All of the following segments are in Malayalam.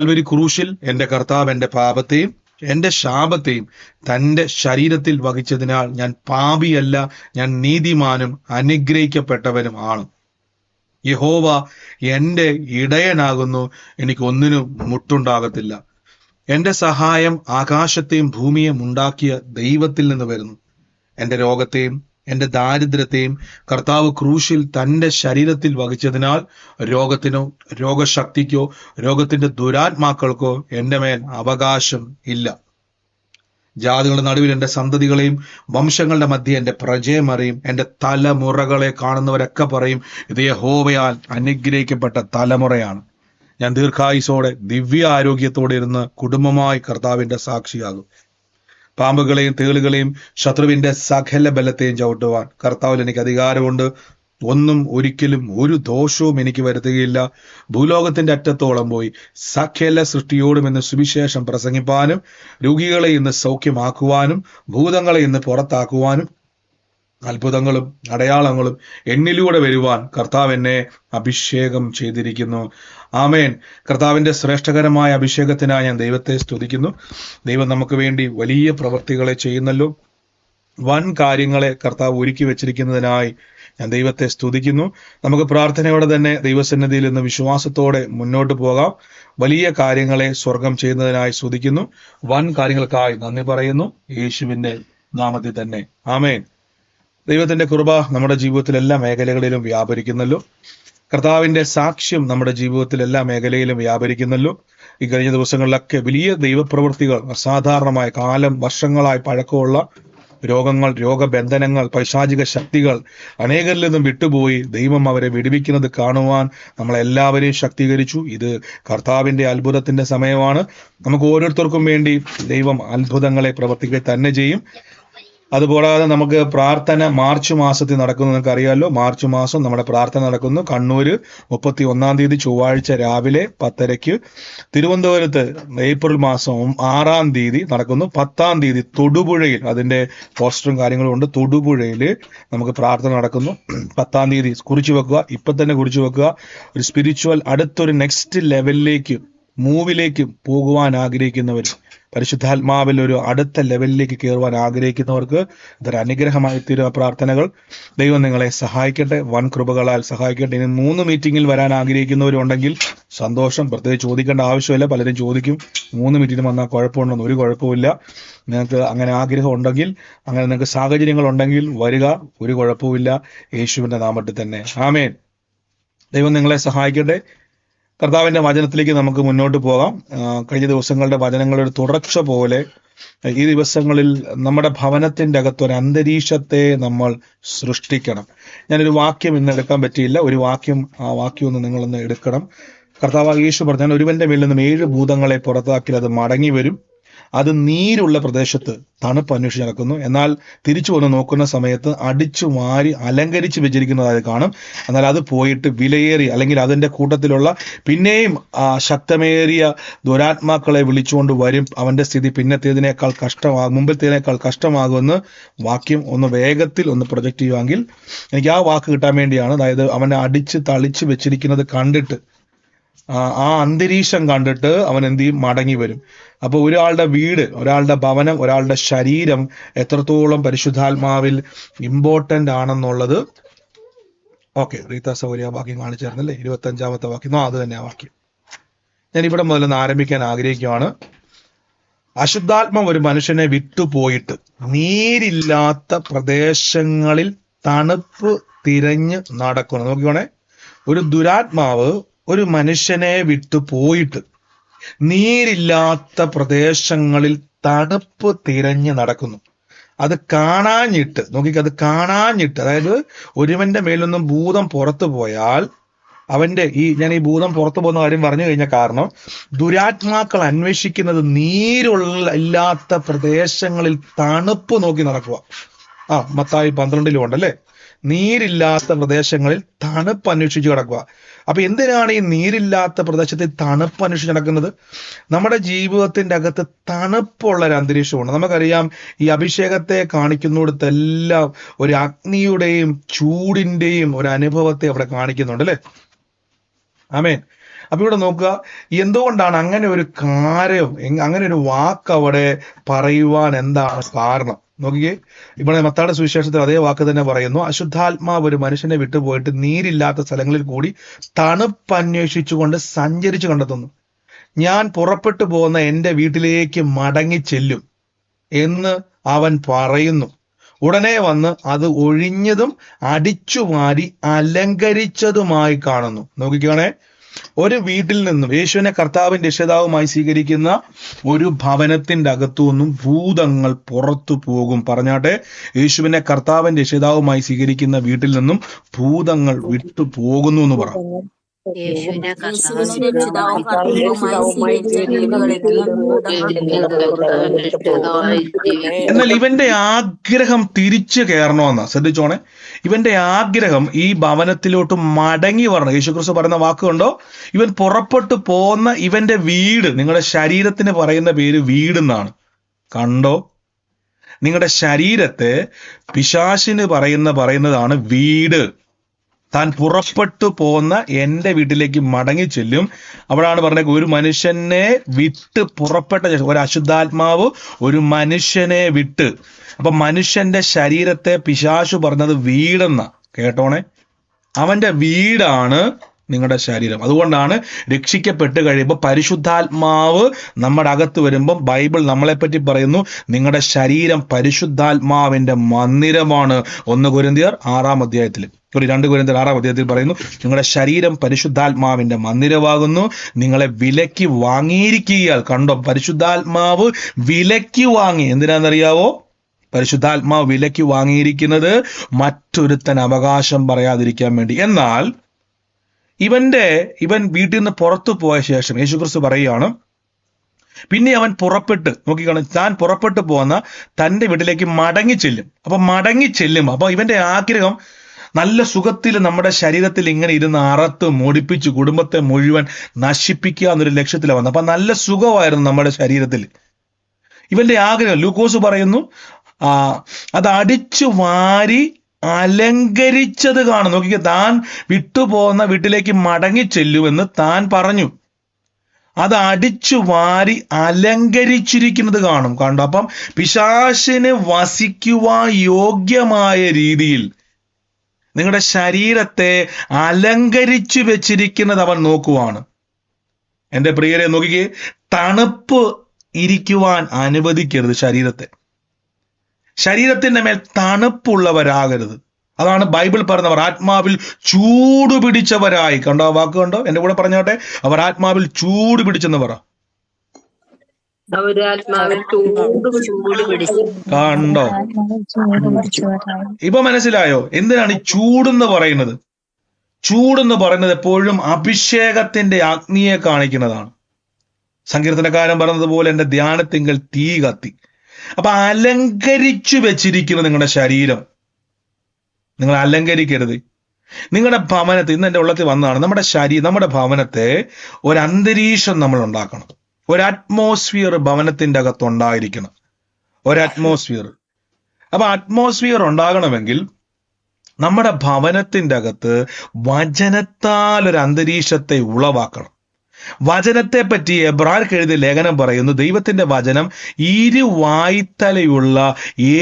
കാൽവരി ക്രൂശിൽ എന്റെ കർത്താവ് എന്റെ പാപത്തെയും എന്റെ ശാപത്തെയും തന്റെ ശരീരത്തിൽ വഹിച്ചതിനാൽ ഞാൻ പാപിയല്ല, ഞാൻ നീതിമാനും അനുഗ്രഹിക്കപ്പെട്ടവനും ആണ്. യഹോവ എന്റെ ഇടയനാകുന്നു, എനിക്ക് ഒന്നിനും മുട്ടുണ്ടാകത്തില്ല. എന്റെ സഹായം ആകാശത്തെയും ഭൂമിയെയും ഉണ്ടാക്കിയ ദൈവത്തിൽ നിന്ന് വരുന്നു. എന്റെ രോഗത്തെയും എന്റെ ദാരിദ്ര്യത്തെയും കർത്താവ് ക്രൂശിൽ തന്റെ ശരീരത്തിൽ വഹിച്ചതിനാൽ രോഗത്തിനോ രോഗശക്തിക്കോ രോഗത്തിന്റെ ദുരാത്മാക്കൾക്കോ എന്റെ മേൽ അവകാശം ഇല്ല. ജാതികളുടെ നടുവിൽ എന്റെ സന്തതികളെയും വംശങ്ങളുടെ മധ്യ എന്റെ പ്രജയം അറിയും. എന്റെ തലമുറകളെ കാണുന്നവരൊക്കെ പറയും, ഇത് യഹോവയാൽ അനുഗ്രഹിക്കപ്പെട്ട തലമുറയാണ്. ഞാൻ ദീർഘായുസോടെ ദിവ്യ ആരോഗ്യത്തോടെ ഇരുന്ന് കുടുംബമായി കർത്താവിന്റെ സാക്ഷിയാകും. പാമ്പുകളെയും തേളുകളെയും ശത്രുവിന്റെ സകല ബലത്തെയും ചവിട്ടുവാൻ കർത്താവിൽ എനിക്ക് അധികാരമുണ്ട്. ഒന്നും ഒരിക്കലും ഒരു ദോഷവും എനിക്ക് വരുത്തുകയില്ല. ഭൂലോകത്തിന്റെ അറ്റത്തോളം പോയി സകല സൃഷ്ടിയോടും ഇന്ന് സുവിശേഷം പ്രസംഗിപ്പാനും രോഗികളെ ഇന്ന് സൗഖ്യമാക്കുവാനും ഭൂതങ്ങളെ ഇന്ന് പുറത്താക്കുവാനും അത്ഭുതങ്ങളും അടയാളങ്ങളും എന്നിലൂടെ വരുവാൻ കർത്താവ് എന്നെ അഭിഷേകം ചെയ്തിരിക്കുന്നു. ആമേൻ. കർത്താവിന്റെ ശ്രേഷ്ഠകരമായ അഭിഷേകത്തിനായി ഞാൻ ദൈവത്തെ സ്തുതിക്കുന്നു. ദൈവം നമുക്ക് വേണ്ടി വലിയ പ്രവൃത്തികളെ ചെയ്യുന്നല്ലോ. വൻ കാര്യങ്ങളെ കർത്താവ് ഒരുക്കി വെച്ചിരിക്കുന്നതിനായി ഞാൻ ദൈവത്തെ സ്തുതിക്കുന്നു. നമുക്ക് പ്രാർത്ഥനയോടെ തന്നെ ദൈവസന്നിധിയിൽ നിന്ന് വിശ്വാസത്തോടെ മുന്നോട്ട് പോകാം. വലിയ കാര്യങ്ങളെ സ്വർഗം ചെയ്യുന്നതിനായി സ്തുതിക്കുന്നു. വൻ കാര്യങ്ങൾക്കായി നന്ദി പറയുന്നു, യേശുവിന്റെ നാമത്തിൽ തന്നെ. ആമേൻ. ദൈവത്തിന്റെ കൃപ നമ്മുടെ ജീവിതത്തിൽ എല്ലാ മേഖലകളിലും വ്യാപരിക്കുന്നല്ലോ. കർത്താവിന്റെ സാക്ഷ്യം നമ്മുടെ ജീവിതത്തിൽ എല്ലാ മേഖലയിലും വ്യാപരിക്കുന്നല്ലോ. ഈ കഴിഞ്ഞ ദിവസങ്ങളിലൊക്കെ വലിയ ദൈവപ്രവൃത്തികൾ, അസാധാരണമായ കാലം വർഷങ്ങളായി പഴക്കമുള്ള രോഗങ്ങൾ, രോഗബന്ധനങ്ങൾ, പൈശാചിക ശക്തികൾ അനേകരിൽ നിന്നും വിട്ടുപോയി ദൈവം അവരെ വിടുവിക്കുന്നത് കാണുവാൻ നമ്മളെല്ലാവരെയും ശക്തീകരിച്ചു. ഇത് കർത്താവിന്റെ അത്ഭുതത്തിന്റെ സമയമാണ്. നമുക്ക് ഓരോരുത്തർക്കും വേണ്ടി ദൈവം അത്ഭുതങ്ങളെ പ്രവർത്തിക്കുക തന്നെ ചെയ്യും. അതുകൂടാതെ നമുക്ക് പ്രാർത്ഥന മാർച്ച് മാസത്തിൽ നടക്കുന്നു. നിങ്ങൾക്ക് അറിയാമല്ലോ, മാർച്ച് മാസം നമ്മുടെ പ്രാർത്ഥന നടക്കുന്നു. കണ്ണൂര് 31 തീയതി ചൊവ്വാഴ്ച രാവിലെ 10:30. തിരുവനന്തപുരത്ത് ഏപ്രിൽ മാസം 6 തീയതി നടക്കുന്നു. 10 തീയതി തൊടുപുഴയിൽ, അതിന്റെ പോസ്റ്ററും കാര്യങ്ങളും ഉണ്ട്, തൊടുപുഴയിൽ നമുക്ക് പ്രാർത്ഥന നടക്കുന്നു. 10 തീയതി കുറിച്ചു വെക്കുക, ഇപ്പൊ തന്നെ കുറിച്ചു വെക്കുക. ഒരു സ്പിരിച്വൽ അടുത്തൊരു നെക്സ്റ്റ് ലെവലിലേക്ക് മൂവിലേക്ക് പോകുവാൻ ആഗ്രഹിക്കുന്നവർ, പരിശുദ്ധാത്മാവിൽ ഒരു അടുത്ത ലെവലിലേക്ക് കയറുവാൻ ആഗ്രഹിക്കുന്നവർക്ക് ഇതൊരു അനുഗ്രഹമായി തീരുന്ന പ്രാർത്ഥനകൾ. ദൈവം നിങ്ങളെ സഹായിക്കട്ടെ, വൻ കൃപകളാൽ സഹായിക്കട്ടെ. ഇനി 3 മീറ്റിംഗിൽ വരാൻ ആഗ്രഹിക്കുന്നവരുണ്ടെങ്കിൽ സന്തോഷം, പ്രത്യേകിച്ച് ചോദിക്കേണ്ട ആവശ്യമില്ല. പലരും ചോദിക്കും 3 മീറ്റിംഗിന് വന്നാൽ കുഴപ്പമുണ്ടെന്ന്. ഒരു കുഴപ്പമില്ല. നിങ്ങൾക്ക് അങ്ങനെ ആഗ്രഹം ഉണ്ടെങ്കിൽ, അങ്ങനെ നിങ്ങൾക്ക് സാഹചര്യങ്ങൾ ഉണ്ടെങ്കിൽ വരിക, ഒരു കുഴപ്പമില്ല. യേശുവിന്റെ നാമത്തിൽ തന്നെ. ആമേൻ. ദൈവം നിങ്ങളെ സഹായിക്കട്ടെ. കർത്താവിന്റെ വചനത്തിലേക്ക് നമുക്ക് മുന്നോട്ട് പോകാം. കഴിഞ്ഞ ദിവസങ്ങളുടെ വചനങ്ങളുടെ ഒരു തുടർച്ച പോലെ ഈ ദിവസങ്ങളിൽ നമ്മുടെ ഭവനത്തിന്റെ അകത്ത് ഒരു അന്തരീക്ഷത്തെ നമ്മൾ സൃഷ്ടിക്കണം. ഞാനൊരു വാക്യം ഇന്ന് എടുക്കാൻ പറ്റിയില്ല. ഒരു വാക്യം, ആ വാക്യം ഒന്ന് നിങ്ങളൊന്ന് എടുക്കണം. കർത്താവ് യേശു പറഞ്ഞാൽ ഒരുവന്റെ മേൽ നിന്നും 7 ഭൂതങ്ങളെ പുറത്താക്കി അത് മടങ്ങി വരും. അത് നീരുള്ള പ്രദേശത്ത് തണുപ്പ് അന്വേഷിച്ച് നടക്കുന്നു. എന്നാൽ തിരിച്ചു വന്ന് നോക്കുന്ന സമയത്ത് അടിച്ചു വാരി അലങ്കരിച്ച് വെച്ചിരിക്കുന്നതായി കാണും. എന്നാൽ അത് പോയിട്ട് വിലയേറി, അല്ലെങ്കിൽ അതിന്റെ കൂട്ടത്തിലുള്ള പിന്നെയും ശക്തമേറിയ ദുരാത്മാക്കളെ വിളിച്ചുകൊണ്ട് വരും. അവന്റെ സ്ഥിതി പിന്നത്തേതിനേക്കാൾ കഷ്ടമാകും, മുമ്പത്തേതിനേക്കാൾ കഷ്ടമാകുമെന്ന് വാക്യം ഒന്ന് വേഗത്തിൽ ഒന്ന് പ്രൊജക്റ്റ് ചെയ്യുമെങ്കിൽ എനിക്ക് ആ വാക്ക് കിട്ടാൻ വേണ്ടിയാണ്. അതായത് അവനെ അടിച്ച് തളിച്ച് വെച്ചിരിക്കുന്നത് കണ്ടിട്ട്, ആ അന്തരീക്ഷം കണ്ടിട്ട് അവൻ എന്ത് ചെയ്യും? മടങ്ങി വരും. അപ്പൊ ഒരാളുടെ വീട്, ഒരാളുടെ ഭവനം, ഒരാളുടെ ശരീരം എത്രത്തോളം പരിശുദ്ധാത്മാവിൽ ഇമ്പോർട്ടന്റ് ആണെന്നുള്ളത്. ഓക്കെ, റീത്ത സൗര്യ വാക്യം കാണിച്ചായിരുന്നല്ലേ, 25-ാമത്തെ വാക്യം. അത് തന്നെ ആ വാക്യം ഞാൻ ഇവിടെ മുതലൊന്ന് ആരംഭിക്കാൻ ആഗ്രഹിക്കുകയാണ്. അശുദ്ധാത്മം ഒരു മനുഷ്യനെ വിട്ടുപോയിട്ട് നീരില്ലാത്ത പ്രദേശങ്ങളിൽ തണുപ്പ് തിരഞ്ഞ് നടക്കണം. നോക്കിക്കോണേ, ഒരു ദുരാത്മാവ് ഒരു മനുഷ്യനെ വിട്ടുപോയിട്ട് നീരില്ലാത്ത പ്രദേശങ്ങളിൽ തണുപ്പ് തിരഞ്ഞ് നടക്കുന്നു. അത് കാണാഞ്ഞിട്ട്, നോക്കിക്കത് കാണാഞ്ഞിട്ട്, അതായത് ഒരുവന്റെ മേലൊന്നും ഭൂതം പുറത്തു പോയാൽ അവന്റെ ഞാൻ ഈ ഭൂതം പുറത്തു പോകുന്ന കാര്യം പറഞ്ഞു കഴിഞ്ഞ കാരണം, ദുരാത്മാക്കൾ അന്വേഷിക്കുന്നത് ഇല്ലാത്ത പ്രദേശങ്ങളിൽ തണുപ്പ് നോക്കി നടക്കുക. മത്തായി 12 ഉണ്ടല്ലേ, നീരില്ലാത്ത പ്രദേശങ്ങളിൽ തണുപ്പ് അന്വേഷിച്ച് കിടക്കുക. അപ്പൊ എന്തിനാണ് ഈ നീരില്ലാത്ത പ്രദേശത്തിൽ തണുപ്പ് അന്വേഷിച്ച് നടക്കുന്നത്? നമ്മുടെ ജീവിതത്തിന്റെ അകത്ത് തണുപ്പുള്ള ഒരു അന്തരീക്ഷമുണ്ട്. നമുക്കറിയാം, ഈ അഭിഷേകത്തെ കാണിക്കുന്നിടത്തെല്ലാം ഒരു അഗ്നിയുടെയും ചൂടിന്റെയും ഒരു അനുഭവത്തെ അവിടെ കാണിക്കുന്നുണ്ട്, അല്ലേ? ആമേൻ. അപ്പൊ ഇവിടെ നോക്കുക, എന്തുകൊണ്ടാണ് അങ്ങനെ ഒരു കാര്യം, അങ്ങനെ ഒരു വാക്ക് അവിടെ പറയുവാൻ എന്താണ് കാരണം? നോക്കിയേ, ഇവിടെ മത്തായിയുടെ സുവിശേഷത്തിൽ അതേ വാക്ക് തന്നെ പറയുന്നു. അശുദ്ധാത്മാവ് ഒരു മനുഷ്യനെ വിട്ടുപോയിട്ട് നീരില്ലാത്ത സ്ഥലങ്ങളിൽ കൂടി തണുപ്പ് അന്വേഷിച്ചുകൊണ്ട് സഞ്ചരിച്ചു കണ്ടെത്തുന്നു. ഞാൻ പുറപ്പെട്ടു പോകുന്ന എന്റെ വീട്ടിലേക്ക് മടങ്ങി ചെല്ലും എന്ന് അവൻ പറയുന്നു. ഉടനെ വന്ന് അത് ഒഴിഞ്ഞതും അടിച്ചു മാറി അലങ്കരിച്ചതുമായി കാണുന്നു. നോക്കിക്കോണേ, ഒരു വീട്ടിൽ നിന്നും യേശുവിനെ കർത്താവിന്റെ രക്ഷിതാവുമായി സ്വീകരിക്കുന്ന ഒരു ഭവനത്തിന്റെ അകത്തു നിന്നും ഭൂതങ്ങൾ പുറത്തു പോകും. പറഞ്ഞാട്ടെ, യേശുവിനെ കർത്താവിന്റെ രക്ഷിതാവുമായി സ്വീകരിക്കുന്ന വീട്ടിൽ നിന്നും ഭൂതങ്ങൾ വിട്ടു പോകുന്നു എന്ന് പറ. യേശുവിനെ കർത്താവിന്റെ രക്ഷിതാവുമായി എന്നാൽ ഇവന്റെ ആഗ്രഹം തിരിച്ചു കയറണമെന്നാ. ശ്രദ്ധിച്ചോണെ, ഇവന്റെ ആഗ്രഹം ഈ ഭവനത്തിലോട്ട് മടങ്ങി വരണം. യേശുക്രിസ്തു പറയുന്ന വാക്കുണ്ടോ, ഇവൻ പുറപ്പെട്ടു പോന്ന ഇവന്റെ വീട്, നിങ്ങളുടെ ശരീരത്തിന് പറയുന്ന പേര് വീടെന്നാണ്. കണ്ടോ, നിങ്ങളുടെ ശരീരത്തെ പിശാചിന് പറയുന്നതാണ് വീട്. താൻ പുറപ്പെട്ടു പോന്ന എന്റെ വീട്ടിലേക്ക് മടങ്ങി ചെല്ലും. അവിടാണ് പറഞ്ഞത്, ഒരു മനുഷ്യനെ വിട്ട് പുറപ്പെട്ട ശേഷം, ഒരു അശുദ്ധാത്മാവ് ഒരു മനുഷ്യനെ വിട്ട്. അപ്പൊ മനുഷ്യന്റെ ശരീരത്തെ പിശാചു പറഞ്ഞത് വീടെന്ന. കേട്ടോണേ, അവന്റെ വീടാണ് നിങ്ങളുടെ ശരീരം. അതുകൊണ്ടാണ് രക്ഷിക്കപ്പെട്ട് കഴിയുമ്പോൾ പരിശുദ്ധാത്മാവ് നമ്മുടെ അകത്ത് വരുമ്പോൾ ബൈബിൾ നമ്മളെപ്പറ്റി പറയുന്നു, നിങ്ങളുടെ ശരീരം പരിശുദ്ധാത്മാവിന്റെ മന്ദിരമാണ്. 1 കൊരിന്ത്യർ 6-ാം അധ്യായത്തിൽ, 2 കൊരിന്ത്യർ 6-ാം അധ്യായത്തിൽ പറയുന്നു, നിങ്ങളുടെ ശരീരം പരിശുദ്ധാത്മാവിന്റെ മന്ദിരമാകുന്നു, നിങ്ങളെ വിലയ്ക്ക് വാങ്ങിയിരിക്കുകയാൽ. കണ്ടോ, പരിശുദ്ധാത്മാവ് വിലയ്ക്ക് വാങ്ങി. എന്തിനാണെന്നറിയാവോ? പരിശുദ്ധാത്മാവ് വിലയ്ക്ക് വാങ്ങിയിരിക്കുന്നത് മറ്റൊരുത്തൻ അവകാശം പറയാതിരിക്കാൻ വേണ്ടി. എന്നാൽ ഇവൻ വീട്ടിൽ നിന്ന് പുറത്തു പോയ ശേഷം യേശുക്രിസ്തു പറയുകയാണ്, പിന്നെ അവൻ പുറപ്പെട്ട്, നോക്കിക്കാണും, താൻ പുറപ്പെട്ടു പോകുന്ന തന്റെ വീട്ടിലേക്ക് മടങ്ങി ചെല്ലും. അപ്പൊ മടങ്ങി ചെല്ലും. അപ്പൊ ഇവന്റെ ആഗ്രഹം നല്ല സുഖത്തിൽ നമ്മുടെ ശരീരത്തിൽ ഇങ്ങനെ ഇരുന്ന് അറത്ത് മുടിപ്പിച്ച് കുടുംബത്തെ മുഴുവൻ നശിപ്പിക്കുക എന്നൊരു ലക്ഷ്യത്തിലാണ് വന്നത്. അപ്പൊ നല്ല സുഖമായിരുന്നു നമ്മുടെ ശരീരത്തിൽ. ഇവന്റെ ആഗ്രഹം, ലൂക്കോസ് പറയുന്നു, അത് അടിച്ചു വാരി അലങ്കരിച്ചത് കാണും. നോക്കിക്കേ, താൻ വിട്ടുപോകുന്ന വീട്ടിലേക്ക് മടങ്ങി ചെല്ലുമെന്ന് താൻ പറഞ്ഞു. അത് അടിച്ചു വാരി അലങ്കരിച്ചിരിക്കുന്നത് കാണും. കണ്ടു. അപ്പം പിശാചിന് വസിക്കുവാൻ യോഗ്യമായ രീതിയിൽ നിങ്ങളുടെ ശരീരത്തെ അലങ്കരിച്ചു വെച്ചിരിക്കുന്നത് അവൻ നോക്കുവാണ്. എന്റെ പ്രിയരെ, നോക്കിക്കേ, തണുപ്പ് ഇരിക്കുവാൻ അനുവദിക്കരുത് ശരീരത്തെ. ശരീരത്തിന്റെ മേൽ തണുപ്പുള്ളവരാകരുത്. അതാണ് ബൈബിൾ പറയുന്നവർ ആത്മാവിൽ ചൂട് പിടിച്ചവരായി. കണ്ടോ, ആ വാക്ക് കണ്ടോ? എന്റെ കൂടെ പറഞ്ഞോട്ടെ, അവർ ആത്മാവിൽ ചൂട് പിടിച്ചെന്ന് പറ. കണ്ടോ? ഇപ്പൊ മനസ്സിലായോ എന്തിനാണ് ഈ ചൂടെന്ന് പറയുന്നത്? ചൂടെന്ന് പറയുന്നത് എപ്പോഴും അഭിഷേകത്തിന്റെ അഗ്നിയെ കാണിക്കുന്നതാണ്. സങ്കീർത്തനക്കാരൻ പറഞ്ഞതുപോലെ എന്റെ ധ്യാനത്തിങ്കൽ തീ കത്തി. അപ്പൊ അലങ്കരിച്ചു വെച്ചിരിക്കുന്നു നിങ്ങളുടെ ശരീരം. നിങ്ങൾ അലങ്കരിക്കരുത്. നിങ്ങളുടെ ഭവനത്തെ, ഇന്ന് എന്റെ ഉള്ളത്തിൽ വന്നതാണ്, നമ്മുടെ ഭവനത്തെ ഒരു അന്തരീക്ഷം നമ്മൾ ഉണ്ടാക്കണം. ഒരു അറ്റ്മോസ്ഫിയർ ഭവനത്തിന്റെ അകത്ത് ഉണ്ടായിരിക്കണം. ഒരു അറ്റ്മോസ്ഫിയർ. അപ്പൊ അറ്റ്മോസ്ഫിയർ ഉണ്ടാകണമെങ്കിൽ നമ്മുടെ ഭവനത്തിന്റെ അകത്ത് വചനത്താൽ ഒരു അന്തരീക്ഷത്തെ ഉളവാക്കണം. വചനത്തെ പറ്റി എബ്രായർക്ക് എഴുതിയ ലേഖനം പറയുന്നു, ദൈവത്തിന്റെ വചനം ഇരുവായ്ത്തലയുള്ള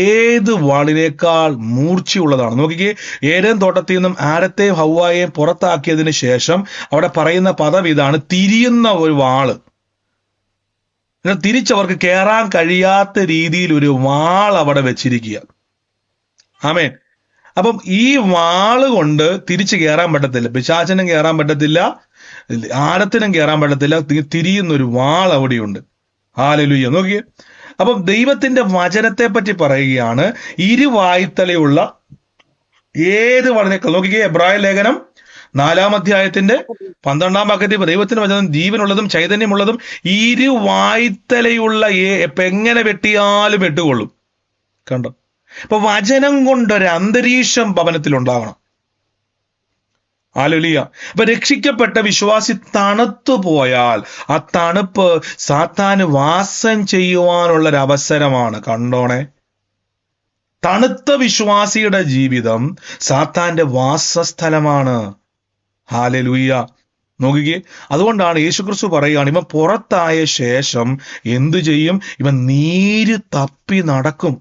ഏത് വാളിനേക്കാൾ മൂർച്ചയുള്ളതാണ്. നോക്കിക്കേ, ഏദൻ തോട്ടത്തിൽ നിന്നും ആദത്തെയും ഹവ്വായെയും പുറത്താക്കിയതിന് ശേഷം അവിടെ പറയുന്ന പദം ഇതാണ്, തിരിയുന്ന ഒരു വാള്. തിരിച്ചവർക്ക് കയറാൻ കഴിയാത്ത രീതിയിൽ ഒരു വാൾ അവിടെ വെച്ചിരിക്കുക. ആമേൻ. അപ്പം ഈ വാള് കൊണ്ട് തിരിച്ചു കയറാൻ പറ്റത്തില്ല, പിശാചിനും കയറാൻ പറ്റത്തില്ല, ആഴത്തിനും കയറാൻ പറ്റത്തില്ല. തിരിയുന്നൊരു വാൾ അവിടെയുണ്ട്. ഹല്ലേലൂയ. നോക്കിയേ, അപ്പം ദൈവത്തിന്റെ വചനത്തെ പറ്റി പറയുകയാണ്, ഇരുവായ്ത്തലയുള്ള ഏത് വാളിനേക്കാൾ. നോക്കിക്കേ, എബ്രായ ലേഖനം 4-ാം അധ്യായത്തിന്റെ 12-ാം വാക്യത്തിൽ ദൈവത്തിന്റെ വചനം ജീവനുള്ളതും ചൈതന്യമുള്ളതും ഇരുവായ്ത്തലയുള്ള എങ്ങനെ വെട്ടിയാലും വെട്ടുകൊള്ളും. കണ്ടോ? അപ്പൊ വചനം കൊണ്ടൊരു അന്തരീക്ഷം ഭവനത്തിൽ ഉണ്ടാകണം. ഹല്ലേലൂയ. അപ്പൊ രക്ഷിക്കപ്പെട്ട വിശ്വാസി തണുത്തു പോയാൽ ആ തണുപ്പ് സാത്താന് വാസം ചെയ്യുവാനുള്ളൊരു അവസരമാണ്. കണ്ടോണേ, തണുത്ത വിശ്വാസിയുടെ ജീവിതം സാത്താന്റെ വാസസ്ഥലമാണ്. ഹല്ലേലൂയ. നോക്കിക്കേ, അതുകൊണ്ടാണ് യേശുക്രിസ്തു പറയുകയാണ്, ഇവൻ പുറത്തായ ശേഷം എന്തു ചെയ്യും? ഇവൻ നീര് തപ്പി നടക്കും.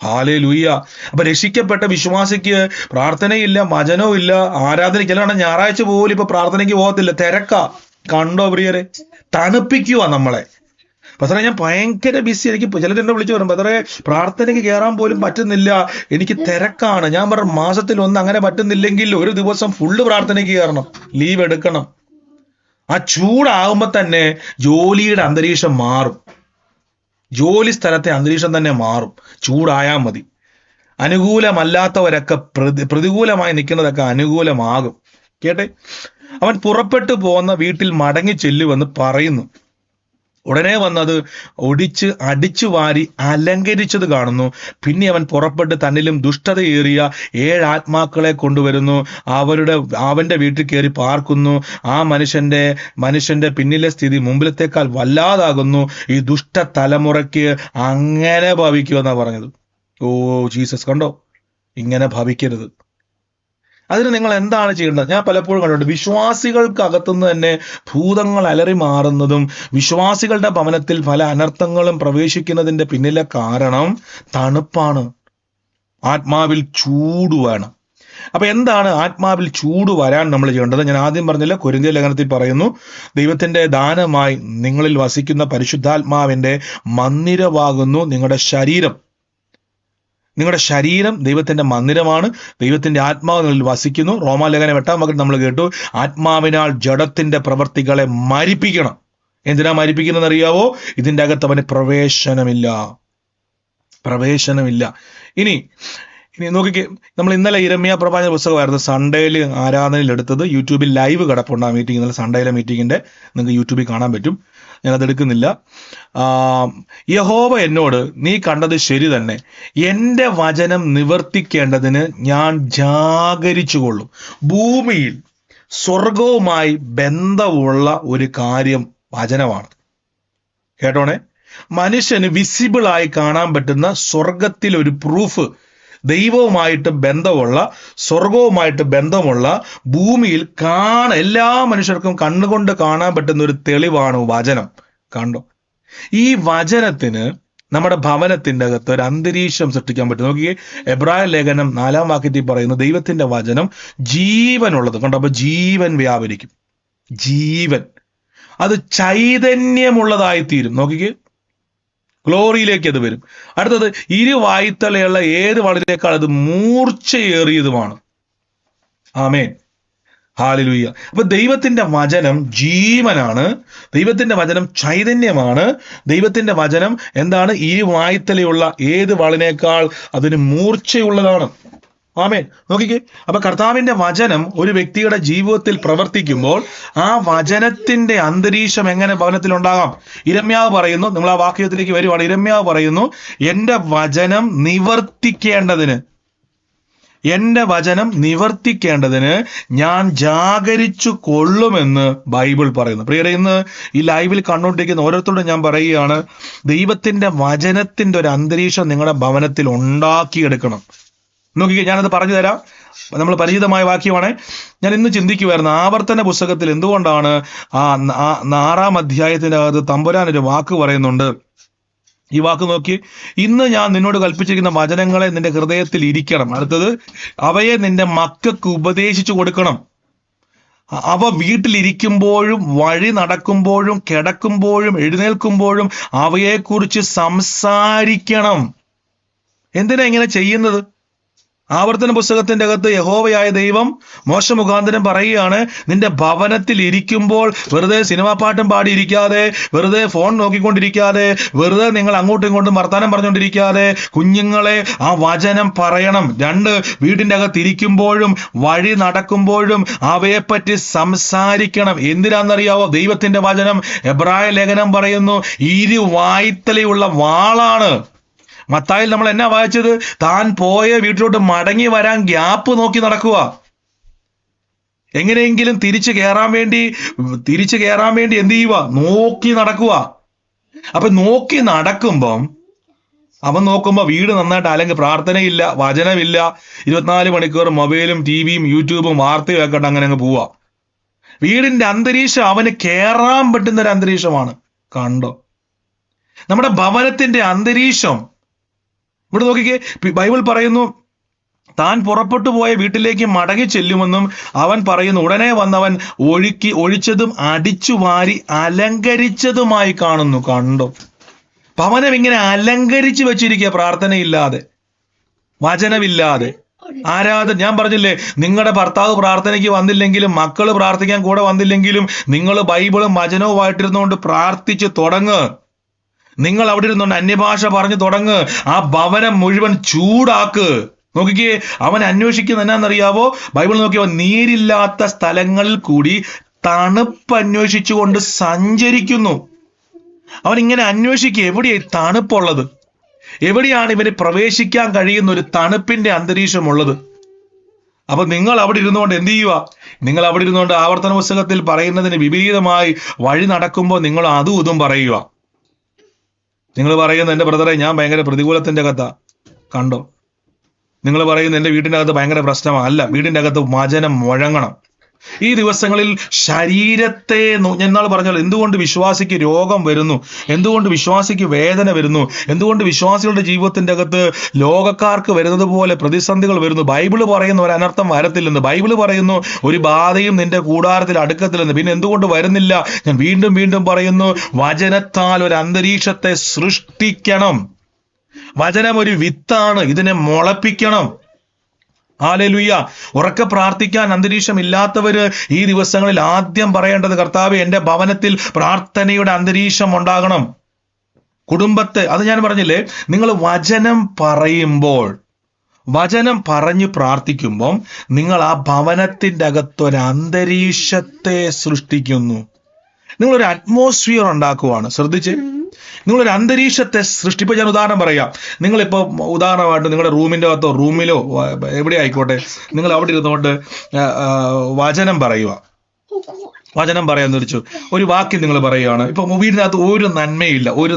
ഹല്ലേലൂയ. അപ്പൊ രക്ഷിക്കപ്പെട്ട വിശ്വാസിക്ക് പ്രാർത്ഥനയില്ല, വചനവും ഇല്ല, ആരാധനയ്ക്ക് അല്ലാണ്ട് ഞായറാഴ്ച പോലും ഇപ്പൊ പ്രാർത്ഥനയ്ക്ക് പോകത്തില്ല, തിരക്കാ. കണ്ടോ പ്രിയരെ? തണുപ്പിക്കുക നമ്മളെ. പത്രേ ഞാൻ ഭയങ്കര ബിസി, എനിക്ക് ചിലരെന്നെ വിളിച്ചു പറയും, പത്രേ പ്രാർത്ഥനയ്ക്ക് കയറാൻ പോലും പറ്റുന്നില്ല, എനിക്ക് തിരക്കാണ്. ഞാൻ പറഞ്ഞു, മാസത്തിൽ ഒന്ന് അങ്ങനെ പറ്റുന്നില്ലെങ്കിൽ ഒരു ദിവസം ഫുള്ള് പ്രാർത്ഥനയ്ക്ക് കയറണം, ലീവ് എടുക്കണം. ആ ചൂടാകുമ്പോ തന്നെ ജോലിയുടെ അന്തരീക്ഷം മാറും, ജോലി സ്ഥലത്തെ അന്തരീക്ഷം തന്നെ മാറും. ചൂടായാൽ മതി. അനുകൂലമല്ലാത്തവരൊക്കെ പ്രതികൂലമായി നിൽക്കുന്നതൊക്കെ അനുകൂലമാകും. കേട്ടെ, അവൻ പുറപ്പെട്ടു പോകുന്ന വീട്ടിൽ മടങ്ങി ചെല്ലുവെന്ന് പറയുന്നു. ഉടനെ വന്നത് അടിച്ചു വാരി അലങ്കരിച്ചത് കാണുന്നു. പിന്നെ അവൻ പുറപ്പെട്ട് തന്നിലും ദുഷ്ടതയേറിയ 7 ആത്മാക്കളെ കൊണ്ടുവരുന്നു. അവന്റെ വീട്ടിൽ കയറി പാർക്കുന്നു. ആ മനുഷ്യന്റെ പിന്നിലെ സ്ഥിതി മുമ്പിലത്തേക്കാൾ വല്ലാതാകുന്നു. ഈ ദുഷ്ട തലമുറയ്ക്ക് അങ്ങനെ ഭവിക്കുമെന്നാ പറഞ്ഞത്. ഓ ജീസസ്, കണ്ടോ? ഇങ്ങനെ ഭവിക്കരുത്. അതിന് നിങ്ങൾ എന്താണ് ചെയ്യേണ്ടത്? ഞാൻ പലപ്പോഴും കണ്ടിട്ടുണ്ട്, വിശ്വാസികൾക്കകത്തുനിന്ന് തന്നെ ഭൂതങ്ങൾ അലറി മാറുന്നതും വിശ്വാസികളുടെ ഭവനത്തിൽ പല അനർത്ഥങ്ങളും പ്രവേശിക്കുന്നതിന്റെ പിന്നിലെ കാരണം തണുപ്പാണ്. ആത്മാവിൽ ചൂട് വേണം. അപ്പൊ എന്താണ് ആത്മാവിൽ ചൂട് വരാൻ നമ്മൾ ചെയ്യേണ്ടത്? ഞാൻ ആദ്യം പറഞ്ഞില്ല, കൊരിന്ത്യർ ലേഖനത്തിൽ പറയുന്നു, ദൈവത്തിന്റെ ദാനമായി നിങ്ങളിൽ വസിക്കുന്ന പരിശുദ്ധാത്മാവിന്റെ മന്ദിരമാകുന്നു നിങ്ങളുടെ ശരീരം. നിങ്ങളുടെ ശരീരം ദൈവത്തിന്റെ മന്ദിരമാണ്. ദൈവത്തിന്റെ ആത്മാവ് നിങ്ങളിൽ വസിക്കുന്നു. റോമാലേഖനം 8-ാം വാക്യത്തിൽ നമ്മൾ കേട്ടു, ആത്മാവിനാൽ ജഡത്തിന്റെ പ്രവർത്തികളെ മരിപ്പിക്കണം. എന്തിനാ മരിപ്പിക്കുന്നത് അറിയാവോ? ഇതിന്റെ അകത്ത് അവന് പ്രവേശനമില്ല. ഇനി നോക്കിക്കേ, നമ്മൾ ഇന്നലെ ഇരമ്യാ പ്രവാചക പുസ്തകമായിരുന്നു സൺഡേയിൽ ആരാധനയിൽ എടുത്തത്. യൂട്യൂബിൽ ലൈവ് കിടപ്പുണ്ട് ആ മീറ്റിംഗ്. ഇന്നലെ സൺഡേയിലെ മീറ്റിങ്ങിന്റെ നിങ്ങൾക്ക് യൂട്യൂബിൽ കാണാൻ പറ്റും. ഞാനത് എടുക്കുന്നില്ല. യഹോവ എന്നോട്, നീ കണ്ടത് ശരി തന്നെ, എന്റെ വചനം നിവർത്തിക്കേണ്ടതിന് ഞാൻ ജാഗരിച്ചുകൊള്ളും. ഭൂമിയിൽ സ്വർഗവുമായി ബന്ധമുള്ള ഒരു കാര്യം വചനമാണ്. കേട്ടോണേ, മനുഷ്യന് വിസിബിളായി കാണാൻ പറ്റുന്ന സ്വർഗത്തിൽ ഒരു പ്രൂഫ്, ദൈവവുമായിട്ട് ബന്ധമുള്ള, സ്വർഗവുമായിട്ട് ബന്ധമുള്ള, ഭൂമിയിൽ എല്ലാ മനുഷ്യർക്കും കണ്ണുകൊണ്ട് കാണാൻ പറ്റുന്ന ഒരു തെളിവാണ് വചനം. കണ്ടോ? ഈ വചനത്തിന് നമ്മുടെ ഭവനത്തിന്റെ അകത്ത് ഒരു അന്തരീക്ഷം സൃഷ്ടിക്കാൻ പറ്റും. നോക്കിയേ, എബ്രായ ലേഖനം 4-ാം വാക്യത്തിൽ പറയുന്നു, ദൈവത്തിന്റെ വചനം ജീവനുള്ളത്. കണ്ടോ? അപ്പൊ ജീവൻ വ്യാപരിക്കും. ജീവൻ അത് ചൈതന്യമുള്ളതായി തീരും. നോക്കിക്കേ, ഗ്ലോറിയിലേക്ക് അത് വരും. അടുത്തത്, ഇരുവായ്ത്തലയുള്ള ഏത് വളരെക്കാൾ അത് മൂർച്ചയേറിയതുമാണ്. ആമേൻ, ഹല്ലേലൂയ. അപ്പൊ ദൈവത്തിന്റെ വചനം ജീവനാണ്, ദൈവത്തിന്റെ വചനം ചൈതന്യമാണ്, ദൈവത്തിന്റെ വചനം എന്താണ്? ഇരുവായ്ത്തലയുള്ള ഏത് വാളിനേക്കാൾ അതിന് മൂർച്ചയുള്ളതാണ്. ആമേൻ. നോക്കിക്കേ, അപ്പൊ കർത്താവിന്റെ വചനം ഒരു വ്യക്തിയുടെ ജീവിതത്തിൽ പ്രവർത്തിക്കുമ്പോൾ ആ വചനത്തിന്റെ അന്തരീക്ഷം എങ്ങനെ ഭവനത്തിൽ ഉണ്ടാകാം? ഇരമ്യാവ് പറയുന്നു, നിങ്ങൾ ആ വാക്യത്തിലേക്ക് വരുവാണ്. ഇരമ്യാവ് പറയുന്നു, എന്റെ വചനം നിവർത്തിക്കേണ്ടതിന് ഞാൻ ജാഗരിച്ചു കൊള്ളുമെന്ന് ബൈബിൾ പറയുന്നു. പ്രിയരെ, ഇന്ന് ഈ ലൈവിൽ കണ്ടുകൊണ്ടിരിക്കുന്ന ഓരോരുത്തരോടും ഞാൻ പറയുകയാണ്, ദൈവത്തിന്റെ വചനത്തിന്റെ ഒരു അന്തരീക്ഷം നിങ്ങളുടെ ഭവനത്തിൽ ഉണ്ടാക്കിയെടുക്കണം. നോക്കിക്കേ, ഞാനത് പറഞ്ഞു തരാം. നമ്മൾ പരിചിതമായ വാക്യമാണ്. ഞാൻ ഇന്ന് ചിന്തിക്കുമായിരുന്നു, ആവർത്തന പുസ്തകത്തിൽ എന്തുകൊണ്ടാണ് 6-ാം അധ്യായത്തിന്റെ അകത്ത് തമ്പുരാൻ ഒരു വാക്ക് പറയുന്നുണ്ട്. ഈ വാക്ക് നോക്കി, ഇന്ന് ഞാൻ നിന്നോട് കൽപ്പിച്ചിരിക്കുന്ന വചനങ്ങളെ നിന്റെ ഹൃദയത്തിൽ ഇരിക്കണം. അടുത്തത്, അവയെ നിന്റെ മക്കൾക്ക് ഉപദേശിച്ചു കൊടുക്കണം. അവ വീട്ടിലിരിക്കുമ്പോഴും വഴി നടക്കുമ്പോഴും കിടക്കുമ്പോഴും എഴുന്നേൽക്കുമ്പോഴും അവയെക്കുറിച്ച് സംസാരിക്കണം. എന്തിനാ ഇങ്ങനെ ചെയ്യുന്നത്? ആവർത്തന പുസ്തകത്തിന്റെ അകത്ത് യഹോവയായ ദൈവം മോശ മുഖാന്തരം പറയുകയാണ്, നിന്റെ ഭവനത്തിൽ ഇരിക്കുമ്പോൾ വെറുതെ സിനിമാ പാട്ടും പാടിയിരിക്കാതെ, വെറുതെ ഫോൺ നോക്കിക്കൊണ്ടിരിക്കാതെ, വെറുതെ നിങ്ങൾ അങ്ങോട്ടും ഇങ്ങോട്ടും വർത്താനം പറഞ്ഞുകൊണ്ടിരിക്കാതെ കുഞ്ഞുങ്ങളെ ആ വചനം പറയണം. 2, വീടിന്റെ അകത്ത് ഇരിക്കുമ്പോഴും വഴി നടക്കുമ്പോഴും അവയെപ്പറ്റി സംസാരിക്കണം. എന്തിനാണെന്നറിയാവോ? ദൈവത്തിന്റെ വചനം, എബ്രായ ലേഖനം പറയുന്നു, ഇരുവായ്ത്തലയുള്ള വാളാണ്. മത്തായിൽ നമ്മൾ എന്നാ വായിച്ചത്? താൻ പോയ വീട്ടിലോട്ട് മടങ്ങി വരാൻ ഗ്യാപ്പ് നോക്കി നടക്കുക. എങ്ങനെയെങ്കിലും തിരിച്ചു കയറാൻ വേണ്ടി എന്ത് ചെയ്യുക? നോക്കി നടക്കുക. അപ്പൊ നോക്കി നടക്കുമ്പം അവൻ നോക്കുമ്പോ വീട് നന്നായിട്ട് അല്ലെങ്കിൽ പ്രാർത്ഥനയില്ല, വചനമില്ല, 24 മണിക്കൂർ മൊബൈലും ടിവിയും യൂട്യൂബും വാർത്തയും ഒക്കെ അങ്ങനെ അങ്ങ് പോവാ. വീടിന്റെ അന്തരീക്ഷം അവന് കയറാൻ പറ്റുന്ന ഒരു അന്തരീക്ഷമാണ്. കണ്ടോ നമ്മുടെ ഭവനത്തിന്റെ അന്തരീക്ഷം? ഇവിടെ നോക്കിക്കേ, ബൈബിൾ പറയുന്നു താൻ പുറപ്പെട്ടു പോയ വീട്ടിലേക്ക് മടങ്ങി ചെല്ലുമെന്നും അവൻ പറയുന്നു, ഉടനെ വന്നവൻ ഒഴിച്ചതും അടിച്ചു വാരി അലങ്കരിച്ചതുമായി കാണുന്നു. കണ്ടോ, ഭവനം ഇങ്ങനെ അലങ്കരിച്ചു വെച്ചിരിക്കുക, പ്രാർത്ഥനയില്ലാതെ, വചനമില്ലാതെ, ഞാൻ പറഞ്ഞില്ലേ, നിങ്ങളുടെ ഭർത്താവ് പ്രാർത്ഥനയ്ക്ക് വന്നില്ലെങ്കിലും, മക്കള് പ്രാർത്ഥിക്കാൻ കൂടെ വന്നില്ലെങ്കിലും, നിങ്ങൾ ബൈബിളും വചനവുമായിട്ടിരുന്നുകൊണ്ട് പ്രാർത്ഥിച്ച് തുടങ്ങ്. നിങ്ങൾ അവിടെ ഇരുന്നുകൊണ്ട് അന്യഭാഷ പറഞ്ഞു തുടങ്ങ്. ആ ഭവനം മുഴുവൻ ചൂടാക്ക്. നോക്കിക്കേ, അവൻ അന്വേഷിക്കുന്ന എന്നാന്നറിയാവോ? ബൈബിൾ നോക്കിയവ നീരില്ലാത്ത സ്ഥലങ്ങളിൽ കൂടി തണുപ്പ് അന്വേഷിച്ചുകൊണ്ട് സഞ്ചരിക്കുന്നു. അവൻ ഇങ്ങനെ അന്വേഷിക്കുക, എവിടെയാണ് തണുപ്പുള്ളത്, എവിടെയാണ് ഇവന് പ്രവേശിക്കാൻ കഴിയുന്ന ഒരു തണുപ്പിന്റെ അന്തരീക്ഷം ഉള്ളത്. അപ്പൊ നിങ്ങൾ അവിടെ ഇരുന്നുകൊണ്ട് എന്ത് ചെയ്യുക? നിങ്ങൾ അവിടെ ഇരുന്നുകൊണ്ട് ആവർത്തന പുസ്തകത്തിൽ പറയുന്നതിന് വിപരീതമായി വഴി നടക്കുമ്പോൾ നിങ്ങൾ അതും ഇതും പറയുക. നിങ്ങൾ പറയുന്ന, എന്റെ ബ്രദറെ ഞാൻ ഭയങ്കര പ്രതികൂലത്തിന്റെ കഥ. കണ്ടോ, നിങ്ങൾ പറയുന്ന എന്റെ വീടിന്റെ അകത്ത് ഭയങ്കര പ്രശ്നമാണ്. അല്ല, വീടിന്റെ അകത്ത് വചനം മുഴങ്ങണം. ഈ ദിവസങ്ങളിൽ ശരീരത്തെ എന്നാൾ പറഞ്ഞാൽ, എന്തുകൊണ്ട് വിശ്വാസിക്ക് രോഗം വരുന്നു, എന്തുകൊണ്ട് വിശ്വാസിക്ക് വേദന വരുന്നു, എന്തുകൊണ്ട് വിശ്വാസികളുടെ ജീവിതത്തിന്റെ അകത്ത് ലോകക്കാർക്ക് വരുന്നത് പോലെ പ്രതിസന്ധികൾ വരുന്നു? ബൈബിള് പറയുന്നു ഒരു അനർത്ഥം വരത്തില്ലെന്ന്, ബൈബിള് പറയുന്നു ഒരു ബാധയും നിന്റെ കൂടാരത്തിൽ അടുക്കത്തില്ലെന്ന്. പിന്നെ എന്തുകൊണ്ട് വരുന്നില്ല? ഞാൻ വീണ്ടും വീണ്ടും പറയുന്നു, വചനത്താൽ ഒരു അന്തരീക്ഷത്തെ സൃഷ്ടിക്കണം. വചനം ഒരു വിത്താണ്, ഇതിനെ മുളപ്പിക്കണം. ഹല്ലേലൂയ. ഉറക്കെ പ്രാർത്ഥിക്കാൻ അന്തരീക്ഷം ഇല്ലാത്തവര് ഈ ദിവസങ്ങളിൽ ആദ്യം പറയേണ്ടത്, കർത്താവേ, എന്റെ ഭവനത്തിൽ പ്രാർത്ഥനയുടെ അന്തരീക്ഷം ഉണ്ടാകണം. കുടുംബത്തെ, അത് ഞാൻ പറഞ്ഞില്ലേ, നിങ്ങൾ വചനം പറയുമ്പോൾ, വചനം പറഞ്ഞു പ്രാർത്ഥിക്കുമ്പം നിങ്ങൾ ആ ഭവനത്തിന്റെ അകത്തൊരു അന്തരീക്ഷത്തെ സൃഷ്ടിക്കുന്നു. നിങ്ങളൊരു അറ്റ്മോസ്ഫിയർ ഉണ്ടാക്കുവാണ്. ശ്രദ്ധിച്ച്, നിങ്ങളൊരു അന്തരീക്ഷത്തെ സൃഷ്ടിപ്പ്. ഞാൻ ഉദാഹരണം പറയാം. നിങ്ങളിപ്പോ ഉദാഹരണമായിട്ട് നിങ്ങളുടെ റൂമിന്റെ അകത്തോ റൂമിലോ എവിടെ ആയിക്കോട്ടെ, നിങ്ങൾ അവിടെ ഇരുന്നുകൊണ്ട് വചനം പറയുക. വചനം പറയാൻ തിരിച്ചു ഒരു വാക്യം നിങ്ങൾ പറയുകയാണ്. ഇപ്പൊ വീടിനകത്ത് ഒരു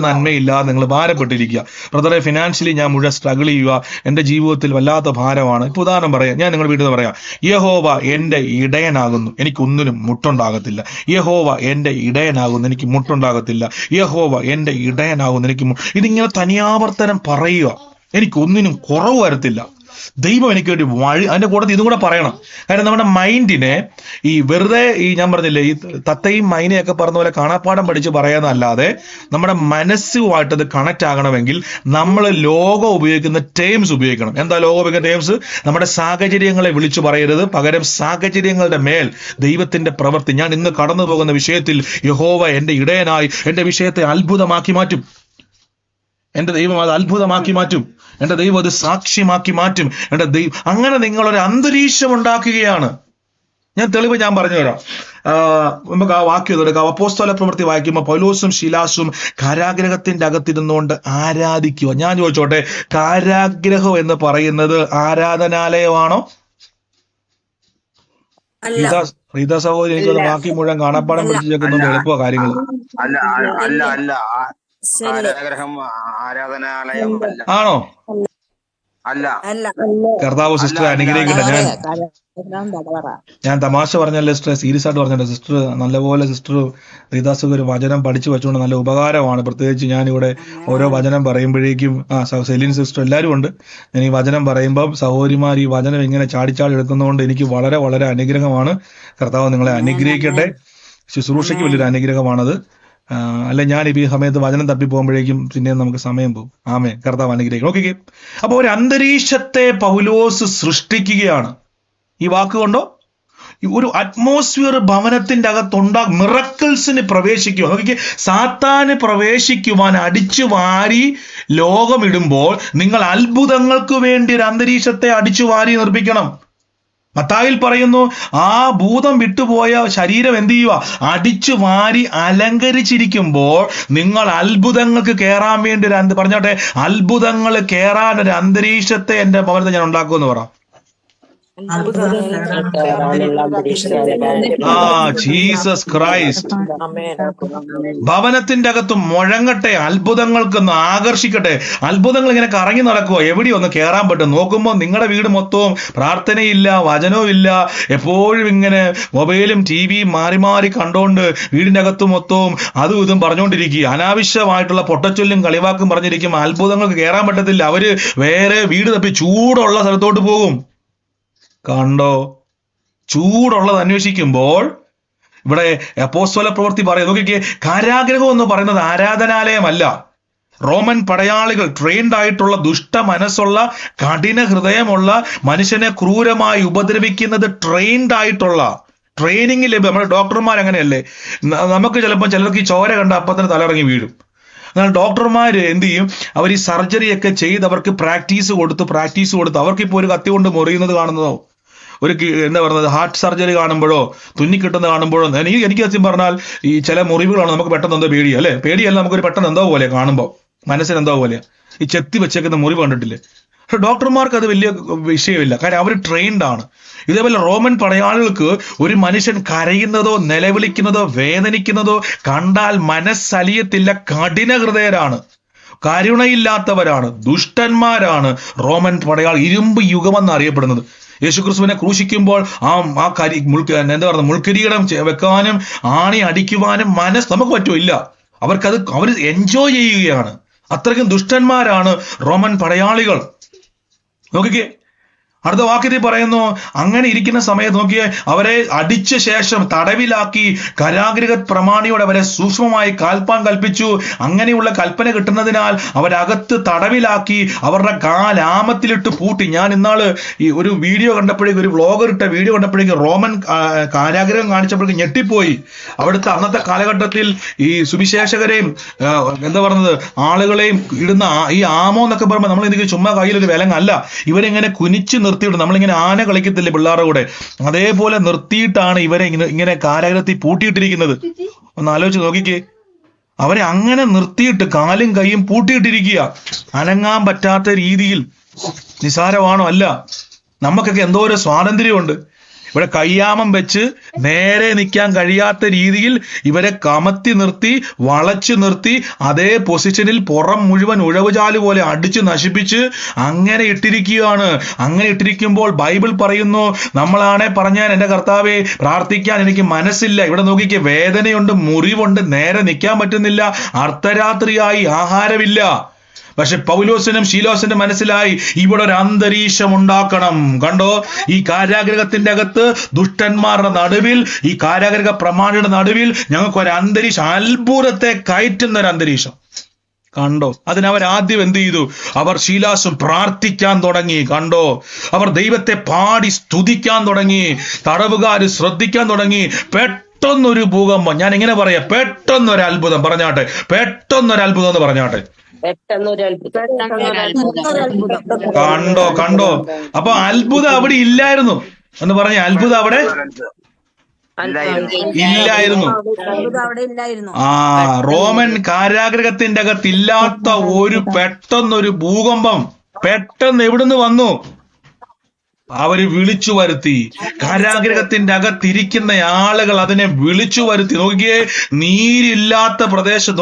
നന്മയില്ല, നിങ്ങൾ ഭാരപ്പെട്ടിരിക്കുക. ബ്രദറെ, ഫിനാൻഷ്യലി ഞാൻ മുഴുവൻ സ്ട്രഗിൾ ചെയ്യുക, എന്റെ ജീവിതത്തിൽ വല്ലാത്ത ഭാരമാണ്. ഇപ്പൊ ഉദാഹരണം പറയാം, ഞാൻ നിങ്ങളുടെ വീട്ടിൽ നിന്ന് പറയാം, യഹോവ എന്റെ ഇടയനാകുന്നു, എനിക്കൊന്നിനും മുട്ടുണ്ടാകത്തില്ല. യഹോവ എന്റെ ഇടയനാകുന്നു, എനിക്ക് മുട്ടുണ്ടാകത്തില്ല. യഹോവ എന്റെ ഇടയനാകുന്നു, ഇതിങ്ങനെ തനിയാവർത്തനം പറയുക. എനിക്കൊന്നിനും കുറവ് വരത്തില്ല. ദൈവം എനിക്ക് വേണ്ടി വഴി. അതിന്റെ കൂടെ ഇതും കൂടെ പറയണം. കാരണം നമ്മുടെ മൈൻഡിനെ ഈ വെറുതെ ഞാൻ പറഞ്ഞില്ലേ, ഈ തത്തയും മൈനയൊക്കെ പറഞ്ഞ പോലെ കാണാപ്പാടം പഠിച്ച് പറയാന്നല്ലാതെ നമ്മുടെ മനസ്സുമായിട്ട് അത് കണക്ട് ആകണമെങ്കിൽ നമ്മൾ ലോകം ഉപയോഗിക്കുന്ന ടേംസ് ഉപയോഗിക്കണം. എന്താ ലോകം ഉപയോഗിക്കുന്ന ടേംസ്? നമ്മുടെ സാഹചര്യങ്ങളെ വിളിച്ചു പറയരുത്, പകരം സാഹചര്യങ്ങളുടെ മേൽ ദൈവത്തിന്റെ പ്രവൃത്തി. ഞാൻ ഇന്ന് കടന്നു പോകുന്ന വിഷയത്തിൽ യഹോവ എന്റെ ഇടയനായി എന്റെ വിഷയത്തെ അത്ഭുതമാക്കി മാറ്റും. എന്റെ ദൈവം അത് അത്ഭുതമാക്കി മാറ്റും. എന്റെ ദൈവം അത് സാക്ഷ്യമാക്കി മാറ്റും. എന്റെ ദൈവം അങ്ങനെ നിങ്ങളൊരു അന്തരീക്ഷം ഉണ്ടാക്കുകയാണ്. ഞാൻ തെളിവ് ഞാൻ പറഞ്ഞു തരാം. നമുക്ക് ആ വാക്യം എടുക്കാം. അപ്പോസ്തല പ്രവൃത്തി വായിക്കുമ്പോൾ പൗലോസും ശീലാസും കാരാഗ്രഹത്തിന്റെ അകത്തിരുന്നുകൊണ്ട് ആരാധിക്കുക. ഞാൻ ചോദിച്ചോട്ടെ, കാരാഗ്രഹം എന്ന് പറയുന്നത് ആരാധനാലയമാണോ? റീത സഹോദരി, എനിക്കൊന്ന് വാക്കി മുഴുവൻ കാണാപ്പാടം പിടിച്ചു ചേർക്കുന്നുണ്ട്. എളുപ്പ കാര്യങ്ങൾ ആണോ? അല്ല. കർത്താവ് സിസ്റ്റർ അനുഗ്രഹിക്കട്ടെ. ഞാൻ തമാശ പറഞ്ഞല്ലേ സിസ്റ്റർ, സീരിയസ് ആയിട്ട് പറഞ്ഞല്ലേ സിസ്റ്റർ. നല്ലപോലെ സിസ്റ്റർ റീതാസ് ഒരു വചനം പഠിച്ചു വെച്ചുകൊണ്ട് നല്ല ഉപകാരമാണ്. പ്രത്യേകിച്ച് ഞാനിവിടെ ഓരോ വചനം പറയുമ്പോഴേക്കും സെലിൻ സിസ്റ്റർ എല്ലാവരും ഉണ്ട്. ഞാൻ ഈ വചനം പറയുമ്പോൾ സഹോദരിമാർ ഈ വചനം ഇങ്ങനെ ചാടിച്ചാടി എടുക്കുന്നതുകൊണ്ട് എനിക്ക് വളരെ വളരെ അനുഗ്രഹമാണ്. കർത്താവ് നിങ്ങളെ അനുഗ്രഹിക്കട്ടെ. ശുശ്രൂഷയ്ക്ക് വലിയൊരു അനുഗ്രഹമാണത്. അല്ല, ഞാൻ ഈ സമയത്ത് വചനം തപ്പി പോകുമ്പോഴേക്കും പിന്നെ നമുക്ക് സമയം പോകും. ആമേൻ. കർത്താവ് അനുഗ്രഹിക്കും. ഓക്കെ. അപ്പൊ ഒരു അന്തരീക്ഷത്തെ പൗലോസ് സൃഷ്ടിക്കുകയാണ്. ഈ വാക്കുകൊണ്ടോ ഒരു അറ്റ്മോസ്ഫിയർ ഭവനത്തിന്റെ അകത്തുണ്ടാകും. മിറക്കിൾസിന് പ്രവേശിക്കുക. നോക്കിക്കേ, സാത്താന് പ്രവേശിക്കുവാൻ അടിച്ചു വാരി ലോകമിടുമ്പോൾ നിങ്ങൾ അത്ഭുതങ്ങൾക്ക് വേണ്ടി ഒരു അന്തരീക്ഷത്തെ അടിച്ചു വാരി നിർമ്മിക്കണം. മത്തായിൽ പറയുന്നു, ആ ഭൂതം വിട്ടുപോയ ശരീരം എന്ത് ചെയ്യുക? അടിച്ചു വാരി അലങ്കരിച്ചിരിക്കുമ്പോൾ നിങ്ങൾ അത്ഭുതങ്ങൾക്ക് കയറാൻ വേണ്ടി പറഞ്ഞോട്ടെ, അത്ഭുതങ്ങൾ കയറാൻ ഒരു അന്തരീക്ഷത്തെ എന്റെ ഭവനത്തെ ഞാൻ ഉണ്ടാക്കുമെന്ന് പറ. കയറാനുള്ള അന്തരീക്ഷമാണ് ആ ജീസസ് ക്രൈസ്റ്റ്. ആമേൻ. ഭവനത്തിന്റെ അകത്ത് മുഴങ്ങട്ടെ, അത്ഭുതങ്ങൾക്കൊന്ന് ആകർഷിക്കട്ടെ. അത്ഭുതങ്ങൾ ഇങ്ങനെ കറങ്ങി നടക്കുവോ, എവിടെയോ ഒന്ന് കയറാൻ പറ്റും. നോക്കുമ്പോൾ നിങ്ങളുടെ വീട് മൊത്തവും പ്രാർത്ഥനയില്ല, വചനവും ഇല്ല, എപ്പോഴും ഇങ്ങനെ മൊബൈലും ടിവിയും മാറി മാറി കണ്ടോണ്ട് വീടിന്റെ അകത്ത് മൊത്തവും അതും ഇതും പറഞ്ഞുകൊണ്ടിരിക്കുക. അനാവശ്യമായിട്ടുള്ള പൊട്ടച്ചൊല്ലും കളിവാക്കും പറഞ്ഞിരിക്കും. അത്ഭുതങ്ങൾക്ക് കയറാൻ പറ്റത്തില്ല. അവര് വേറെ വീട് തപ്പി ചൂടുള്ള സ്ഥലത്തോട്ട് പോകും. കണ്ടോ, ചൂടുള്ളത് അന്വേഷിക്കുമ്പോൾ ഇവിടെ അപ്പോസ്തല പ്രവൃത്തി പറയും. നോക്കിക്കേ, കാരാഗ്രഹം എന്ന് പറയുന്നത് ആരാധനാലയമല്ല. റോമൻ പടയാളികൾ ട്രെയിൻഡ് ആയിട്ടുള്ള ദുഷ്ട മനസ്സുള്ള കഠിന ഹൃദയമുള്ള മനുഷ്യനെ ക്രൂരമായി ഉപദ്രവിക്കുന്നത് ട്രെയിൻഡ് ആയിട്ടുള്ള ട്രെയിനിങ് ലഭ്യം. നമ്മുടെ ഡോക്ടർമാർ അങ്ങനെയല്ലേ, നമുക്ക് ചിലപ്പോൾ ചിലർക്ക് ഈ ചോര കണ്ട അപ്പം തന്നെ തലയിറങ്ങി വീഴും. എന്നാൽ ഡോക്ടർമാർ എന്ത് ചെയ്യും, അവർ ഈ സർജറിയൊക്കെ ചെയ്ത് അവർക്ക് പ്രാക്ടീസ് കൊടുത്ത് അവർക്കിപ്പോൾ ഒരു കത്തി കൊണ്ട് മുറിയുന്നത് കാണുന്നതോ, ഒരു എന്താ പറയുന്നത് ഹാർട്ട് സർജറി കാണുമ്പോഴോ തുന്നിക്കിട്ടുന്നത് കാണുമ്പോഴോ എനിക്ക് സത്യം പറഞ്ഞാൽ ഈ ചില മുറിവുകളാണ് നമുക്ക് പെട്ടെന്ന് എന്തോ പേടിയ അല്ലെ, പേടിയല്ല, നമുക്കൊരു പെട്ടെന്ന് എന്തോ പോലെ കാണുമ്പോൾ മനസ്സിന് എന്തോ പോലെ ഈ ചെത്തി വെച്ചേക്കുന്ന മുറിവ് കണ്ടിട്ടില്ലേ. ഡോക്ടർമാർക്ക് അത് വലിയ വിഷയമില്ല, കാരണം അവർ ട്രെയിൻഡ് ആണ്. ഇതേപോലെ റോമൻ പടയാളികൾക്ക് ഒരു മനുഷ്യൻ കരയുന്നതോ നിലവിളിക്കുന്നതോ വേദനിക്കുന്നതോ കണ്ടാൽ മനസ്സലിയത്തില്ല. കഠിന ഹൃദയരാണ്, കരുണയില്ലാത്തവരാണ്, ദുഷ്ടന്മാരാണ് റോമൻ പടയാളി. ഇരുമ്പ് യുഗമെന്ന് അറിയപ്പെടുന്നത്. യേശുക്രിസ്തുവിനെ ക്രൂശിക്കുമ്പോൾ എന്താ പറയുക, മുൾക്കിരീടം വെക്കാനും ആണി അടിക്കുവാനും നമുക്ക് പറ്റുമോ? ഇല്ല. അവർ എൻജോയ് ചെയ്യുകയാണ്. അത്രയ്ക്കും ദുഷ്ടന്മാരാണ് റോമൻ പടയാളികൾ. നോക്കിക്കേ, അടുത്ത വാക്യത്തിൽ പറയുന്നു, അങ്ങനെ ഇരിക്കുന്ന സമയത്ത് നോക്കിയേ, അവരെ അടിച്ച ശേഷം തടവിലാക്കി കരാഗ്രഹ പ്രമാണിയോട് അവരെ സൂക്ഷ്മമായി കാൽപ്പാൻ കൽപ്പിച്ചു. അങ്ങനെയുള്ള കൽപ്പന കിട്ടുന്നതിനാൽ അവരകത്ത് തടവിലാക്കി അവരുടെ കാലാമത്തിലിട്ട് പൂട്ടി. ഞാൻ ഇന്നാള് ഈ ഒരു വീഡിയോ കണ്ടപ്പോഴേക്കും, ഒരു വ്ളോഗർ ഇട്ട വീഡിയോ കണ്ടപ്പോഴേക്കും റോമൻ കാരാഗ്രഹം കാണിച്ചപ്പോഴേക്കും ഞെട്ടിപ്പോയി. അവിടുത്തെ അന്നത്തെ കാലഘട്ടത്തിൽ ഈ സുവിശേഷകരെയും എന്താ പറയുന്നത് ആളുകളെയും ഇടുന്ന ഈ ആമോ എന്നൊക്കെ പറയുമ്പോൾ നമ്മൾ എനിക്ക് ചുമ്മാ കയ്യിലൊരു വിലങ്ങല്ല, ഇവരെങ്ങനെ കുനിച്ച് നിർത്തിയിട്ട് നമ്മളിങ്ങനെ ആന കളിക്കത്തില്ലേ പിള്ളേരുടെ കൂടെ, അതേപോലെ നിർത്തിയിട്ടാണ് ഇവരെ ഇങ്ങനെ കാരാഗ്രഹത്തിൽ പൂട്ടിയിട്ടിരിക്കുന്നത്. ഒന്ന് ആലോചിച്ച് നോക്കിക്കേ, അവരെ അങ്ങനെ നിർത്തിയിട്ട് കാലും കൈയും പൂട്ടിയിട്ടിരിക്കുക, അനങ്ങാൻ പറ്റാത്ത രീതിയിൽ. നിസാരമാണോ? അല്ല. നമുക്കൊക്കെ എന്തോ ഒരു സ്വാതന്ത്ര്യമുണ്ട്. ഇവിടെ കയ്യാമം വെച്ച് നേരെ നിൽക്കാൻ കഴിയാത്ത രീതിയിൽ ഇവരെ കമത്തി നിർത്തി, വളച്ചു നിർത്തി, അതേ പൊസിഷനിൽ പുറം മുഴുവൻ ഉഴവുചാല് പോലെ അടിച്ച് നശിപ്പിച്ച് അങ്ങനെ ഇട്ടിരിക്കുകയാണ്. അങ്ങനെ ഇട്ടിരിക്കുമ്പോൾ ബൈബിൾ പറയുന്നു, നമ്മളാണെ പറഞ്ഞാൽ എൻ്റെ കർത്താവേ പ്രാർത്ഥിക്കാൻ എനിക്ക് മനസ്സില്ല. ഇവിടെ നോക്കിക്കേ, വേദനയുണ്ട്, മുറിവുണ്ട്, നേരെ നിൽക്കാൻ പറ്റുന്നില്ല, അർദ്ധരാത്രിയായി, ആഹാരമില്ല. പക്ഷെ പൗലോസിനും ശീലോസിനും മനസ്സിലായി, ഇവിടെ ഒരു അന്തരീക്ഷം ഉണ്ടാക്കണം. കണ്ടോ, ഈ കാരാഗ്രഹത്തിന്റെ അകത്ത് ദുഷ്ടന്മാരുടെ നടുവിൽ, ഈ കാരാഗ്രഹ പ്രമാണിയുടെ നടുവിൽ ഞങ്ങൾക്ക് ഒരു അന്തരീക്ഷം, അത്ഭുതത്തെ കയറ്റുന്ന ഒരു അന്തരീക്ഷം. കണ്ടോ, അതിനവർ ആദ്യം എന്ത് ചെയ്തു? അവർ ശീലാസും പ്രാർത്ഥിക്കാൻ തുടങ്ങി. കണ്ടോ, അവർ ദൈവത്തെ പാടി സ്തുതിക്കാൻ തുടങ്ങി, തടവുകാർ ശ്രദ്ധിക്കാൻ തുടങ്ങി. പെട്ടെന്നൊരു ഭൂകമ്പം, ഞാൻ ഇങ്ങനെ പറയാം, പെട്ടെന്നൊരു അത്ഭുതം പറഞ്ഞാട്ടെ, പെട്ടെന്നൊരു അത്ഭുതം എന്ന് പറഞ്ഞാട്ടെ. കണ്ടോ. അപ്പൊ അത്ഭുതം അവിടെ ഇല്ലായിരുന്നു എന്ന് പറഞ്ഞ, അത്ഭുതം അവിടെ ഇല്ലായിരുന്നു. റോമൻ കാരാഗ്രഹത്തിന്റെ അകത്ത് ഇല്ലാത്ത ഒരു പെട്ടെന്നൊരു ഭൂകമ്പം പെട്ടെന്ന് എവിടുന്ന് വന്നു? അവര് വിളിച്ചു വരുത്തി. കാരാഗ്രഹത്തിന്റെ അകത്തിരിക്കുന്ന ആളുകൾ അതിനെ വിളിച്ചു വരുത്തി. നോക്കിക്കേ, നീരില്ലാത്ത പ്രദേശത്ത്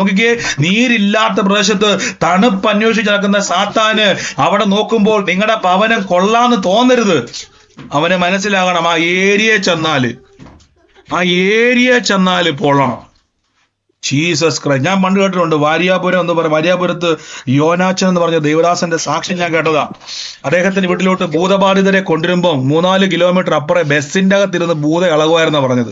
തണുപ്പ് അന്വേഷിച്ച് നടക്കുന്ന സാത്താന് അവിടെ നോക്കുമ്പോൾ നിങ്ങളുടെ ഭവനം കൊള്ളാന്ന് തോന്നരുത്. അവന് മനസ്സിലാകണം, ആ ഏരിയ ചെന്നാല് പൊള്ളണം. Jesus Christ. ഞാൻ പണ്ട് കേട്ടിട്ടുണ്ട്, വാര്യാപുരത്ത് യോനാച്ചൻ എന്ന് പറഞ്ഞ ദേവദാസന്റെ സാക്ഷി ഞാൻ കേട്ടതാ. അദ്ദേഹത്തിന്റെ വീട്ടിലോട്ട് ഭൂതബാധിതരെ കൊണ്ടുവരുമ്പോൾ 3-4 കിലോമീറ്റർ അപ്പുറം ബസ്സിന്റെ അകത്തിരുന്ന് ഭൂത ഇളകുമായിരുന്ന പറഞ്ഞത്.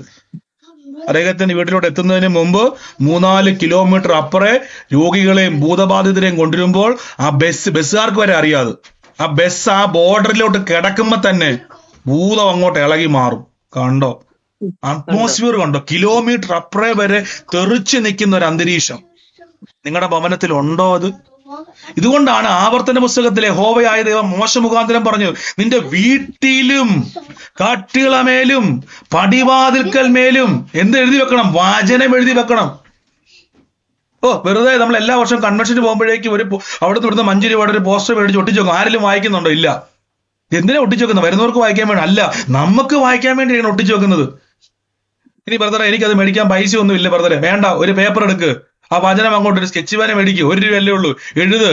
അദ്ദേഹത്തിന്റെ വീട്ടിലോട്ട് എത്തുന്നതിന് മുമ്പ് 3-4 കിലോമീറ്റർ അപ്പുറം രോഗികളെയും ഭൂതബാധിതരെയും കൊണ്ടുവരുമ്പോൾ ആ ബസ്സുകാർക്ക് വരെ അറിയാതെ ആ ബസ് ആ ബോർഡറിലോട്ട് കിടക്കുമ്പോ തന്നെ ഭൂതം അങ്ങോട്ട് ഇളകി മാറും. കണ്ടോ, അറ്റ്മോസ്ഫിയർ കണ്ടോ, കിലോമീറ്റർ അപ്പുറേ വരെ തെറിച്ചു നിൽക്കുന്ന ഒരു അന്തരീക്ഷം നിങ്ങളുടെ ഭവനത്തിൽ ഉണ്ടോ? അത് ഇതുകൊണ്ടാണ് ആവർത്തന പുസ്തകത്തിലെ യഹോവയായ ദൈവം മോശ മുഖാന്തരം പറഞ്ഞു, നിന്റെ വീട്ടിലും കട്ടിളമേലും പടിവാതിൽക്കൽ മേലും എന്ത് എഴുതി വെക്കണം? വചനം എഴുതി വെക്കണം. വെറുതെ നമ്മൾ എല്ലാ വർഷവും കൺവെൻഷന് പോകുമ്പോഴേക്കും അവിടുന്ന് ഇവിടുന്ന് 5 രൂപയുടെ ഒരു പോസ്റ്റർ മേടിച്ച് ഒട്ടിച്ചു വെക്കും. ആരെങ്കിലും വായിക്കുന്നുണ്ടോ? ഇല്ല. എന്തിനാ ഒട്ടിച്ചു വെക്കുന്നത്? വരുന്നവർക്ക് വായിക്കാൻ വേണ്ടി അല്ല, നമുക്ക് വായിക്കാൻ വേണ്ടിയാണ് ഒട്ടിച്ചു വെക്കുന്നത്. ഇനി ബ്രദറെ എനിക്കത് മേടിക്കാൻ പൈസ ഒന്നും ഇല്ല ബ്രദറെ, വേണ്ട, ഒരു പേപ്പർ എടുക്ക്, ആ വചനം അങ്ങോട്ട് ഒരു സ്കെച്ച് പേന മേടിക്കുക, 1 രൂപയല്ലേ ഉള്ളൂ, എഴുത്.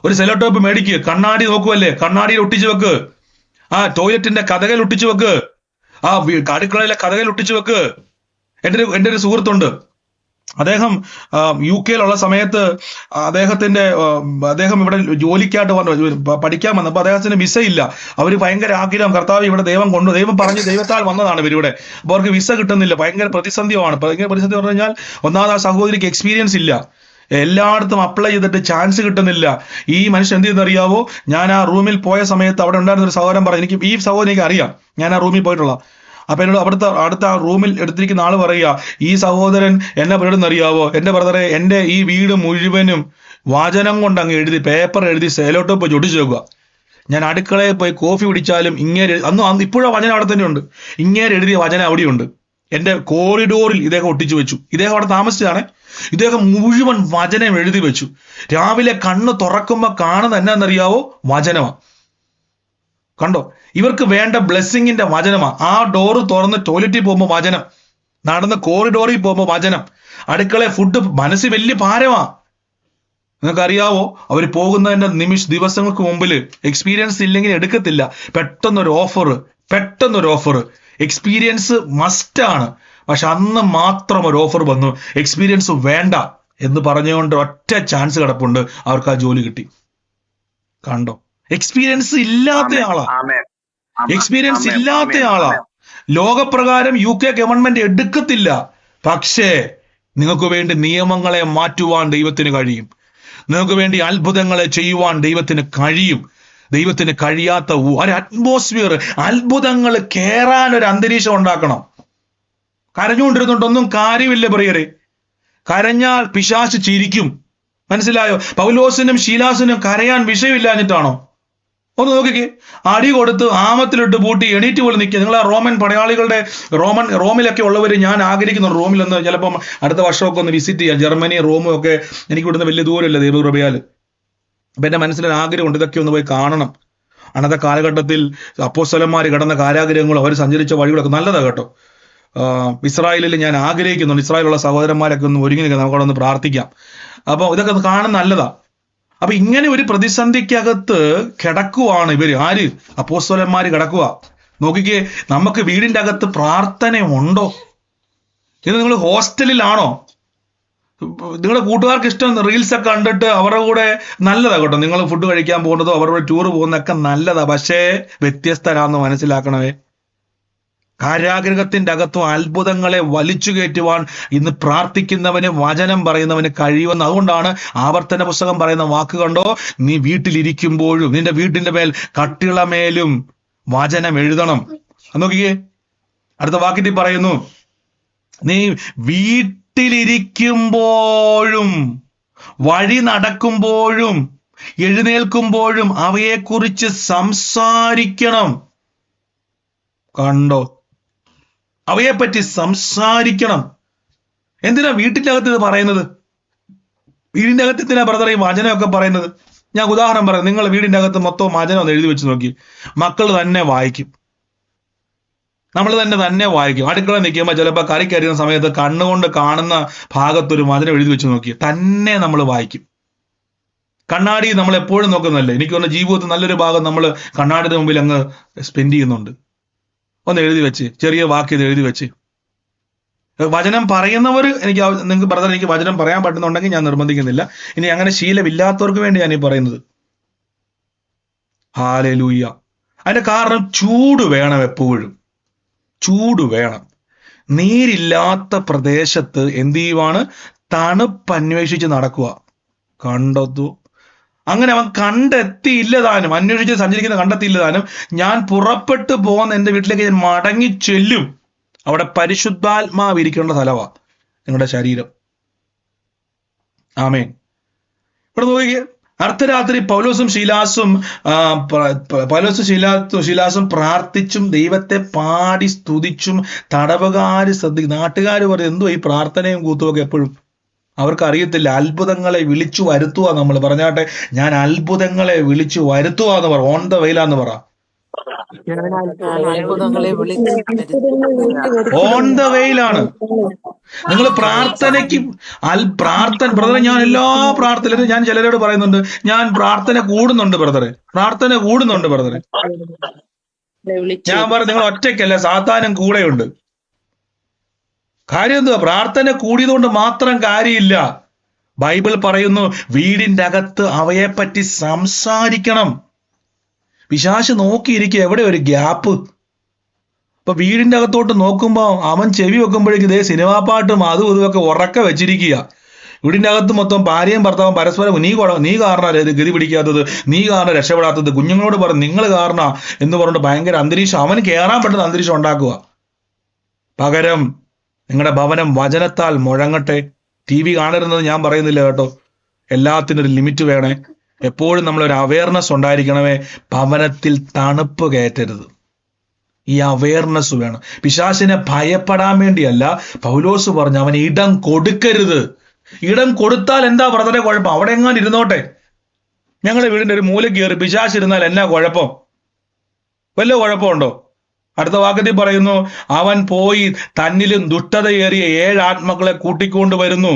ഒരു സെലോ ടോപ്പ് മേടിക്കുക, കണ്ണാടി നോക്കുവല്ലേ, കണ്ണാടിയിൽ ഒട്ടിച്ചു വെക്ക്. ആ ടോയ്ലറ്റിന്റെ കതകയിൽ ഒട്ടിച്ചു വെക്ക്, ആ അടുക്കളയിലെ കതകയിൽ ഒട്ടിച്ചു വെക്ക്. എൻ്റെ ഒരു സുഹൃത്തുണ്ട്, അദ്ദേഹം UK സമയത്ത് അദ്ദേഹം ഇവിടെ ജോലിക്കായിട്ട് പഠിക്കാൻ വന്നപ്പോൾ അദ്ദേഹത്തിന് വിസ ഇല്ല. അവർ ഭയങ്കര ആഗ്രഹം, കർത്താവ് ഇവിടെ ദൈവം പറഞ്ഞു, ദൈവത്താൽ വന്നതാണ് ഇവരിവിടെ, അപ്പോൾ അവർക്ക് വിസ കിട്ടുന്നില്ല, ഭയങ്കര പ്രതിസന്ധിയാണ്. ഭയങ്കര പ്രതിസന്ധി പറഞ്ഞു കഴിഞ്ഞാൽ, ഒന്നാമത് ആ സഹോദരിക്ക് എക്സ്പീരിയൻസ് ഇല്ല, എല്ലായിടത്തും അപ്ലൈ ചെയ്തിട്ട് ചാൻസ് കിട്ടുന്നില്ല. ഈ മനുഷ്യൻ എന്ത് ചെയ്യുന്നറിയാവോ? ഞാൻ ആ റൂമിൽ പോയ സമയത്ത് അവിടെ ഉണ്ടായിരുന്ന ഒരു സഹോദരൻ പറഞ്ഞു, ഈ സഹോദരൻ എനിക്ക് അറിയാം, ഞാൻ ആ റൂമിൽ പോയിട്ടുള്ള. അപ്പൊ എന്നോട് അടുത്ത ആ റൂമിൽ എടുത്തിരിക്കുന്ന ആള് പറയുക, ഈ സഹോദരൻ എന്നെ പറയുന്നറിയാവോ, എന്റെ ബ്രദറെ, എന്റെ ഈ വീട് മുഴുവനും വചനം കൊണ്ട് അങ്ങ് എഴുതി, പേപ്പർ എഴുതി സെലോട്ടോപ്പ് ചൊട്ടിച്ചു വെക്കുക. ഞാൻ അടുക്കളയിൽ പോയി കോഫി കുടിച്ചാലും ഇപ്പോഴും വചനം അവിടെ തന്നെയുണ്ട്, ഇങ്ങേര് എഴുതിയ വചനം അവിടെയുണ്ട്. എന്റെ കോറിഡോറിൽ ഇദ്ദേഹം ഒട്ടിച്ചു വെച്ചു. ഇദ്ദേഹം അവിടെ താമസിച്ചാണ്. ഇദ്ദേഹം മുഴുവൻ വചനം എഴുതി വെച്ചു. രാവിലെ കണ്ണ് തുറക്കുമ്പോ കാണുന്നത് എന്നാന്നറിയാവോ? വചനമാ. കണ്ടോ, ഇവർക്ക് വേണ്ട ബ്ലെസ്സിങ്ങിന്റെ വചനമാ. ആ ഡോറ് തുറന്ന് ടോയ്ലറ്റിൽ പോകുമ്പോൾ വചനം, നടന്ന് കോറിഡോറിൽ പോകുമ്പോൾ വചനം, അടുക്കളയിൽ ഫുഡ്, മനസ്സിൽ വലിയ ഭാരമാ. നിങ്ങൾക്കറിയാവോ, അവർ പോകുന്നതിന്റെ ദിവസങ്ങൾക്ക് മുമ്പിൽ എക്സ്പീരിയൻസ് ഇല്ലെങ്കിൽ എടുക്കത്തില്ല. പെട്ടെന്നൊരു ഓഫർ, എക്സ്പീരിയൻസ് മസ്റ്റാണ്, പക്ഷെ അന്ന് മാത്രം ഒരു ഓഫർ വന്നു, എക്സ്പീരിയൻസ് വേണ്ട എന്ന് പറഞ്ഞുകൊണ്ട് ഒറ്റ ചാൻസ് കിടപ്പുണ്ട്, അവർക്ക് ആ ജോലി കിട്ടി. കണ്ടോ, എക്സ്പീരിയൻസ് ഇല്ലാത്ത ആളാ. ലോകപ്രകാരം UK ഗവൺമെന്റ് എടുക്കത്തില്ല, പക്ഷേ നിങ്ങൾക്ക് വേണ്ടി നിയമങ്ങളെ മാറ്റുവാൻ ദൈവത്തിന് കഴിയും. നിങ്ങൾക്ക് വേണ്ടി അത്ഭുതങ്ങളെ ചെയ്യുവാൻ ദൈവത്തിന് കഴിയും. ദൈവത്തിന് കഴിയാത്ത ഒരു അറ്റ്മോസ്ഫിയർ, അത്ഭുതങ്ങൾ കേറാൻ ഒരു അന്തരീക്ഷം ഉണ്ടാക്കണം. കരഞ്ഞുകൊണ്ടിരുന്നുണ്ടൊന്നും കാര്യമില്ല പ്രിയരെ. കരഞ്ഞാൽ പിശാച് ചിരിക്കും, മനസ്സിലായോ? പൗലോസിനും ശീലാസിനും കരയാൻ വിഷയമില്ലാഞ്ഞിട്ടാണോ? ഒന്ന് നോക്കിക്കേ, അടി കൊടുത്ത് ആമത്തിലിട്ട് പൂട്ടി എണീറ്റ് പോലും നിൽക്കുക. നിങ്ങൾ ആ റോമൻ പടയാളികളുടെ റോമിലൊക്കെ ഉള്ളവർ, ഞാൻ ആഗ്രഹിക്കുന്നു റോമിലൊന്ന് ചിലപ്പം അടുത്ത വർഷമൊക്കെ ഒന്ന് വിസിറ്റ് ചെയ്യാം. ജർമ്മനി, റോമും ഒക്കെ എനിക്ക് ഇവിടുന്ന് വലിയ ദൂരമില്ല ദൈവകൃപയാൽ. അപ്പൊ എന്റെ മനസ്സിലൊരു ആഗ്രഹമുണ്ട്, ഇതൊക്കെ ഒന്ന് പോയി കാണണം. അന്നത്തെ കാലഘട്ടത്തിൽ അപ്പോസ്തലന്മാർ കിടന്ന കാരാഗ്രഹങ്ങളും അവർ സഞ്ചരിച്ച വഴികളൊക്കെ നല്ലതാണ് കേട്ടോ. ഇസ്രായേലിൽ ഞാൻ ആഗ്രഹിക്കുന്നുണ്ട്, ഇസ്രായേലുള്ള സഹോദരന്മാരൊക്കെ ഒന്ന് ഒരുങ്ങി നിൽക്കാം, നമുക്കവിടെ ഒന്ന് പ്രാർത്ഥിക്കാം. അപ്പൊ ഇതൊക്കെ ഒന്ന് കാണാൻ നല്ലതാ. അപ്പൊ ഇങ്ങനെ ഒരു പ്രതിസന്ധിക്കകത്ത് കിടക്കുവാണ് ഇവര്. ആര്? അപ്പോസ്തലന്മാര് കിടക്കുക. നോക്കിക്കേ, നമുക്ക് വീടിന്റെ അകത്ത് പ്രാർത്ഥന ഉണ്ടോ? ഇത് നിങ്ങൾ ഹോസ്റ്റലിലാണോ? നിങ്ങളുടെ കൂട്ടുകാർക്ക് ഇഷ്ടം റീൽസ് ഒക്കെ കണ്ടിട്ട് അവരുടെ കൂടെ നല്ലതാ കേട്ടോ, നിങ്ങൾ ഫുഡ് കഴിക്കാൻ പോകുന്നതോ അവരുടെ ടൂർ പോകുന്നതൊക്കെ നല്ലതാ, പക്ഷേ വ്യത്യസ്തരാന്ന് മനസ്സിലാക്കണമേ. കാരാഗ്രഹത്തിന്റെ അകത്തും അത്ഭുതങ്ങളെ വലിച്ചു കയറ്റുവാൻ ഇന്ന് പ്രാർത്ഥിക്കുന്നവന്, വചനം പറയുന്നവന് കഴിയുമെന്ന്. അതുകൊണ്ടാണ് ആവർത്തന പുസ്തകം പറയുന്ന വാക്ക് കണ്ടോ, നീ വീട്ടിലിരിക്കുമ്പോഴും നിന്റെ വീട്ടിന്റെ മേൽ കട്ടിളമേലും വചനം എഴുതണം. നോക്കിയേ, അടുത്ത വാക്കിൽ പറയുന്നു, നീ വീട്ടിലിരിക്കുമ്പോഴും വഴി നടക്കുമ്പോഴും എഴുന്നേൽക്കുമ്പോഴും അവയെക്കുറിച്ച് സംസാരിക്കണം. കണ്ടോ, അവയെപ്പറ്റി സംസാരിക്കണം. എന്തിനാ വീട്ടിന്റെ അകത്ത് ഇത് പറയുന്നത്? വീടിന്റെ അകത്ത് എന്തിനാ ബ്രദർ ഈ വചനമൊക്കെ പറയുന്നത്? ഞാൻ ഉദാഹരണം പറയാം. നിങ്ങൾ വീടിന്റെ അകത്ത് മൊത്തം വചനം ഒന്ന് എഴുതി വെച്ച് നോക്കി, മക്കൾ തന്നെ വായിക്കും, നമ്മൾ തന്നെ വായിക്കും. അടുക്കള നിൽക്കുമ്പോൾ ചിലപ്പോൾ കറിക്കരിയുന്ന സമയത്ത് കണ്ണുകൊണ്ട് കാണുന്ന ഭാഗത്തൊരു വചനം എഴുതി വെച്ച് നോക്കി, തന്നെ നമ്മൾ വായിക്കും. കണ്ണാടി നമ്മൾ എപ്പോഴും നോക്കുന്നതല്ലേ? എനിക്ക് തോന്നുന്നു ജീവിതത്തിൽ നല്ലൊരു ഭാഗം നമ്മൾ കണ്ണാടിയുടെ മുമ്പിൽ അങ്ങ് സ്പെൻഡ് ചെയ്യുന്നുണ്ട്. ഒന്ന് എഴുതി വെച്ച്, ചെറിയ വാക്ക് ഇത് എഴുതി വെച്ച്. വചനം പറയുന്നവർ, നിങ്ങൾക്ക് ബ്രദർ എനിക്ക് വചനം പറയാൻ പറ്റുന്നുണ്ടെങ്കിൽ ഞാൻ നിർബന്ധിക്കുന്നില്ല. ഇനി അങ്ങനെ ശീലമില്ലാത്തവർക്ക് വേണ്ടി ഞാൻ ഈ പറയുന്നത്. ഹല്ലേലൂയ. അതിന്റെ കാരണം ചൂട് വേണം, എപ്പോഴും ചൂട് വേണം. നീരില്ലാത്ത പ്രദേശത്ത് എന്ത് ചെയ്യുവാണ്? തണുപ്പ് അന്വേഷിച്ച് നടക്കുക. കണ്ടെത്തു. അങ്ങനെ അവൻ കണ്ടെത്തിയില്ലതാനും, അന്വേഷിച്ച് സഞ്ചരിക്കുന്ന കണ്ടെത്തിയില്ലതാനും, ഞാൻ പുറപ്പെട്ടു പോകുന്ന എൻ്റെ വീട്ടിലേക്ക് ഞാൻ മടങ്ങി ചെല്ലും. അവിടെ പരിശുദ്ധാത്മാവ് ഇരിക്കേണ്ട സ്ഥലമാ നിങ്ങളുടെ ശരീരം. ആമേൻ. ഇവിടെ നോക്കിയേ, അർദ്ധരാത്രി പൗലോസും ശീലാസും പ്രാർത്ഥിച്ചും ദൈവത്തെ പാടി സ്തുതിച്ചും തടവുകാര് നാട്ടുകാർ പറയും, എന്തോ ഈ പ്രാർത്ഥനയും കൂത്തുമൊക്കെ എപ്പോഴും. അവർക്ക് അറിയത്തില്ല അത്ഭുതങ്ങളെ വിളിച്ചു വരുത്തുക. നമ്മൾ പറഞ്ഞാട്ടെ, ഞാൻ അത്ഭുതങ്ങളെ വിളിച്ചു വരുത്തുക എന്ന് പറ, ഓൺ ദ വെയിലാന്ന് പറ. ഞാൻ അത്ഭുതങ്ങളെ വിളിച്ചു വരുത്തുകയാണ്. On the വേയിലാണ്. നിങ്ങൾ പ്രാർത്ഥനയ്ക്ക് പ്രാർത്ഥന ബ്രദറെ, ഞാൻ എല്ലാ പ്രാർത്ഥനയിലും ഞാൻ ചിലരോട് പറയുന്നുണ്ട്, ഞാൻ പ്രാർത്ഥന കൂടുന്നുണ്ട് ബ്രദറെ, പ്രാർത്ഥന കൂടുന്നുണ്ട് ബ്രദറെ. ഞാൻ പറഞ്ഞു നിങ്ങൾ ഒറ്റയ്ക്കല്ല, സാത്താനും കൂടെയുണ്ട്. കാര്യം എന്തുവാ? പ്രാർത്ഥന കൂടിയതുകൊണ്ട് മാത്രം കാര്യമില്ല. ബൈബിൾ പറയുന്നു വീടിന്റെ അകത്ത് അവയെപ്പറ്റി സംസാരിക്കണം. പിശാച് നോക്കിയിരിക്കുക എവിടെ ഒരു ഗ്യാപ്പ്. ഇപ്പൊ വീടിന്റെ അകത്തോട്ട് നോക്കുമ്പോ അവൻ ചെവി വെക്കുമ്പോഴേക്ക് ഇതേ സിനിമാ പാട്ടും അതും ഇതുമൊക്കെ ഉറക്കെ വെച്ചിരിക്കുക. വീടിന്റെ അകത്ത് മൊത്തം ഭാര്യയും ഭർത്താവും പരസ്പരം നീ കാരണം ഇത് ഗതി പിടിക്കാത്തത്, നീ കാരണം രക്ഷപ്പെടാത്തത്, കുഞ്ഞുങ്ങളോട് പറഞ്ഞു നിങ്ങൾ കാരണ എന്ന് പറഞ്ഞിട്ട് ഭയങ്കര അന്തരീക്ഷം, അവന് കയറാൻ പറ്റുന്ന അന്തരീക്ഷം ഉണ്ടാക്കുക. പകരം നിങ്ങളുടെ ഭവനം വചനത്താൽ മുഴങ്ങട്ടെ. TV കാണരുതെന്ന് ഞാൻ പറയുന്നില്ല കേട്ടോ, എല്ലാത്തിനും ഒരു ലിമിറ്റ് വേണേ. എപ്പോഴും നമ്മളൊരു അവയർനെസ് ഉണ്ടായിരിക്കണമേ. ഭവനത്തിൽ തണുപ്പ് കയറ്റരുത്. ഈ അവയർനെസ് വേണം. പിശാചിനെ ഭയപ്പെടാൻ വേണ്ടിയല്ല പൗലോസ് പറഞ്ഞു അവന് ഇടം കൊടുക്കരുത്. ഇടം കൊടുത്താൽ എന്താ ബ്രദറെ കുഴപ്പം? അവിടെ എങ്ങാനും ഇരുന്നോട്ടെ. ഞങ്ങളുടെ വീടിന്റെ ഒരു മൂല കയറി പിശാച് ഇരുന്നാൽ എന്നാ കുഴപ്പം? വല്ല കുഴപ്പമുണ്ടോ? അടുത്ത വാക്യത്തിൽ പറയുന്നു അവൻ പോയി തന്നിലും ദുഷ്ടതയേറിയ 7 ആത്മാക്കളെ കൂട്ടിക്കൊണ്ട് വരുന്നു,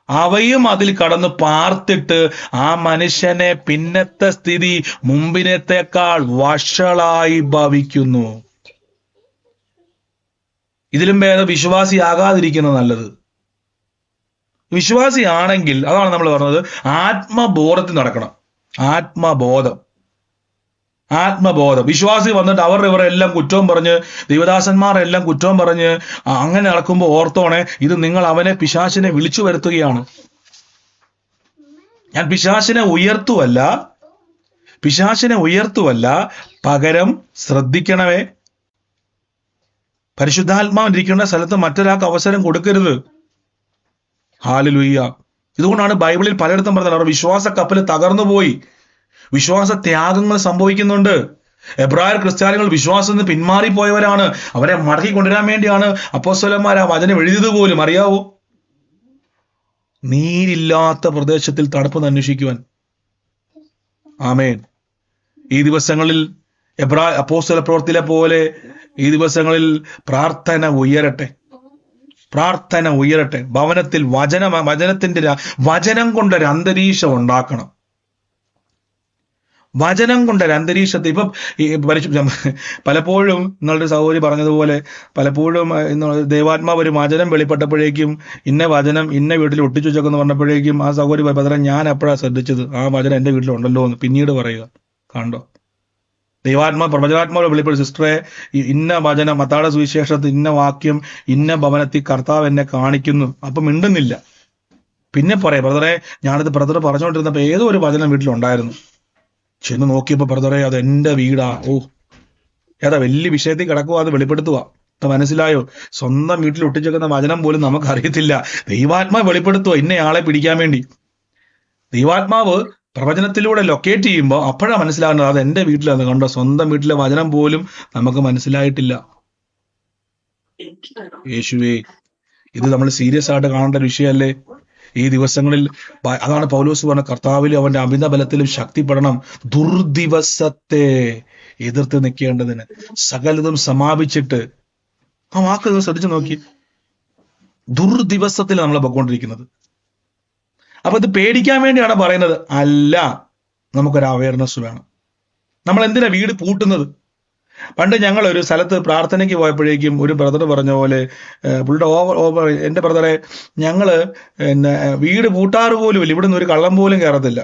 അവയും അതിൽ കടന്ന് പാർത്തിട്ട് ആ മനുഷ്യനെ പിന്നത്തെ സ്ഥിതി മുമ്പിനത്തേക്കാൾ വഷളായി ഭവിക്കുന്നു. ഇതിലും ഭേദം വിശ്വാസിയാകാതിരിക്കുന്നത് നല്ലത്. വിശ്വാസിയാണെങ്കിൽ അതാണ് നമ്മൾ പറഞ്ഞത്, ആത്മബോധത്തിൽ നടക്കണം. ആത്മബോധം. വിശ്വാസി വന്നിട്ട് ഇവരെല്ലാം കുറ്റവും പറഞ്ഞ്, ദൈവദാസന്മാരെല്ലാം കുറ്റവും പറഞ്ഞ് അങ്ങനെ നടക്കുമ്പോൾ ഓർത്തോണേ, ഇത് നിങ്ങൾ അവനെ പിശാചിനെ വിളിച്ചു വരുത്തുകയാണ്. ഞാൻ പിശാചിനെ ഉയർത്തുവല്ല, പകരം ശ്രദ്ധിക്കണമേ. പരിശുദ്ധാത്മാവ് ഇരിക്കേണ്ട സ്ഥലത്ത് മറ്റൊരാൾക്ക് അവസരം കൊടുക്കരുത്. ഹല്ലേലൂയ. ഇതുകൊണ്ടാണ് ബൈബിളിൽ പലയിടത്തും പറഞ്ഞത് അവർ വിശ്വാസ കപ്പൽ തകർന്നുപോയി, വിശ്വാസ ത്യാഗങ്ങൾ സംഭവിക്കുന്നുണ്ട്. എബ്രായർ ക്രിസ്ത്യാനികൾ വിശ്വാസത്തിൽ നിന്ന് പിന്മാറിപ്പോയവരാണ്. അവരെ മടക്കി കൊണ്ടുവരാൻ വേണ്ടിയാണ് അപ്പോസ്തലന്മാർ ആ വചനം എഴുതിയത് പോലും. അറിയാവോ? നീരില്ലാത്ത പ്രദേശത്തിൽ തണുപ്പ് അന്വേഷിക്കുവാൻ. ആമേൻ. ഈ ദിവസങ്ങളിൽ അപ്പോസ്തല പ്രവൃത്തിയിലെ പോലെ ഈ ദിവസങ്ങളിൽ പ്രാർത്ഥന ഉയരട്ടെ. ഭവനത്തിൽ വചനം കൊണ്ടൊരു അന്തരീക്ഷം ഉണ്ടാക്കണം. വചനം കൊണ്ടൊരു അന്തരീക്ഷത്തെ ഇപ്പം പലപ്പോഴും നിങ്ങളുടെ സഹോദരി പറഞ്ഞതുപോലെ പലപ്പോഴും ദൈവാത്മാവ് ഒരു വചനം വെളിപ്പെട്ടപ്പോഴേക്കും ഇന്ന വചനം ഇന്ന വീട്ടിൽ ഒട്ടിച്ചു വെച്ചെന്ന് പറഞ്ഞപ്പോഴേക്കും ആ സഹോദരി പതരം ഞാൻ എപ്പോഴാണ് ശ്രദ്ധിച്ചത് ആ വചനം എൻ്റെ വീട്ടിലുണ്ടല്ലോ എന്ന് പിന്നീട് പറയുക. കണ്ടോ? പ്രവചനാത്മാവ് വെളിപ്പെടും സിസ്റ്ററെ ഇന്ന വചനം മത്തായിയുടെ സുവിശേഷത്തിൽ ഇന്ന വാക്യം ഇന്ന ഭവനത്തിൽ കർത്താവ് എന്നെ കാണിക്കുന്നു. അപ്പം മിണ്ടുന്നില്ല. പിന്നെ പറയാം ബ്രദറെ ഞാനിത് ബ്രദർ പറഞ്ഞുകൊണ്ടിരുന്നപ്പോൾ ഏതോ ഒരു വചനം വീട്ടിലുണ്ടായിരുന്നു, ചെന്ന് നോക്കിയപ്പോ ബ്രദറെ അത് എന്റെ വീടാ. ഏതാ വലിയ വിഷയത്തിൽ കിടക്കുക, അത് വെളിപ്പെടുത്തുക. മനസ്സിലായോ? സ്വന്തം വീട്ടിൽ ഒട്ടിച്ചേക്കുന്ന വചനം പോലും നമുക്കറിയത്തില്ല. ദൈവാത്മാവ് വെളിപ്പെടുത്തുക ഇന്നയാളെ പിടിക്കാൻ വേണ്ടി. ദൈവാത്മാവ് പ്രവചനത്തിലൂടെ ലൊക്കേറ്റ് ചെയ്യുമ്പോൾ അപ്പോഴാണ് മനസ്സിലാകുന്നത് അത് എന്റെ വീട്ടിലാണ്. കണ്ടോ? സ്വന്തം വീട്ടിലെ വചനം പോലും നമുക്ക് മനസ്സിലായിട്ടില്ല. യേശുവേ, ഇത് നമ്മൾ സീരിയസ് ആയിട്ട് കാണേണ്ട ഒരു വിഷയമല്ലേ ഈ ദിവസങ്ങളിൽ? അതാണ് പൗലോസ് പറഞ്ഞ കർത്താവിലും അവന്റെ അമിത ബലത്തിലും ശക്തിപ്പെടണം, ദുർദിവസത്തെ എതിർത്ത് നിൽക്കേണ്ടതിന്. സകലതും സമാപിച്ചിട്ട് ആ വാക്ക് നിങ്ങൾ ശ്രദ്ധിച്ചു നോക്കി. ദുർദിവസത്തിൽ നമ്മൾ പൊയ്ക്കൊണ്ടിരിക്കുന്നത്. അപ്പൊ ഇത് പേടിക്കാൻ വേണ്ടിയാണ് പറയുന്നത് അല്ല, നമുക്കൊരു അവയർനെസ് വേണം. നമ്മൾ എന്തിനാ വീട് പൂട്ടുന്നത്? പണ്ട് ഞങ്ങൾ ഒരു സ്ഥലത്ത് പ്രാർത്ഥനയ്ക്ക് പോയപ്പോഴേക്കും ഒരു ബ്രദർ പറഞ്ഞ പോലെ പുള്ളിയുടെ എൻ്റെ ബ്രദറെ ഞങ്ങള് വീട് പൂട്ടാറ് പോലും ഇല്ല, ഇവിടെ നിന്ന് ഒരു കള്ളം പോലും കയറത്തില്ല.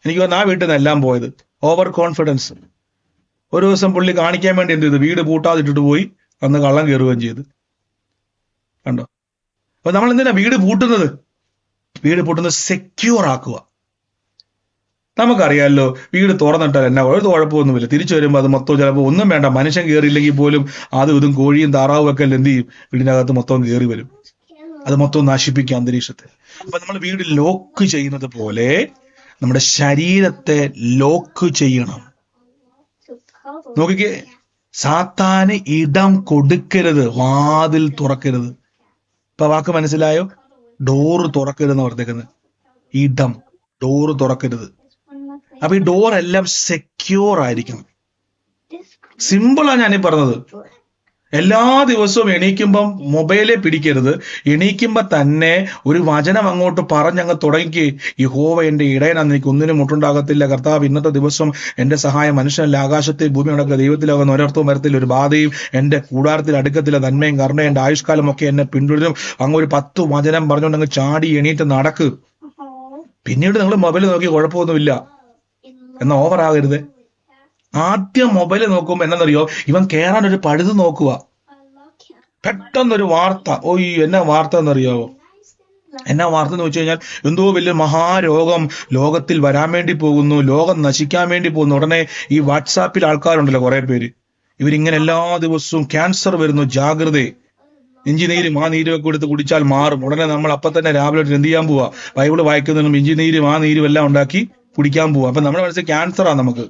എനിക്ക് പറഞ്ഞാൽ ആ വീട്ടിൽ നിന്ന് എല്ലാം പോയത് ഓവർ കോൺഫിഡൻസ്. ഒരു ദിവസം പുള്ളി കാണിക്കാൻ വേണ്ടി എന്ത് ചെയ്തു, വീട് പൂട്ടാതിട്ടിട്ട് പോയി, അന്ന് കള്ളം കയറുകയും ചെയ്തു. കണ്ടോ? അപ്പൊ നമ്മൾ എന്തിനാ വീട് പൂട്ടുന്നത്? വീട് പൂട്ടുന്നത് സെക്യൂർ ആക്കുക. നമുക്കറിയാമല്ലോ വീട് തുറന്നിട്ടാൽ എന്നാ ഒരു കുഴപ്പമൊന്നുമില്ല. തിരിച്ചു വരുമ്പോൾ അത് മൊത്തം ചിലപ്പോൾ ഒന്നും വേണ്ട, മനുഷ്യൻ കയറിയില്ലെങ്കിൽ പോലും അതും ഇതും കോഴിയും താറാവും ഒക്കെ എന്ത് ചെയ്യും, വീടിനകത്ത് മൊത്തം കയറി വരും, അത് മൊത്തം നശിപ്പിക്കുക അന്തരീക്ഷത്തെ. അപ്പൊ നമ്മൾ വീട് ലോക്ക് ചെയ്യുന്നത് പോലെ നമ്മുടെ ശരീരത്തെ ലോക്ക് ചെയ്യണം. നോക്കിക്കേ, സാത്താന് ഇടം കൊടുക്കരുത്, വാതിൽ തുറക്കരുത്. ഇപ്പൊ വാക്ക് മനസ്സിലായോ? ഡോറ് തുറക്കരുതെന്ന് പറഞ്ഞേക്കുന്നത്. ഡോറ് തുറക്കരുത്. അപ്പൊ ഈ ഡോർ എല്ലാം സെക്യൂർ ആയിരിക്കണം. സിമ്പിളാ ഞാനീ പറഞ്ഞത്. എല്ലാ ദിവസവും എണീക്കുമ്പം മൊബൈലെ പിടിക്കരുത്. എണീക്കുമ്പോ തന്നെ ഒരു വചനം അങ്ങോട്ട് പറഞ്ഞങ്ങ് തുടങ്ങി. യഹോവ എന്റെ ഇടയനാണ്, എനിക്ക് ഒന്നിനും മുട്ടുണ്ടാകത്തില്ല. കർത്താവ് ഇന്നത്തെ ദിവസം എന്റെ സഹായം മനുഷ്യനല്ല, ആകാശത്തെ ഭൂമി നടക്കുക ദൈവത്തിലാകുന്ന ഒരർത്ഥവും വരത്തില്ല, ഒരു ബാധയും എന്റെ കൂടാരത്തിൽ അടുക്കത്തില്ല, നന്മയും കരുണയും എന്റെ ആയുഷ്കാലം ഒക്കെ എന്നെ പിന്തുടരും. അങ്ങ് ഒരു 10 വചനം പറഞ്ഞുകൊണ്ട് അങ്ങ് ചാടി എണീറ്റ് നടക്ക്. പിന്നീട് നിങ്ങൾ മൊബൈൽ നോക്കി കുഴപ്പമൊന്നുമില്ല എന്നാ ഓവർ ആകരുത്. ആദ്യം മൊബൈൽ നോക്കുമ്പോ എന്നറിയോ, ഇവൻ കേറാൻ ഒരു പഴുത് നോക്കുക. പെട്ടെന്നൊരു വാർത്ത, ഓയ് എന്നാ വാർത്ത എന്നറിയാവോ? എന്നാ വാർത്ത എന്ന് വെച്ച് കഴിഞ്ഞാൽ എന്തോ വലിയ മഹാരോഗം ലോകത്തിൽ വരാൻ വേണ്ടി പോകുന്നു, ലോകം നശിക്കാൻ വേണ്ടി പോകുന്നു. ഉടനെ ഈ വാട്സാപ്പിൽ ആൾക്കാരുണ്ടല്ലോ കുറെ പേര്, ഇവരിങ്ങനെ എല്ലാ ദിവസവും ക്യാൻസർ വരുന്നു, ജാഗ്രത, ഇഞ്ചി നീരും ആ നീരും ഒക്കെ എടുത്ത് കുടിച്ചാൽ മാറും. ഉടനെ നമ്മൾ അപ്പൊ തന്നെ രാവിലെ എന്ത് ചെയ്യാൻ പോവാ, ബൈബിള് വായിക്കുന്നതിനും ഇഞ്ചി നീരും ആ നീരും എല്ലാം ഉണ്ടാക്കി കുടിക്കാൻ പോവാ. അപ്പൊ നമ്മുടെ മനസ്സിൽ ക്യാൻസറാ, നമുക്ക്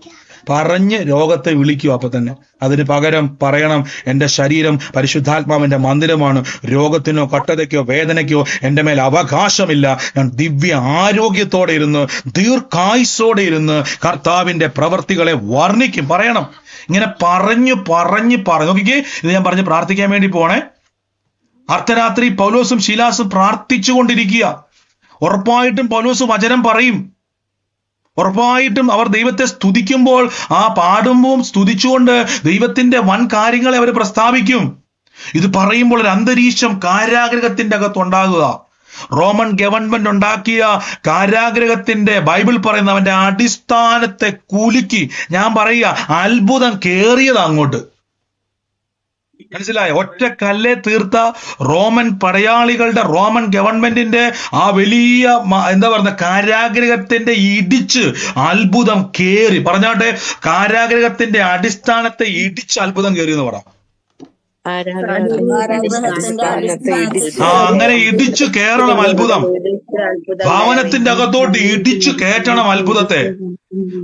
പറഞ്ഞ് രോഗത്തെ വിളിക്കുക. അപ്പൊ തന്നെ അതിന് പകരം പറയണം, എന്റെ ശരീരം പരിശുദ്ധാത്മാവിന്റെ മന്ദിരമാണ്, രോഗത്തിനോ കട്ടതയ്ക്കോ വേദനയ്ക്കോ എന്റെ മേൽ അവകാശമില്ല. ഞാൻ ദിവ്യ ആരോഗ്യത്തോടെ ഇരുന്ന് ദീർഘായുസ്സോടെ ഇരുന്ന് കർത്താവിന്റെ പ്രവർത്തികളെ വർണ്ണിക്കും. പറയണം, ഇങ്ങനെ പറഞ്ഞു നോക്കിക്കേ. ഇത് ഞാൻ പറഞ്ഞ് പ്രാർത്ഥിക്കാൻ വേണ്ടി പോണേ. അർദ്ധരാത്രി പൗലോസും ശീലാസും പ്രാർത്ഥിച്ചുകൊണ്ടിരിക്കുക. ഉറപ്പായിട്ടും പൗലോസ് വചനം പറയും. ഉറപ്പായിട്ടും അവർ ദൈവത്തെ സ്തുതിക്കുമ്പോൾ ആ പാടുമ്പോൾ സ്തുതിച്ചുകൊണ്ട് ദൈവത്തിന്റെ വൻ കാര്യങ്ങളെ അവർ പ്രസ്താവിക്കും. ഇത് പറയുമ്പോൾ ഒരു അന്തരീക്ഷം കാരാഗ്രഹത്തിന്റെ അകത്തുണ്ടാകുക. റോമൻ ഗവൺമെന്റ് ഉണ്ടാക്കിയ കാരാഗ്രഹത്തിന്റെ ബൈബിൾ പറയുന്ന അവന്റെ അടിസ്ഥാനത്തെ കുലുക്കി, ഞാൻ പറയുക, അത്ഭുതം കേറിയത് അങ്ങോട്ട്. മനസ്സിലായോ? ഒറ്റ കല്ലെ തീർത്ത റോമൻ പടയാളികളുടെ, റോമൻ ഗവൺമെന്റിന്റെ ആ വലിയ എന്താ പറയുക, കാരാഗ്രഹത്തിന്റെ ഇടിച്ച് അത്ഭുതം കേറി. പറഞ്ഞാട്ടെ, കാരാഗ്രഹത്തിന്റെ അടിസ്ഥാനത്തെ ഇടിച്ച് അത്ഭുതം കേറി എന്ന് പറയാം. അങ്ങനെ ഇടിച്ചു കേറണം അത്ഭുതം. ഭവനത്തിന്റെ അകത്തോട്ട് ഇടിച്ചു കയറ്റണം അത്ഭുതത്തെ,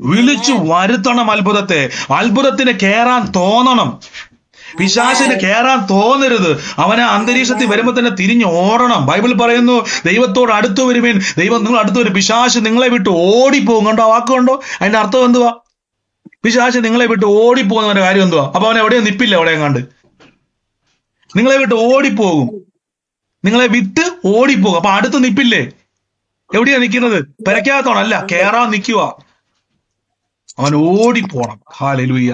വിളിച്ചു വരുത്തണം അത്ഭുതത്തെ. അത്ഭുതത്തിന് കേറാൻ തോന്നണം, പിശാചിന് കേറാൻ തോന്നരുത്. അവനെ അന്തരീക്ഷത്തിൽ വരുമ്പോ തന്നെ തിരിഞ്ഞ് ഓടണം. ബൈബിൾ പറയുന്നു, ദൈവത്തോട് അടുത്തു വരുവിൻ, ദൈവം നിങ്ങൾ അടുത്ത് വരും, പിശാച് നിങ്ങളെ വിട്ട് ഓടിപ്പോകും. കണ്ടോ വാക്കുണ്ടോ? അതിന്റെ അർത്ഥം എന്തുവാ? പിശാച് നിങ്ങളെ വിട്ട് ഓടിപ്പോകുന്നവന്റെ കാര്യം എന്തുവാ? അപ്പൊ അവൻ എവിടെയും നിപ്പില്ല, എവിടെയും കണ്ട് നിങ്ങളെ വിട്ട് ഓടിപ്പോകും, നിങ്ങളെ വിട്ട് ഓടിപ്പോകും. അപ്പൊ അടുത്ത് നിപ്പില്ലേ? എവിടെയാ നിൽക്കുന്നത്? പെരക്കകത്തോണം അല്ല, കേറാൻ നിൽക്കുക. അവൻ ഓടിപ്പോണം. ഹല്ലേലൂയ,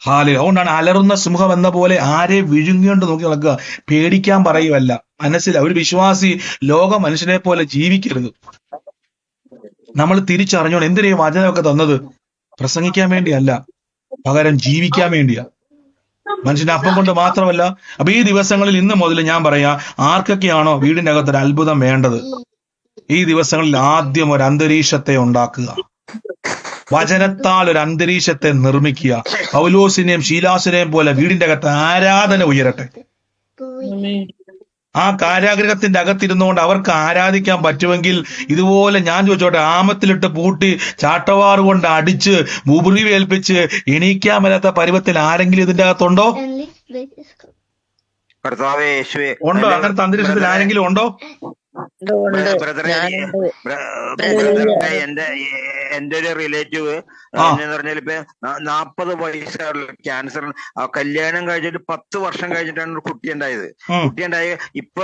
ഹാല്. അതുകൊണ്ടാണ് അലറുന്ന സിംഹം എന്ന പോലെ ആരെ വിഴുങ്ങിക്കൊണ്ട് നോക്കി നടക്കുക. പേടിക്കാൻ പറയുമല്ല, മനസ്സിലാ. ഒരു വിശ്വാസി ലോക മനുഷ്യനെ പോലെ ജീവിക്കരുത്. നമ്മൾ തിരിച്ചറിഞ്ഞോണം, എന്തിനാ ഈ വചനമൊക്കെ തന്നത്? പ്രസംഗിക്കാൻ വേണ്ടിയല്ല, പകരം ജീവിക്കാൻ വേണ്ടിയാ. മനുഷ്യന്റെ അപ്പം കൊണ്ട് മാത്രമല്ല. അപ്പൊ ഈ ദിവസങ്ങളിൽ ഇന്ന് മുതൽ ഞാൻ പറയാ, ആർക്കൊക്കെയാണോ വീടിന്റെ അകത്തൊരു അത്ഭുതം വേണ്ടത്, ഈ ദിവസങ്ങളിൽ ആദ്യം ഒരു അന്തരീക്ഷത്തെ ഉണ്ടാക്കുക. വചനത്താൽ ഒരു അന്തരീക്ഷത്തെ നിർമ്മിക്കുക. പൗലോസിനെയും ശീലാസിനെയും പോലെ വീടിന്റെ അകത്ത് ആരാധന ഉയരട്ടെ. ആ കാരാഗ്രഹത്തിന്റെ അകത്തിരുന്നുകൊണ്ട് അവർക്ക് ആരാധിക്കാൻ പറ്റുമെങ്കിൽ, ഇതുപോലെ ഞാൻ ചോദിച്ചോട്ടെ, ആമത്തിലിട്ട് പൂട്ടി ചാട്ടവാറ് കൊണ്ട് അടിച്ച് മുറിവേൽപ്പിച്ച് എണീക്കാൻ വരാത്ത പരുവത്തിൽ ആരെങ്കിലും ഇതിന്റെ അകത്തുണ്ടോ? ഉണ്ടോ? അങ്ങനത്തെ അന്തരീക്ഷത്തിൽ ആരെങ്കിലും ഉണ്ടോ? എന്റെ ഒരു റിലേറ്റീവ് എന്ന് പറഞ്ഞാൽ ഇപ്പൊ 40 വയസ്സുള്ള ക്യാൻസർ, കല്യാണം കഴിച്ചിട്ട് 10 വർഷം കഴിഞ്ഞിട്ടാണ് ഒരു കുട്ടി ഉണ്ടായി. ഇപ്പൊ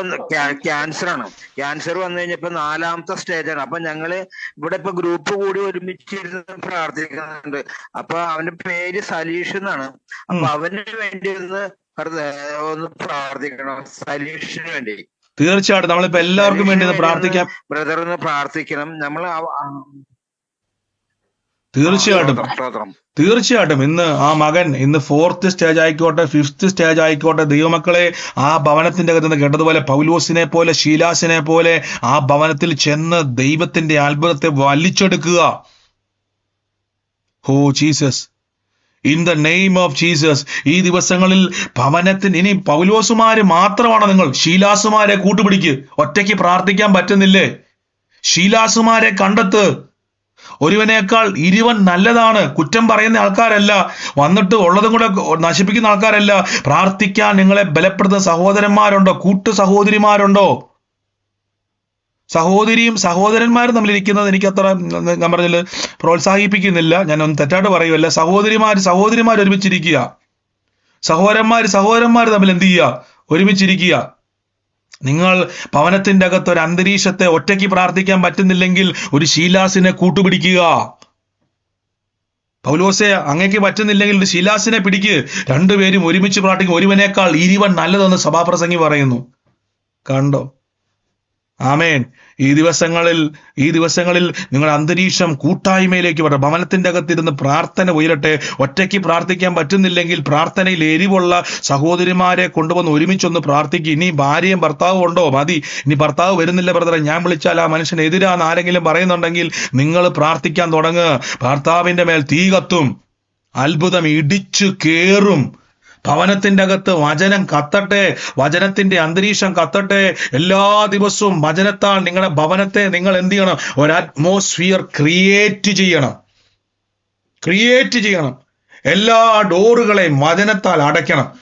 ക്യാൻസറാണ്. ക്യാൻസർ വന്നു കഴിഞ്ഞപ്പോ 4ാമത്തെ സ്റ്റേജാണ്. അപ്പൊ ഞങ്ങള് ഇവിടെ ഇപ്പൊ ഗ്രൂപ്പ് കൂടി ഒരുമിച്ചിരുന്ന് പ്രാർത്ഥിക്കുന്നുണ്ട്. അപ്പൊ അവന്റെ പേര് സലീഷ് എന്നാണ്. അപ്പൊ അവന് വേണ്ടി ഒന്ന് പ്രാർത്ഥിക്കണം, സലീഷിന് വേണ്ടി. തീർച്ചയായിട്ടും നമ്മളിപ്പോ എല്ലാവർക്കും വേണ്ടി പ്രാർത്ഥിക്കാം. ബ്രദർ ഒന്ന് പ്രാർത്ഥിക്കണം. നമ്മൾ തീർച്ചയായിട്ടും ഇന്ന് ആ മകൻ ഇന്ന് 4th സ്റ്റേജ് ആയിക്കോട്ടെ, 5th സ്റ്റേജ് ആയിക്കോട്ടെ, ദൈവമക്കളെ ആ ഭവനത്തിന്റെ അകത്ത് നിന്ന് കേട്ടതുപോലെ പൗലോസിനെ പോലെ ശീലാസിനെ പോലെ ആ ഭവനത്തിൽ ചെന്ന് ദൈവത്തിന്റെ അത്ഭുതത്തെ വലിച്ചെടുക്കുക. Oh Jesus, in the name of Jesus. ഈ ദിവസങ്ങളിൽ ഭവനത്തിന് ഇനി പൗലോസുമാര് മാത്രമാണോ നിങ്ങൾ? ശീലാസുമാരെ കൂട്ടുപിടിക്ക്. ഒറ്റയ്ക്ക് പ്രാർത്ഥിക്കാൻ പറ്റുന്നില്ലേ? ശീലാസുമാരെ കണ്ടെത്ത്. ഒരുവനേക്കാൾ ഇരുവൻ നല്ലതാണ്. കുറ്റം പറയുന്ന ആൾക്കാരല്ല, വന്നിട്ട് ഉള്ളതും കൂടെ നശിപ്പിക്കുന്ന ആൾക്കാരല്ല. പ്രാർത്ഥിക്കാൻ നിങ്ങളെ ബലപ്പെടുത്തുന്ന സഹോദരന്മാരുണ്ടോ? കൂട്ടു സഹോദരിമാരുണ്ടോ? സഹോദരിയും സഹോദരന്മാരും തമ്മിലിരിക്കുന്നത് എനിക്ക് അത്ര ഞാൻ പറഞ്ഞതിൽ പ്രോത്സാഹിപ്പിക്കുന്നില്ല, ഞാനൊന്നും തെറ്റായിട്ട് പറയുമല്ല. സഹോദരിമാർ ഒരുമിച്ചിരിക്കുക, സഹോദരന്മാർ തമ്മിൽ എന്ത് ചെയ്യുക? ഒരുമിച്ചിരിക്കുക. നിങ്ങൾ ഭവനത്തിന്റെ അകത്ത് ഒരു അന്തരീക്ഷത്തെ ഒറ്റയ്ക്ക് പ്രാർത്ഥിക്കാൻ പറ്റുന്നില്ലെങ്കിൽ ഒരു ശീലാസിനെ കൂട്ടുപിടിക്കുക. പൗലോസെ അങ്ങേക്ക് പറ്റുന്നില്ലെങ്കിൽ ഒരു ശീലാസിനെ പിടിക്ക്, രണ്ടുപേരും ഒരുമിച്ച് പ്രാർത്ഥിക്കും, ഒരുവനേക്കാൾ 20 നല്ലതെന്ന് സഭാപ്രസംഗി പറയുന്നു. കണ്ടോ? ആമേൻ. ഈ ദിവസങ്ങളിൽ നിങ്ങളുടെ അന്തരീക്ഷം കൂട്ടായ്മയിലേക്ക് വരട്ടെ. ഭവനത്തിന്റെ അകത്തിരുന്ന് പ്രാർത്ഥന ഉയരട്ടെ. ഒറ്റയ്ക്ക് പ്രാർത്ഥിക്കാൻ പറ്റുന്നില്ലെങ്കിൽ പ്രാർത്ഥനയിൽ എരിവുള്ള സഹോദരിമാരെ കൊണ്ടുവന്ന് ഒരുമിച്ചൊന്ന് പ്രാർത്ഥിക്കുക. ഇനി ഭാര്യയും ഭർത്താവും ഉണ്ടോ? മതി. ഇനി ഭർത്താവ് വരുന്നില്ല ബ്രദറെ, ഞാൻ വിളിച്ചാൽ ആ മനുഷ്യന് എതിരാന്ന് ആരെങ്കിലും പറയുന്നുണ്ടെങ്കിൽ നിങ്ങൾ പ്രാർത്ഥിക്കാൻ തുടങ്ങുക. ഭർത്താവിന്റെ മേൽ തീ കത്തും, അത്ഭുതം ഇടിച്ചു കേറും. ഭവനത്തിന്റെ അകത്ത് വചനം കത്തട്ടെ, വചനത്തിന്റെ അന്തരീക്ഷം കത്തട്ടെ. എല്ലാ ദിവസവും വചനത്താൽ നിങ്ങളുടെ ഭവനത്തെ നിങ്ങൾ എന്ത് ചെയ്യണം? ഒരു അറ്റ്മോസ്ഫിയർ ക്രിയേറ്റ് ചെയ്യണം. എല്ലാ ഡോറുകളെയും വചനത്താൽ അടയ്ക്കണം.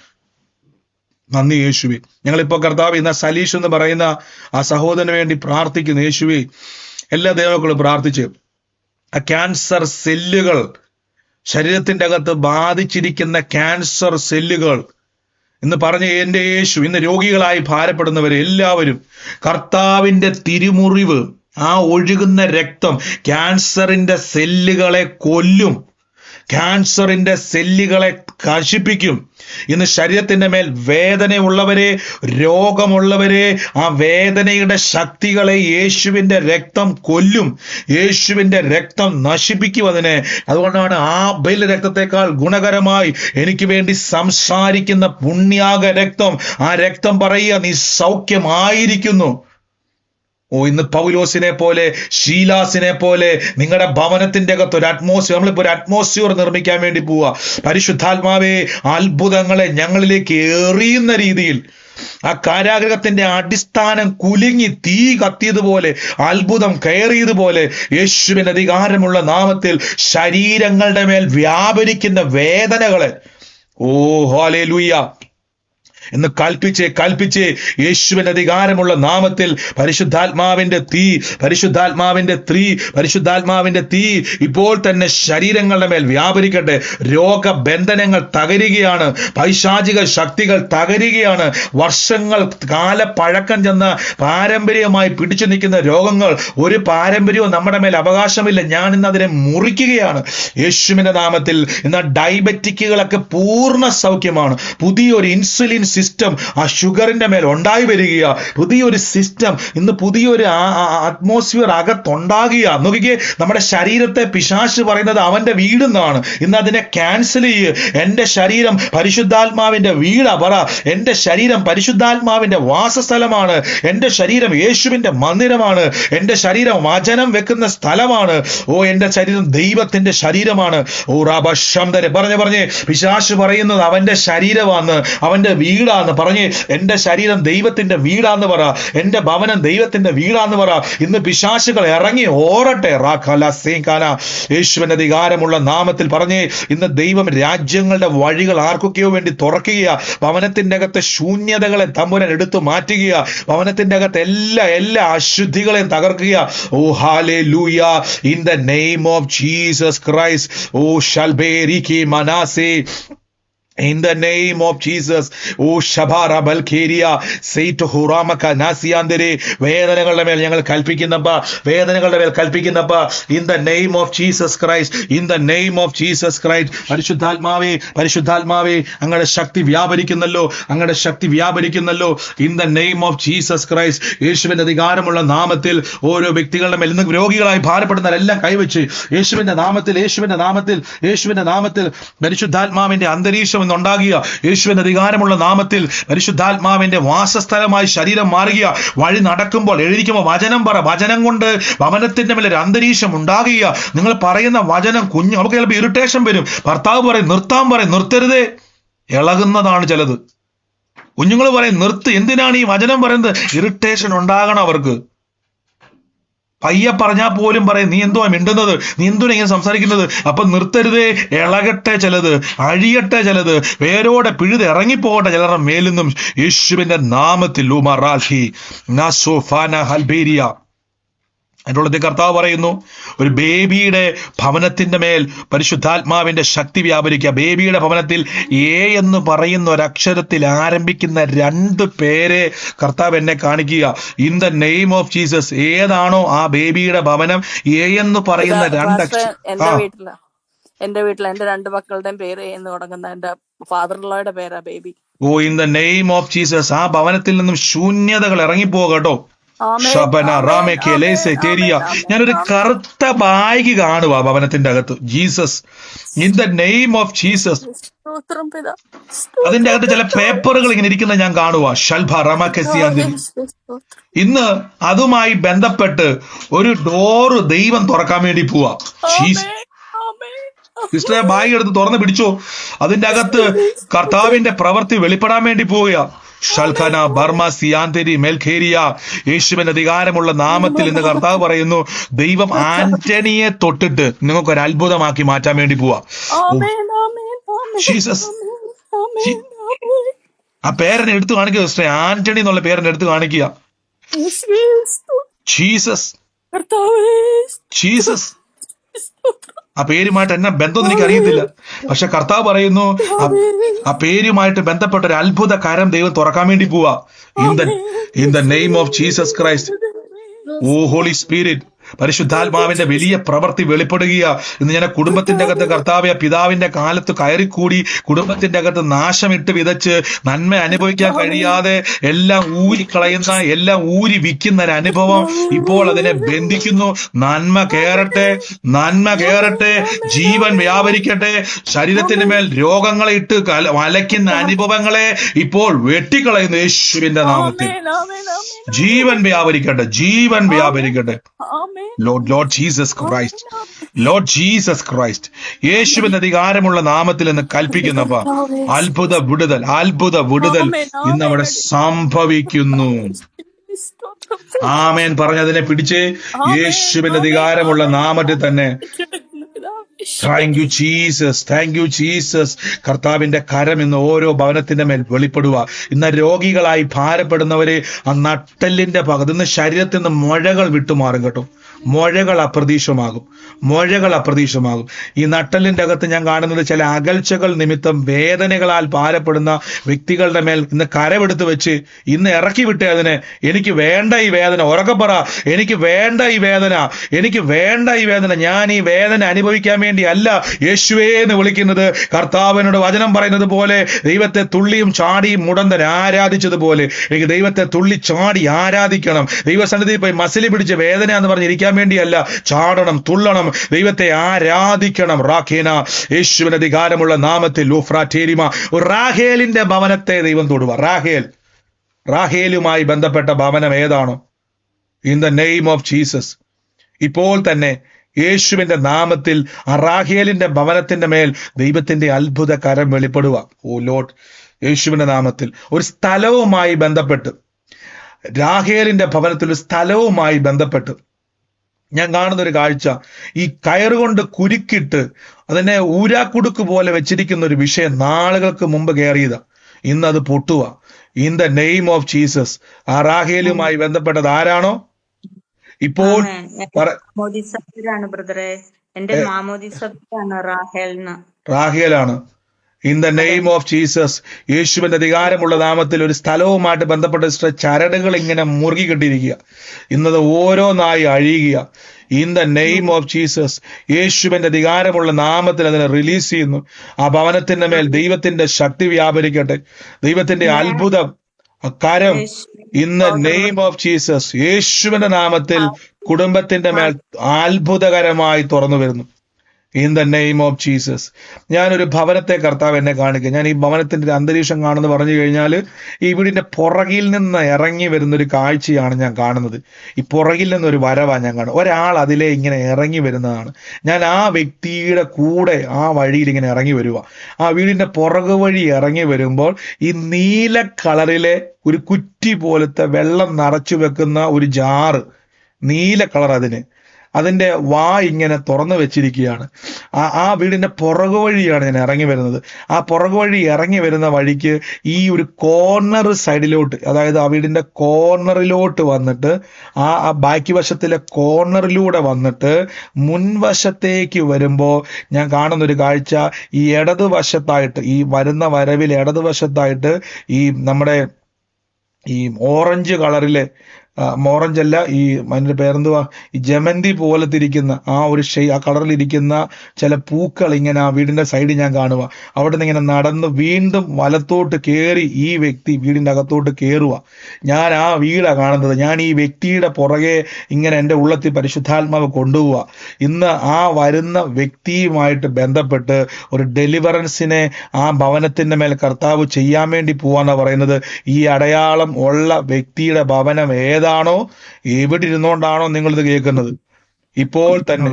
നന്ദി യേശുവേ. ഞങ്ങളിപ്പോ കർത്താവ് ഇന്ന് സലീഷ് എന്ന് പറയുന്ന ആ സഹോദരന് വേണ്ടി പ്രാർത്ഥിക്കുന്നു. യേശുവേ, എല്ലാ ദൈവങ്ങളും പ്രാർത്ഥിച്ച് ആ ക്യാൻസർ സെല്ലുകൾ, ശരീരത്തിന്റെ അകത്ത് ബാധിച്ചിരിക്കുന്ന ക്യാൻസർ സെല്ലുകൾ എന്ന് പറഞ്ഞ് എൻ്റെ യേശു, ഇന്ന് രോഗികളായി ഭാരപ്പെടുന്നവരെ എല്ലാവരും കർത്താവിന്റെ തിരുമുറിവ്, ആ ഒഴുകുന്ന രക്തം ക്യാൻസറിന്റെ സെല്ലുകളെ കൊല്ലും, ക്യാൻസറിന്റെ സെല്ലുകളെ നശിപ്പിക്കും. ഇന്ന് ശരീരത്തിന്റെ മേൽ വേദനയുള്ളവരെ, രോഗമുള്ളവരെ, ആ വേദനയുടെ ശക്തികളെ യേശുവിന്റെ രക്തം കൊല്ലും, യേശുവിന്റെ രക്തം നശിപ്പിക്കും അതിനെ. അതുകൊണ്ടാണ് ആ ബലി രക്തത്തെക്കാൾ ഗുണകരമായി എനിക്ക് വേണ്ടി സംസാരിക്കുന്ന പുണ്യാക രക്തം. ആ രക്തം പറയുക, നീ സൗഖ്യമായിരിക്കുന്നു. ഇന്ന് പൗലോസിനെ പോലെ, ശീലാസിനെ പോലെ നിങ്ങളുടെ ഭവനത്തിന്റെ അകത്ത് ഒരു അറ്റ്മോസ്ഫിയർ, നമ്മളിപ്പോ ഒരു അറ്റ്മോസ്ഫിയർ നിർമ്മിക്കാൻ വേണ്ടി പോവുക. പരിശുദ്ധാത്മാവേ, അത്ഭുതങ്ങളെ ഞങ്ങളിലേക്ക് എറിയുന്ന രീതിയിൽ, ആ കാരാഗ്രഹത്തിന്റെ അടിസ്ഥാനം കുലുങ്ങി തീ കത്തിയതുപോലെ, അത്ഭുതം കയറിയതുപോലെ യേശുവിന്റെ അധികാരമുള്ള നാമത്തിൽ ശരീരങ്ങളുടെ മേൽ വ്യാപരിക്കുന്ന വേദനകളെ ഹല്ലേലൂയ എന്ന് കൽപ്പിച്ച് യേശുവിന്റെ അധികാരമുള്ള നാമത്തിൽ പരിശുദ്ധാത്മാവിന്റെ തീ ഇപ്പോൾ തന്നെ ശരീരങ്ങളുടെ മേൽ വ്യാപരിക്കട്ടെ. രോഗബന്ധനങ്ങൾ തകരുകയാണ്, പൈശാചിക ശക്തികൾ തകരുകയാണ്. വർഷങ്ങൾ കാല പഴക്കം ചെന്ന പാരമ്പര്യമായി പിടിച്ചു നിൽക്കുന്ന രോഗങ്ങൾ, ഒരു പാരമ്പര്യവും നമ്മുടെ മേൽ അവകാശമില്ല. ഞാൻ ഇന്ന് അതിനെ മുറിക്കുകയാണ് യേശുവിന്റെ നാമത്തിൽ. ഇന്ന് ഡയബറ്റിക്കുകളൊക്കെ പൂർണ്ണ സൗഖ്യമാണ്. പുതിയൊരു ഇൻസുലിൻ സിസ്റ്റം ആ ഷുഗറിന്റെ മേൽ ഉണ്ടായി വരിക. പുതിയൊരു സിസ്റ്റം, ഇന്ന് പുതിയൊരു അറ്റ്മോസ്ഫിയർ അകത്തുണ്ടാകുക. നോക്കിക്കേ, നമ്മുടെ ശരീരത്തെ പിശാച് പറയുന്നത് അവന്റെ വീടെന്നാണ്. ഇന്ന് അതിനെ ക്യാൻസൽ ചെയ്യുക. എന്റെ ശരീരം പരിശുദ്ധാത്മാവിന്റെ വീടാ. പറ, എന്റെ ശരീരം പരിശുദ്ധാത്മാവിന്റെ വാസസ്ഥലമാണ്. എന്റെ ശരീരം യേശുവിന്റെ മന്ദിരമാണ്. എന്റെ ശരീരം വചനം വെക്കുന്ന സ്ഥലമാണ്. എന്റെ ശരീരം ദൈവത്തിന്റെ ശരീരമാണ്. റാബശംദരെ പറഞ്ഞ് പിശാച് പറയുന്നത് അവന്റെ ശരീരമാണ്, അവന്റെ വീടാന്ന് പറഞ്ഞ്, എന്റെ ശരീരം ദൈവത്തിന്റെ വീടാന്ന് പറ, എന്റെ ഭവനം ദൈവത്തിന്റെ വീടാന്ന് പറ. ഇന്ന് പിശാചുകൾ ഇറങ്ങി ഓരട്ടെ. യേശുവിന്റെ അധികാരമുള്ള നാമത്തിൽ പറഞ്ഞ്, ഇന്ന് ദൈവം രാജ്യങ്ങളുടെ വഴികൾ ആർക്കൊക്കെയോ വേണ്ടി തുറക്കുക. ഭവനത്തിന്റെ അകത്തെ ശൂന്യതകളെ തമ്പുരാൻ എടുത്തു മാറ്റുക. ഭവനത്തിന്റെ അകത്ത് എല്ലാ അശുദ്ധികളെയും തകർക്കുക. ഹല്ലേലൂയ. In the name of Jesus Christ. ഷൽബേരിക്കി മനാസേ. In the name of Jesus, Shabara Balkeria, say to Huramaka Nasiandere, വേദനകളുടെ മേൽ ഞങ്ങൾ കൽപ്പിക്കുന്നപ്പ. In the name of Jesus Christ, in the name of Jesus Christ. പരിശുദ്ധാത്മാവേ, അങ്ങയുടെ ശക്തി വ്യാപരിക്കുന്നല്ലോ. In the name of Jesus Christ, യേശുവിന്റെ അധികാരമുള്ള നാമത്തിൽ ഓരോ വ്യക്തികളുടെ മേൽ, ഇന്ന് രോഗികളായി ഭാരപ്പെടുന്നവരെല്ലാം കൈവച്ച് യേശുവിന്റെ നാമത്തിൽ പരിശുദ്ധാത്മാവിന്റെ അന്തരീക്ഷം ഉണ്ടാകുക. യേശുവിന്റെ അധികാരമുള്ള നാമത്തിൽ പരിശുദ്ധാത്മാവിന്റെ വാസസ്ഥലമായി ശരീരം മാറുക. വഴി നടക്കുമ്പോൾ എഴുതിക്കുമ്പോൾ വചനം പറ. വചനം കൊണ്ട് ഭവനത്തിന്റെ മേലെ ഒരു അന്തരീക്ഷം ഉണ്ടാകുക. നിങ്ങൾ പറയുന്ന വചനം നമുക്ക് ചിലപ്പോൾ ഇറിറ്റേഷൻ വരും. ഭർത്താവ് പറയും നിർത്താൻ പറയും, നിർത്തരുതേ. ഇളകുന്നതാണ് ചിലത്. കുഞ്ഞുങ്ങൾ പറയും നിർത്ത്. എന്തിനാണ് ഈ വചനം പറയുന്നത്? ഇറിറ്റേഷൻ ഉണ്ടാകണം അവർക്ക്. പയ്യ പറഞ്ഞാൽ പോലും പറയും നീ എന്തോ മിണ്ടുന്നത്, നീ എന്തിനാ ഇങ്ങനെ സംസാരിക്കുന്നത്. അപ്പൊ നിർത്തരുതേ. ഇളകട്ടെ ചിലത്, അഴിയട്ടെ ചിലത്, വേരോടെ പിഴുത് ഇറങ്ങിപ്പോകട്ടെ ചിലരുടെ മേലിന്നും യേശുവിന്റെ നാമത്തിൽ. അതിനുള്ളത് കർത്താവ് പറയുന്നു, ഒരു ബേബിയുടെ ഭവനത്തിന്റെ മേൽ പരിശുദ്ധാത്മാവിന്റെ ശക്തി വ്യാപരിക്കുക. ബേബിയുടെ ഭവനത്തിൽ എ എന്ന് പറയുന്ന ഒരക്ഷരത്തിൽ ആരംഭിക്കുന്ന 2 പേരെ കർത്താവ് എന്നെ കാണിക്കുക. In the name of Jesus. ഏതാണോ ആ ബേബിയുടെ ഭവനം, എ എന്ന് പറയുന്ന 2 അക്ഷരം. എന്റെ വീട്ടിൽ എന്റെ 2 മക്കളുടെയും പേര് എന്ന് തുടങ്ങുന്ന എന്റെ ഫാദർ-ഇൻ-ലോയുടെ പേരാ Baby. Oh, in the name of Jesus. ആ ഭവനത്തിൽ നിന്നും ശൂന്യതകൾ ഇറങ്ങിപ്പോവുക കേട്ടോ. ശബന റാമേക്കെ ലേസെ തെരിയ. ഞാനൊരു കറുത്ത ബാഗ് കാണുക ഭവനത്തിന്റെ അകത്ത്. Jesus, in the name of Jesus. അതിന്റെ അകത്ത് ചില പേപ്പറുകൾ ഇങ്ങനെ ഇരിക്കുന്ന ഞാൻ കാണുക. ഷൽഭ റമക്കസിയാന്തിരി. ഇന്ന് അതുമായി ബന്ധപ്പെട്ട് ഒരു ഡോറ് ദൈവം തുറക്കാൻ വേണ്ടി പോവാ. സിസ്റ്ററെ, ബാഗ് എടുത്ത് തുറന്ന് പിടിച്ചോ. അതിന്റെ അകത്ത് കർത്താവിന്റെ പ്രവൃത്തി വെളിപ്പെടാൻ വേണ്ടി പോവുക. ഷൽഖന ബർമ സിയാന്തരി മെൽഖേരിയ. യേശുവിന്റെ അധികാരമുള്ള നാമത്തിൽ ഇന്ന് കർത്താവ് പറയുന്നു, ദൈവം ആന്റണിയെ തൊട്ടിട്ട് നിങ്ങൾക്കൊരു അത്ഭുതമാക്കി മാറ്റാൻ വേണ്ടി പോവാ. ജീസസ്. ആ പേരനെ എടുത്തു കാണിക്കുക സിസ്റ്ററെ. ആന്റണി എന്നുള്ള പേരനെ എടുത്ത് കാണിക്കുക. Jesus, Jesus. ആ പേരുമായിട്ട് എന്നാ ബന്ധം എനിക്ക് അറിയത്തില്ല. പക്ഷെ കർത്താവ് പറയുന്നു, ആ പേരുമായിട്ട് ബന്ധപ്പെട്ട ഒരു അത്ഭുത കരം ദൈവം തുറക്കാൻ വേണ്ടി പോവാ. In the name of Jesus Christ. Oh Holy Spirit, പരിശുദ്ധാത്മാവിന്റെ വലിയ പ്രവൃത്തി വെളിപ്പെടുക. ഇന്ന് ഞാൻ കുടുംബത്തിന്റെ അകത്ത് കർത്താവെ പിതാവിന്റെ കാലത്ത് കയറിക്കൂടി കുടുംബത്തിന്റെ അകത്ത് നാശമിട്ട് വിതച്ച് നന്മ അനുഭവിക്കാൻ കഴിയാതെ എല്ലാം ഊരിക്കളയുന്ന, എല്ലാം ഊരി വിൽക്കുന്ന ഒരു അനുഭവം ഇപ്പോൾ അതിനെ ബന്ധിക്കുന്നു. നന്മ കയറട്ടെ, നന്മ കയറട്ടെ, ജീവൻ വ്യാപരിക്കട്ടെ. ശരീരത്തിന് മേൽ രോഗങ്ങളെ ഇട്ട് വലയ്ക്കുന്ന അനുഭവങ്ങളെ ഇപ്പോൾ വെട്ടിക്കളയുന്നു യേശുവിന്റെ നാമത്തിൽ. ജീവൻ വ്യാപരിക്കട്ടെ, ജീവൻ വ്യാപരിക്കട്ടെ. Lord Jesus Christ, Lord Jesus Christ. യേശുവിന്റെ അധികാരമുള്ള നാമത്തിൽ എന്ന് കൽപ്പിക്കുന്നപ്പ അത്ഭുത വിടുതൽ, അത്ഭുത വിടുതൽ ഇന്ന് അവിടെ സംഭവിക്കുന്നു. ആമേൻ പറഞ്ഞതിനെ പിടിച്ച് യേശുവിന്റെ അധികാരമുള്ള നാമത്തിൽ തന്നെ. Thank you Jesus, thank you Jesus. കർത്താവിന്റെ കരം ഇന്ന് ഓരോ ഭവനത്തിന്റെ മേൽ വെളിപ്പെടുക. ഇന്ന് രോഗികളായി ഭാരപ്പെടുന്നവരെ ആ നട്ടെല്ലിന്റെ ഭാഗത്ത് ഇന്ന് ശരീരത്തിൽ നിന്ന് മുഴകൾ വിട്ടുമാറും കേട്ടോ. മുഴകൾ അപ്രതീക്ഷമാകും, മുഴകൾ അപ്രതീക്ഷമാകും. ഈ നട്ടെല്ലിന്റെ അകത്ത് ഞാൻ കാണുന്നത് ചില അകൽച്ചകൾ നിമിത്തം വേദനകളാൽ ഭാരപ്പെടുന്ന വ്യക്തികളുടെ മേൽ ഇന്ന് കരമെടുത്ത് വെച്ച് ഇന്ന് ഇറക്കി വിട്ടേ അതിനെ. എനിക്ക് വേണ്ട ഈ വേദന. ഉറക്കെ പറ, എനിക്ക് വേണ്ട ഈ വേദന, എനിക്ക് വേണ്ട ഈ വേദന. ഞാൻ ഈ വേദന അനുഭവിക്കാൻ വേണ്ടി അല്ല യേശുവേ എന്ന് വിളിക്കുന്നത്. കർത്താവിനോട് വചനം പറയുന്നത് പോലെ ദൈവത്തെ തുള്ളിയും ചാടിയും മുടന്തൻ ആരാധിച്ചതുപോലെ എനിക്ക് ദൈവത്തെ തുള്ളി ചാടി ആരാധിക്കണം. ദൈവസന്നിധിയിൽ പോയി മസിലി പിടിച്ച് വേദന എന്ന് പറഞ്ഞിരിക്കാൻ വേണ്ടിയല്ല, ചാടണം, തുള്ളണം, ദൈവത്തെ ആരാധിക്കണം. റാഖേന, യേശുവിന്റെ അധികാരമുള്ള നാമത്തിൽ. ലൂഫ്രാറ്റേരിമ. റാഹേലിന്റെ ഭവനത്തെ ദൈവം തൊടുക. റാഹേൽ, റാഹേലുമായി ബന്ധപ്പെട്ട ഭവനം ഏതാണോ, in the name of Jesus ഇപ്പോൾ തന്നെ യേശുവിന്റെ നാമത്തിൽ ആ റാഹേലിന്റെ ഭവനത്തിന്റെ മേൽ ദൈവത്തിന്റെ അത്ഭുത കരം വെളിപ്പെടുക. ഓ ലോർഡ്, യേശുവിന്റെ നാമത്തിൽ. ഒരു സ്ഥലവുമായി ബന്ധപ്പെട്ട്, റാഹേലിന്റെ ഭവനത്തിൽ ഒരു സ്ഥലവുമായി ബന്ധപ്പെട്ട് ഞാൻ കാണുന്ന ഒരു കാഴ്ച, ഈ കയറുകൊണ്ട് കുരുക്കിട്ട് അതിനെ ഊരാക്കുടുക്ക് പോലെ വെച്ചിരിക്കുന്ന ഒരു വിഷയം നാളുകൾക്ക് മുമ്പ് കയറിയതാ. ഇന്നത് പൊട്ടുക. In the name of Jesus. ആ റാഹേലുമായി ബന്ധപ്പെട്ടത് ആരാണോ ഇപ്പോൾ റാഹേലാണ്. In the name of Jesus. യേശുവിന്റെ അധികാരമുള്ള നാമത്തിൽ ഒരു സ്ഥലവുമായിട്ട് ബന്ധപ്പെട്ട ചരടുകൾ ഇങ്ങനെ മുറുകി കെട്ടിയിരിക്കുക. ഇന്നത് ഓരോന്നായി അഴിയുക. In the name of Jesus. യേശുവിന്റെ അധികാരമുള്ള നാമത്തിൽ അതിനെ റിലീസ് ചെയ്യുന്നു. ആ ഭവനത്തിന്റെ മേൽ ദൈവത്തിന്റെ ശക്തി വ്യാപരിക്കട്ടെ. ദൈവത്തിന്റെ അത്ഭുതം കരം in the name of Jesus. യേശുവിന്റെ നാമത്തിൽ കുടുംബത്തിന്റെ മേൽ അത്ഭുതകരമായി തുറന്നു വരുന്നു. In the name of Jesus. ഞാനൊരു ഭവനത്തെ കർത്താവ് എന്നെ കാണിക്കുക. ഞാൻ ഈ ഭവനത്തിന്റെ ഒരു അന്തരീക്ഷം കാണുന്നു പറഞ്ഞു കഴിഞ്ഞാൽ ഈ വീടിന്റെ പുറകിൽ നിന്ന് ഇറങ്ങി വരുന്നൊരു കാഴ്ചയാണ് ഞാൻ കാണുന്നത്. ഈ പുറകിൽ നിന്നൊരു വരവാണ് ഞാൻ കാണുന്നത്. ഒരാൾ അതിലെ ഇങ്ങനെ ഇറങ്ങി വരുന്നതാണ്. ഞാൻ ആ വ്യക്തിയുടെ കൂടെ ആ വഴിയിൽ ഇങ്ങനെ ഇറങ്ങി വരുക. ആ വീടിന്റെ പുറകു വഴി ഇറങ്ങി വരുമ്പോൾ ഈ നീല കളറിലെ ഒരു കുറ്റി പോലത്തെ വെള്ളം നിറച്ചു വെക്കുന്ന ഒരു ജാറ്, നീല കളർ അതിന്. അതിന്റെ വാ ഇങ്ങനെ തുറന്നു വെച്ചിരിക്കുകയാണ്. ആ വീടിന്റെ പുറകു വഴിയാണ് ഞാൻ ഇറങ്ങി വരുന്നത്. ആ പുറകു വഴി ഇറങ്ങി വരുന്ന വഴിക്ക് ഈ ഒരു കോർണർ സൈഡിലോട്ട്, അതായത് ആ വീടിന്റെ കോർണറിലോട്ട് വന്നിട്ട് ആ ബാക്കി വശത്തിലെ കോർണറിലൂടെ വന്നിട്ട് മുൻവശത്തേക്ക് വരുമ്പോൾ ഞാൻ കാണുന്ന ഒരു കാഴ്ച, ഈ ഇടതുവശത്തായിട്ട്, ഈ വരുന്ന വരവിൽ ഇടതുവശത്തായിട്ട് ഈ നമ്മുടെ ഈ ഓറഞ്ച് കളറിലെ, ഓറഞ്ച് അല്ല, ഈ അതിന്റെ പേരെന്തുവാ, ഈ ജമന്തി പോലത്തെ ഇരിക്കുന്ന ആ ഒരു ആ കളറിലിരിക്കുന്ന ചില പൂക്കൾ ഇങ്ങനെ ആ വീടിന്റെ സൈഡിൽ ഞാൻ കാണുക. അവിടെ നിന്ന് ഇങ്ങനെ നടന്ന് വീണ്ടും വലത്തോട്ട് കയറി ഈ വ്യക്തി വീടിന്റെ അകത്തോട്ട് കയറുക. ഞാൻ ആ വീടാ കാണുന്നത്. ഞാൻ ഈ വ്യക്തിയുടെ പുറകെ ഇങ്ങനെ എൻ്റെ ഉള്ളത്തിൽ പരിശുദ്ധാത്മാവ് കൊണ്ടുപോവുക. ഇന്ന് ആ വരുന്ന വ്യക്തിയുമായിട്ട് ബന്ധപ്പെട്ട് ഒരു ഡെലിവറൻസിനെ ആ ഭവനത്തിന്റെ മേൽ കർത്താവ് ചെയ്യാൻ വേണ്ടി പോവാന്നാ പറയുന്നത്. ഈ അടയാളം ഉള്ള വ്യക്തിയുടെ ഭവനം ഏതാണോ, എവിടെ ഇരുന്നുകൊണ്ടാണോ നിങ്ങൾ ഇത് കേൾക്കുന്നത്, ഇപ്പോൾ തന്നെ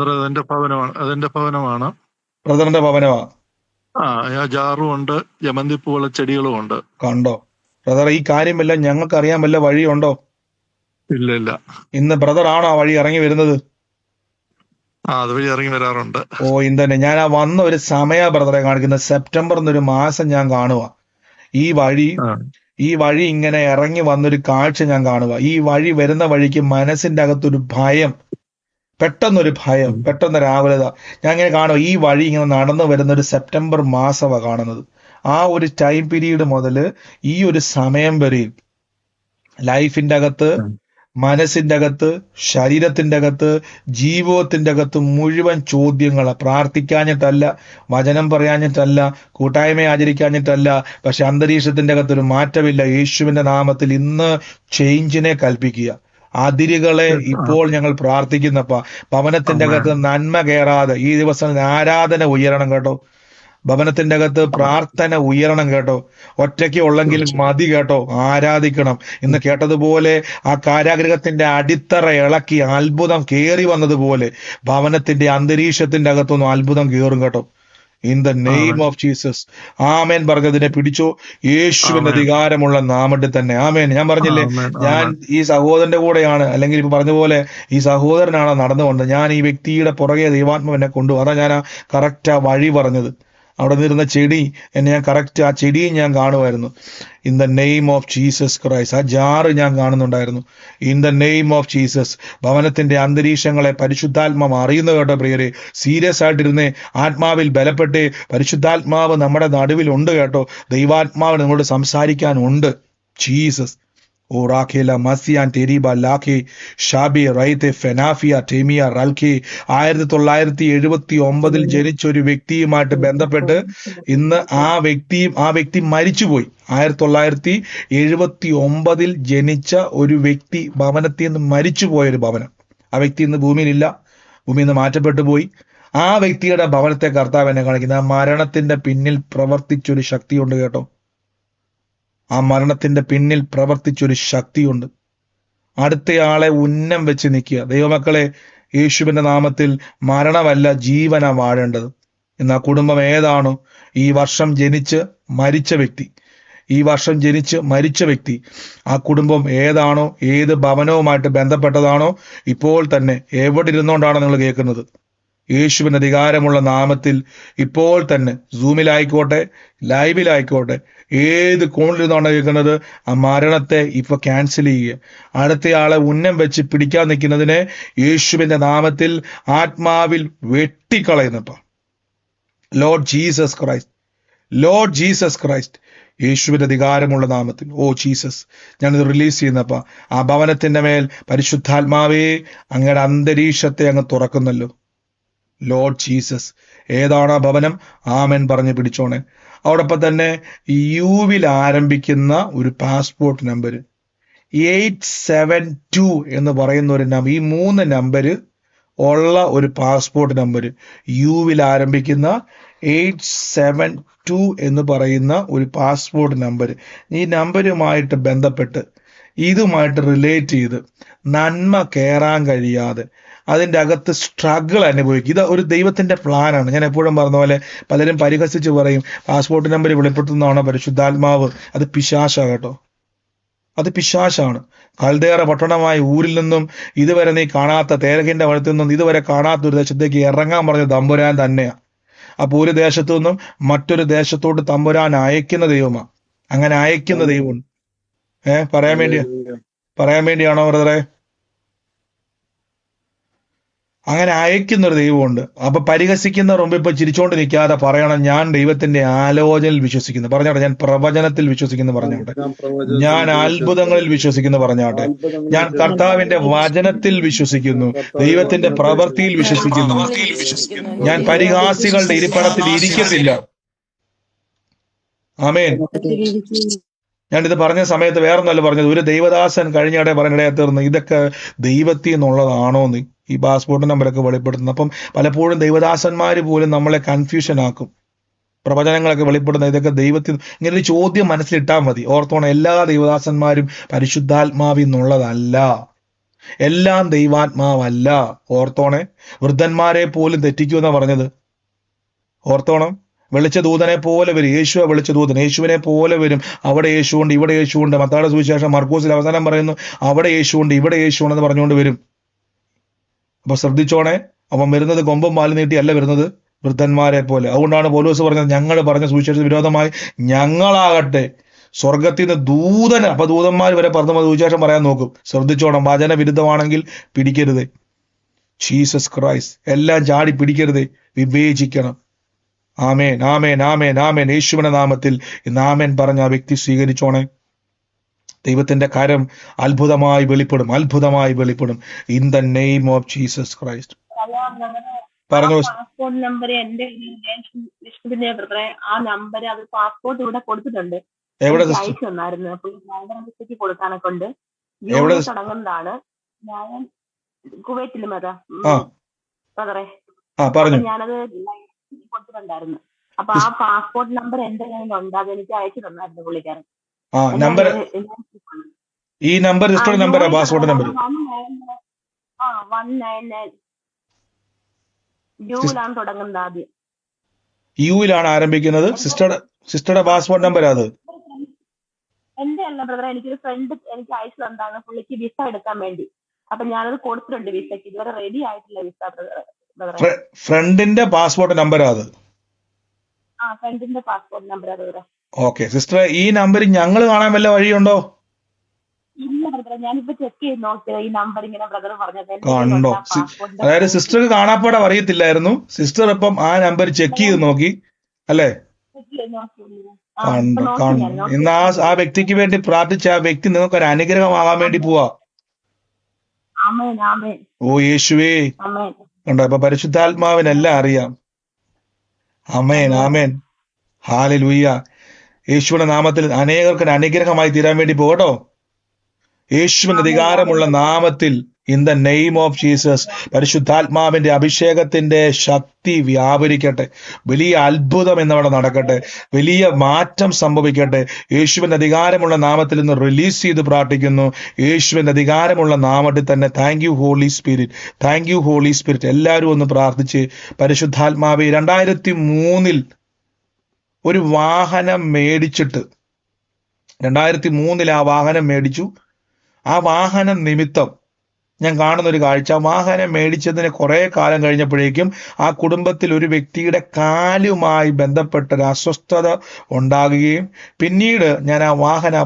അതെന്റെ ഭവനമാണ്. ബ്രദറിന്റെ ഭവനമാ. ജാറും ഉണ്ട്, ജമന്തിപ്പൂവുള്ള ചെടികളും ഉണ്ട്. കണ്ടോ ബ്രദർ, ഈ കാര്യമെല്ലാം ഞങ്ങൾക്ക് അറിയാൻ വല്ല വഴിയുണ്ടോ? ഇല്ല. ഇന്ന് ബ്രദർ ആണോ ആ വഴി ഇറങ്ങി വരുന്നത്? അതുവഴി ഇറങ്ങി വരാറുണ്ട്. ഇന്ന് തന്നെ ഞാൻ ആ വന്ന ഒരു സമയ ബ്രദറെ കാണിക്കുന്നത്. സെപ്റ്റംബർ എന്നൊരു മാസം ഞാൻ കാണുക. ഈ വഴി ഇങ്ങനെ ഇറങ്ങി വന്നൊരു കാഴ്ച ഞാൻ കാണുക. ഈ വഴി വരുന്ന വഴിക്ക് മനസ്സിന്റെ അകത്തൊരു ഭയം, പെട്ടെന്നൊരു ഭയം, പെട്ടെന്നൊരു ആകുലത ഞാൻ ഇങ്ങനെ കാണുക. ഈ വഴി ഇങ്ങനെ നടന്നു വരുന്ന ഒരു സെപ്റ്റംബർ മാസമാണ് കാണുന്നത്. ആ ഒരു ടൈം പീരീഡ് മുതൽ ഈ ഒരു സമയം വരെയും ലൈഫിന്റെ അകത്ത്, മനസ്സിന്റെ അകത്ത്, ശരീരത്തിന്റെ അകത്ത്, ജീവിതത്തിന്റെ അകത്ത് മുഴുവൻ ചോദ്യങ്ങൾ. പ്രാർത്ഥിക്കാഞ്ഞിട്ടല്ല, വചനം പറയാഞ്ഞിട്ടല്ല, കൂട്ടായ്മ ആചരിക്കാഞ്ഞിട്ടല്ല, പക്ഷെ അന്തരീക്ഷത്തിന്റെ അകത്തൊരു മാറ്റമില്ല. യേശുവിന്റെ നാമത്തിൽ ഇന്ന് ചേഞ്ചിനെ കൽപ്പിക്കുക. അതിരുകളെ ഇപ്പോൾ ഞങ്ങൾ പ്രാർത്ഥിക്കുന്നപ്പ ഭവനത്തിന്റെ അകത്ത് നന്മ കയറാതെ ഈ ദിവസം ആരാധന ഉയരണം കേട്ടോ. ഭവനത്തിന്റെ അകത്ത് പ്രാർത്ഥന ഉയരണം കേട്ടോ. ഒറ്റയ്ക്ക് ഉള്ളെങ്കിൽ മതി കേട്ടോ, ആരാധിക്കണം. ഇന്ന് കേട്ടതുപോലെ ആ കാരാഗൃഹത്തിന്റെ അടിത്തറ ഇളക്കി അത്ഭുതം കയറി വന്നതുപോലെ ഭവനത്തിന്റെ അന്തരീക്ഷത്തിന്റെ അകത്തൊന്നും അത്ഭുതം കയറും കേട്ടോ. In the name of Jesus. ആമേൻ. പറഞ്ഞതിനെ പിടിച്ചോ, യേശുവിന്റെ അധികാരമുള്ള നാമത്തിൽ തന്നെ. ആമേൻ. ഞാൻ പറഞ്ഞില്ലേ, ഞാൻ ഈ സഹോദരന്റെ കൂടെയാണ്, അല്ലെങ്കിൽ ഇപ്പൊ പറഞ്ഞ പോലെ ഈ സഹോദരനാണ് നടന്നുകൊണ്ട് ഞാൻ ഈ വ്യക്തിയുടെ പുറകെ ദൈവാത്മാവിനെ കൊണ്ടുപോകും. അതാ ഞാൻ ആ കറക്റ്റ് ആ വഴി പറഞ്ഞത്. അവിടെ നിന്നിരുന്ന ചെടി എന്നെ ഞാൻ കറക്റ്റ് ആ ചെടിയും ഞാൻ കാണുമായിരുന്നു. In the name of Jesus Christ. ആ ജാറ് ഞാൻ കാണുന്നുണ്ടായിരുന്നു. In the name of Jesus. ഭവനത്തിന്റെ അന്തരീക്ഷങ്ങളെ പരിശുദ്ധാത്മാവ് അറിയുന്ന കേട്ടോ പ്രിയരെ. സീരിയസ് ആയിട്ടിരുന്നേ, ആത്മാവിൽ ബലപ്പെട്ടേ. പരിശുദ്ധാത്മാവ് നമ്മുടെ നടുവിൽ ഉണ്ട് കേട്ടോ. ദൈവാത്മാവ് നിങ്ങളോട് സംസാരിക്കാനുണ്ട്. ജീസസ്. ഓ റാഖേല മസിയാൻ ടെരീബ ലാഖെ ഷാബി റൈത്തെ ഫെനാഫിയ ടെമിയ റൽഖെ. 1979 ജനിച്ച ഒരു വ്യക്തിയുമായിട്ട് ബന്ധപ്പെട്ട് ഇന്ന് ആ വ്യക്തി മരിച്ചുപോയി. 1979 ജനിച്ച ഒരു വ്യക്തി ഭവനത്തിൽ നിന്ന് മരിച്ചുപോയൊരു ഭവനം. ആ വ്യക്തി ഇന്ന് ഭൂമിയിലില്ല, ഭൂമിയിൽ നിന്ന് മാറ്റപ്പെട്ടു പോയി. ആ വ്യക്തിയുടെ ഭവനത്തെ കർത്താവ് എന്നെ കാണിക്കുന്ന ആ മരണത്തിന്റെ പിന്നിൽ പ്രവർത്തിച്ചൊരു ശക്തിയുണ്ട് കേട്ടോ. ആ മരണത്തിന്റെ പിന്നിൽ പ്രവർത്തിച്ചൊരു ശക്തിയുണ്ട്. അടുത്തയാളെ ഉന്നം വെച്ച് നിൽക്കുക. ദൈവമക്കളെ, യേശുവിന്റെ നാമത്തിൽ മരണമല്ല ജീവനാ വാഴേണ്ടത്. ഇന്ന് ആ കുടുംബം ഏതാണോ, ഈ വർഷം ജനിച്ച് മരിച്ച വ്യക്തി, ആ കുടുംബം ഏതാണോ, ഏത് ഭവനവുമായിട്ട് ബന്ധപ്പെട്ടതാണോ, ഇപ്പോൾ തന്നെ എവിടെ ഇരുന്നുകൊണ്ടാണോ നിങ്ങൾ കേൾക്കുന്നത്, യേശുവിന്റെ അധികാരമുള്ള നാമത്തിൽ ഇപ്പോൾ തന്നെ സൂമിലായിക്കോട്ടെ, ലൈവിലായിക്കോട്ടെ, ഏത് കോണിലിരുന്നാണ് കേൾക്കുന്നത്, ആ മരണത്തെ ഇപ്പൊ ക്യാൻസൽ ചെയ്യുക. അടുത്തയാളെ ഉന്നം വെച്ച് പിടിക്കാൻ നിൽക്കുന്നതിനെ യേശുവിന്റെ നാമത്തിൽ ആത്മാവിൽ വെട്ടിക്കളയുന്നപ്പ. ലോർഡ് ജീസസ് ക്രൈസ്റ്റ്, യേശുവിന്റെ അധികാരമുള്ള നാമത്തിൽ, ഓ ജീസസ്, ഞാനിത് റിലീസ് ചെയ്യുന്നപ്പ ആ ഭവനത്തിന്റെ മേൽ പരിശുദ്ധാത്മാവേ അങ്ങയുടെ അന്തരീക്ഷത്തെ അങ്ങ് തുറക്കുന്നല്ലോ. Lord Jesus. ഏതാണ് ആ ഭവനം? ആമേൻ പറഞ്ഞ് പിടിച്ചോണേ. അതോടൊപ്പം തന്നെ യുവിൽ ആരംഭിക്കുന്ന ഒരു പാസ്പോർട്ട് നമ്പർ 872 എന്ന് പറയുന്ന ഒരു നമ്പർ, ഈ 3 നമ്പര് ഉള്ള ഒരു പാസ്പോർട്ട് നമ്പർ, യുവിൽ ആരംഭിക്കുന്ന 872 എന്ന് പറയുന്ന ഒരു പാസ്പോർട്ട് നമ്പർ. ഈ നമ്പരുമായിട്ട് ബന്ധപ്പെട്ട് ഇതുമായിട്ട് റിലേറ്റ് ചെയ്ത് നന്മ കയറാൻ കഴിയാതെ അതിൻ്റെ അകത്ത് സ്ട്രഗിൾ അനുഭവിക്കും. ഇത് ഒരു ദൈവത്തിന്റെ പ്ലാനാണ്. ഞാൻ എപ്പോഴും പറഞ്ഞ പോലെ പലരും പരിഹസിച്ച് പറയും പാസ്പോർട്ട് നമ്പർ വെളിപ്പെടുത്തുന്നതാണോ പരിശുദ്ധാത്മാവ്. അത് പിശാചാ കേട്ടോ. അത് പിശാചാണ്. കൽദേറ പട്ടണമായ ഊരിൽ നിന്നും ഇതുവരെ നീ കാണാത്ത തേരകിന്റെ വനത്തിൽ നിന്നും ഇതുവരെ കാണാത്ത ഒരു ദേശത്തേക്ക് ഇറങ്ങാൻ പറഞ്ഞ തമ്പുരാൻ തന്നെയാ. അപ്പൊ ഒരു ദേശത്തു നിന്നും മറ്റൊരു ദേശത്തോട്ട് തമ്പുരാൻ അയക്കുന്ന ദൈവമാണ്. അങ്ങനെ അയക്കുന്ന ദൈവമുണ്ട്. പറയാൻ വേണ്ടിയാണോ ബ്രദറെ? അങ്ങനെ അയക്കുന്ന ഒരു ദൈവമുണ്ട്. അപ്പൊ പരിഹസിക്കുന്നവർ മുമ്പ് ഇപ്പൊ ചിരിച്ചോണ്ട് നിൽക്കാതെ പറയണം, ഞാൻ ദൈവത്തിന്റെ ആലോചനയിൽ വിശ്വസിക്കുന്നു പറഞ്ഞാട്ടെ, ഞാൻ പ്രവചനത്തിൽ വിശ്വസിക്കുന്നു പറഞ്ഞാട്ടെ, ഞാൻ അത്ഭുതങ്ങളിൽ വിശ്വസിക്കുന്നു പറഞ്ഞാട്ടെ, ഞാൻ കർത്താവിന്റെ വചനത്തിൽ വിശ്വസിക്കുന്നു, ദൈവത്തിന്റെ പ്രവൃത്തിയിൽ വിശ്വസിക്കുന്നു, ഞാൻ പരിഹാസികളുടെ ഇരിപ്പിടത്തിൽ ഇരിക്കത്തില്ല. ആമേൻ. ഞാനിത് പറഞ്ഞ സമയത്ത് വേറൊന്നല്ല പറഞ്ഞത്, ഒരു ദൈവദാസൻ കഴിഞ്ഞിടെ പറഞ്ഞിടയെ തീർന്ന് ഇതൊക്കെ ദൈവത്തിൽ നിന്നുള്ളതാണോന്ന് ഈ പാസ്പോർട്ട് നമ്പറൊക്കെ വെളിപ്പെടുത്തുന്നത്. അപ്പം പലപ്പോഴും ദൈവദാസന്മാർ പോലും നമ്മളെ കൺഫ്യൂഷൻ ആക്കും. പ്രവചനങ്ങളൊക്കെ വെളിപ്പെടുന്ന ഇതൊക്കെ ദൈവത്തിൽ, ഇങ്ങനെ ഒരു ചോദ്യം മനസ്സിലിട്ടാൽ മതി. ഓർത്തോണം, എല്ലാ ദൈവദാസന്മാരും പരിശുദ്ധാത്മാവിൽ നിന്നുള്ളതല്ല, എല്ലാം ദൈവാത്മാവല്ല. ഓർത്തോണേ, വൃദ്ധന്മാരെ പോലും തെറ്റിക്കുമെന്നാ പറഞ്ഞത്. ഓർത്തോണം, വെളിച്ച ദൂതനെ പോലെ വരും. യേശുവെ വെളിച്ച ദൂതൻ, യേശുവിനെ പോലെ വരും. അവിടെ യേശുണ്ട്, ഇവിടെ യേശുണ്ട്. മത്തായിയുടെ സുവിശേഷം മർക്കോസിൽ അവസാനം പറയുന്നു, അവിടെ യേശുണ്ട്, ഇവിടെ യേശുണ്ടെന്ന് പറഞ്ഞുകൊണ്ട് വരും. അപ്പൊ ശ്രദ്ധിച്ചോണേ, അവൻ വരുന്നത് കൊമ്പും പാലും നീട്ടിയല്ല വരുന്നത്, വൃദ്ധന്മാരെ പോലെ. അതുകൊണ്ടാണ് പൗലോസ് പറഞ്ഞത്, ഞങ്ങൾ പറഞ്ഞ സുവിശേഷത്തിന് വിരോധമായി ഞങ്ങളാകട്ടെ സ്വർഗത്തിൽ നിന്ന് ദൂതന്, അപ്പൊ ദൂതന്മാർ വരെ പറഞ്ഞു സുവിശേഷം പറയാൻ നോക്കും. ശ്രദ്ധിച്ചോണം, വചന വിരുദ്ധമാണെങ്കിൽ പിടിക്കരുത്. ജീസസ് ക്രൈസ്റ്റ്, എല്ലാം ചാടി പിടിക്കരുത്, വിവേചിക്കണം. ആമേൻ, ആമേൻ, ആമേൻ, ആമേൻ. യേശുവിന്റെ നാമത്തിൽ ഇന്ന് ആമേൻ പറഞ്ഞ ആ വ്യക്തി സ്വീകരിച്ചോണേ. ദൈവത്തിന്റെ കരം അത്ഭുതമായി വെളിപ്പെടും, അത്ഭുതമായി വെളിപ്പെടും. In the name of Jesus Christ. പറഞ്ഞു. പാസ്പോർട്ട് നമ്പർ എന്റെ ആ നമ്പർ, അത് പാസ്പോർട്ട് ഇവിടെ കൊടുത്തിട്ടുണ്ട്, എവിടെ അയച്ചു തന്നായിരുന്നു. പുള്ളി കൊടുക്കാനൊക്കെ ഉണ്ട്. തുടങ്ങുന്നതാണ്. ഞാൻ കുവൈറ്റിൽ ബ്രദറെ, ഞാനത് കൊടുത്തിട്ടുണ്ടായിരുന്നു. അപ്പൊ ആ പാസ്പോർട്ട് നമ്പർ എന്റെ കയ്യിലുണ്ട്, അത് എനിക്ക് അയച്ചു തന്നായിരുന്നു പുള്ളിക്കാരൻ. നമ്പർ, ഈ നമ്പർ രജിസ്റ്റർഡ് നമ്പറാ, പാസ്പോർട്ട് നമ്പർ 199 യുയിലാണ് തുടങ്ങുന്നത്. ആദ്യം യുയിലാണ് ആരംഭിക്കുന്നത്. സിസ്റ്ററുടെ പാസ്പോർട്ട് നമ്പർ അത് എന്റെ അല്ല ബ്രദറെ, എനിക്കൊരു ഫ്രണ്ട് എനിക്ക് അയച്ചു തന്നാണ് പുള്ളിക്ക് വിസ എടുക്കാൻ വേണ്ടി. അപ്പൊ ഞാനത് കൊടുത്തിട്ടുണ്ട് വിസക്ക്. ഇതുവരെ റെഡി ആയിട്ടില്ല വിസ ബ്രദറെ. ഫ്രണ്ടിന്റെ പാസ്പോർട്ട് നമ്പർ അത്? ഫ്രണ്ടിന്റെ പാസ്പോർട്ട് നമ്പർ അത് ബ്രദറെ. ഓക്കെ സിസ്റ്റർ, ഈ നമ്പർ ഞങ്ങൾ കാണാൻ വല്ല വഴിയുണ്ടോ? ഇല്ല ബ്രദറെ, ഞാനിപ്പോ ചെക്ക് ചെയ്ത് നോക്കിയത് ഈ നമ്പർ ഇങ്ങനെ ബ്രദർ പറഞ്ഞത് കണ്ടോ. അതായത് സിസ്റ്റർക്ക് കാണാപ്പാടം അറിയത്തില്ലായിരുന്നു, സിസ്റ്റർ ഇപ്പം ആ നമ്പർ ചെക്ക് ചെയ്ത് നോക്കി അല്ലേ? കണ്ടോ, കണ്ടോ. ഇന്ന് ആ വ്യക്തിക്ക് വേണ്ടി പ്രാർത്ഥിച്ച ആ വ്യക്തി നിങ്ങൾക്ക് ഒരു അനുഗ്രഹമാകാൻ വേണ്ടി പോവാ. ഓ യേശുവേ, കണ്ടോ, ഇപ്പൊ പരിശുദ്ധാത്മാവിനെല്ലാം അറിയാം. ആമേൻ, ആമേൻ, ഹല്ലേലൂയ. യേശുവിന്റെ നാമത്തിൽ അനേകർക്ക് അനുഗ്രഹമായി തീരാൻ വേണ്ടി പോകട്ടോ. യേശുവിന്റെ അധികാരമുള്ള നാമത്തിൽ in the name of Jesus പരിശുദ്ധാത്മാവിന്റെ അഭിഷേകത്തിന്റെ ശക്തി വ്യാപരിക്കട്ടെ. വലിയ അത്ഭുതം എന്നവിടെ നടക്കട്ടെ, വലിയ മാറ്റം സംഭവിക്കട്ടെ. യേശുവിന്റെ അധികാരമുള്ള നാമത്തിൽ നിന്ന് റിലീസ് ചെയ്ത് പ്രാർത്ഥിക്കുന്നു. യേശുവിന്റെ അധികാരമുള്ള നാമത്തിൽ തന്നെ. Thank you Holy Spirit, thank you Holy Spirit. എല്ലാവരും ഒന്ന് പ്രാർത്ഥിച്ച്, പരിശുദ്ധാത്മാവെ, 2003 ഒരു വാഹനം മേടിച്ചിട്ട്, 2003 ആ വാഹനം മേടിച്ചു. ആ വാഹനം നിമിത്തം ഞാൻ കാണുന്ന ഒരു കാഴ്ച, വാഹനം മേടിച്ചതിന് കുറെ കാലം കഴിഞ്ഞപ്പോഴേക്കും ആ കുടുംബത്തിൽ ഒരു വ്യക്തിയുടെ കാലുമായി ബന്ധപ്പെട്ടൊരു അസ്വസ്ഥത ഉണ്ടാകുകയും പിന്നീട് ഞാൻ ആ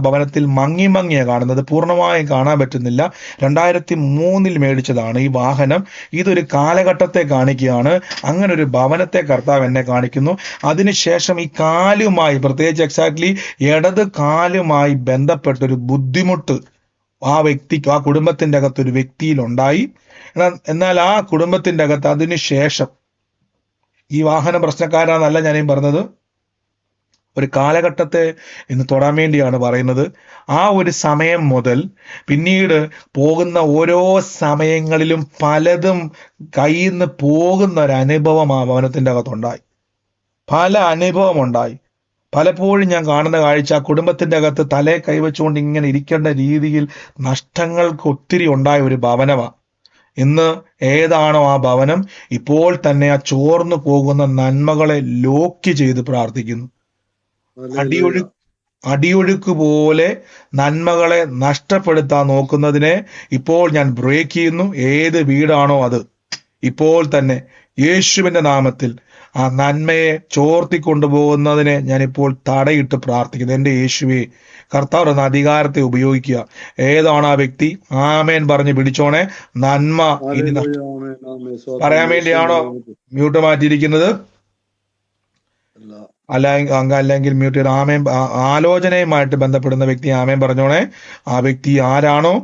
ഭവനത്തിൽ മങ്ങിയാണ് കാണുന്നത്, പൂർണ്ണമായും കാണാൻ പറ്റുന്നില്ല. 2003 മേടിച്ചതാണ് ഈ വാഹനം. ഇതൊരു കാലഘട്ടത്തെ കാണിക്കുകയാണ്. അങ്ങനെ ഒരു ഭവനത്തെ കർത്താവ് എന്നെ കാണിക്കുന്നു. അതിനുശേഷം ഈ കാലുമായി, പ്രത്യേകിച്ച് എക്സാക്ട്ലി ഇടത് കാലുമായി ബന്ധപ്പെട്ടൊരു ബുദ്ധിമുട്ട് ആ വ്യക്തിക്ക്, ആ കുടുംബത്തിന്റെ അകത്ത് ഒരു വ്യക്തിയിലുണ്ടായി. എന്നാൽ ആ കുടുംബത്തിന്റെ അകത്ത് അതിനുശേഷം, ഈ വാഹന പ്രശ്നക്കാരാന്നല്ല ഞാനീ പറഞ്ഞത്, ഒരു കാലഘട്ടത്തെ ഇന്ന് തൊടാൻ വേണ്ടിയാണ് പറയുന്നത്. ആ ഒരു സമയം മുതൽ പിന്നീട് പോകുന്ന ഓരോ സമയങ്ങളിലും പലതും കയ്യിൽ നിന്ന് പോകുന്ന ഒരു അനുഭവം ആ ഭവനത്തിന്റെ അകത്തുണ്ടായി. പല അനുഭവം ഉണ്ടായി. പലപ്പോഴും ഞാൻ കാണുന്ന കാഴ്ച, കുടുംബത്തിന്റെ അകത്ത് തലയെ കൈവച്ചുകൊണ്ട് ഇങ്ങനെ ഇരിക്കേണ്ട രീതിയിൽ നഷ്ടങ്ങൾക്ക് ഒത്തിരി ഉണ്ടായ ഒരു ഭവനമാണ്. ഇന്ന് ഏതാണോ ആ ഭവനം, ഇപ്പോൾ തന്നെ ആ ചോർന്നു പോകുന്ന നന്മകളെ ലോക്ക് ചെയ്ത് പ്രാർത്ഥിക്കുന്നു. അടിയൊഴുക്ക് പോലെ നന്മകളെ നഷ്ടപ്പെടുത്താൻ നോക്കുന്നതിനെ ഇപ്പോൾ ഞാൻ ബ്രേക്ക് ചെയ്യുന്നു. ഏത് വീടാണോ അത് ഇപ്പോൾ തന്നെ യേശുവിന്റെ നാമത്തിൽ ആ നന്മയെ ചോർത്തി കൊണ്ടുപോകുന്നതിനെ ഞാനിപ്പോൾ തടയിട്ട് പ്രാർത്ഥിക്കുന്നു. എന്റെ യേശുവേ, കർത്താവ് എന്ന അധികാരത്തെ ഉപയോഗിക്കുക. ഏതാണ് ആ വ്യക്തി? ആമേൻ പറഞ്ഞ് പിടിച്ചോണേ. നന്മ ഇനി പറയാൻ വേണ്ടിയാണോ മ്യൂട്ട് മാറ്റിയിരിക്കുന്നത്? അല്ലെങ്കിൽ മ്യൂട്ട് ചെയ്ത് ആമേൻ ആലോചനയുമായിട്ട് ബന്ധപ്പെടുന്ന വ്യക്തി ആമേൻ പറഞ്ഞോണേ. ആ വ്യക്തി ആരാണോ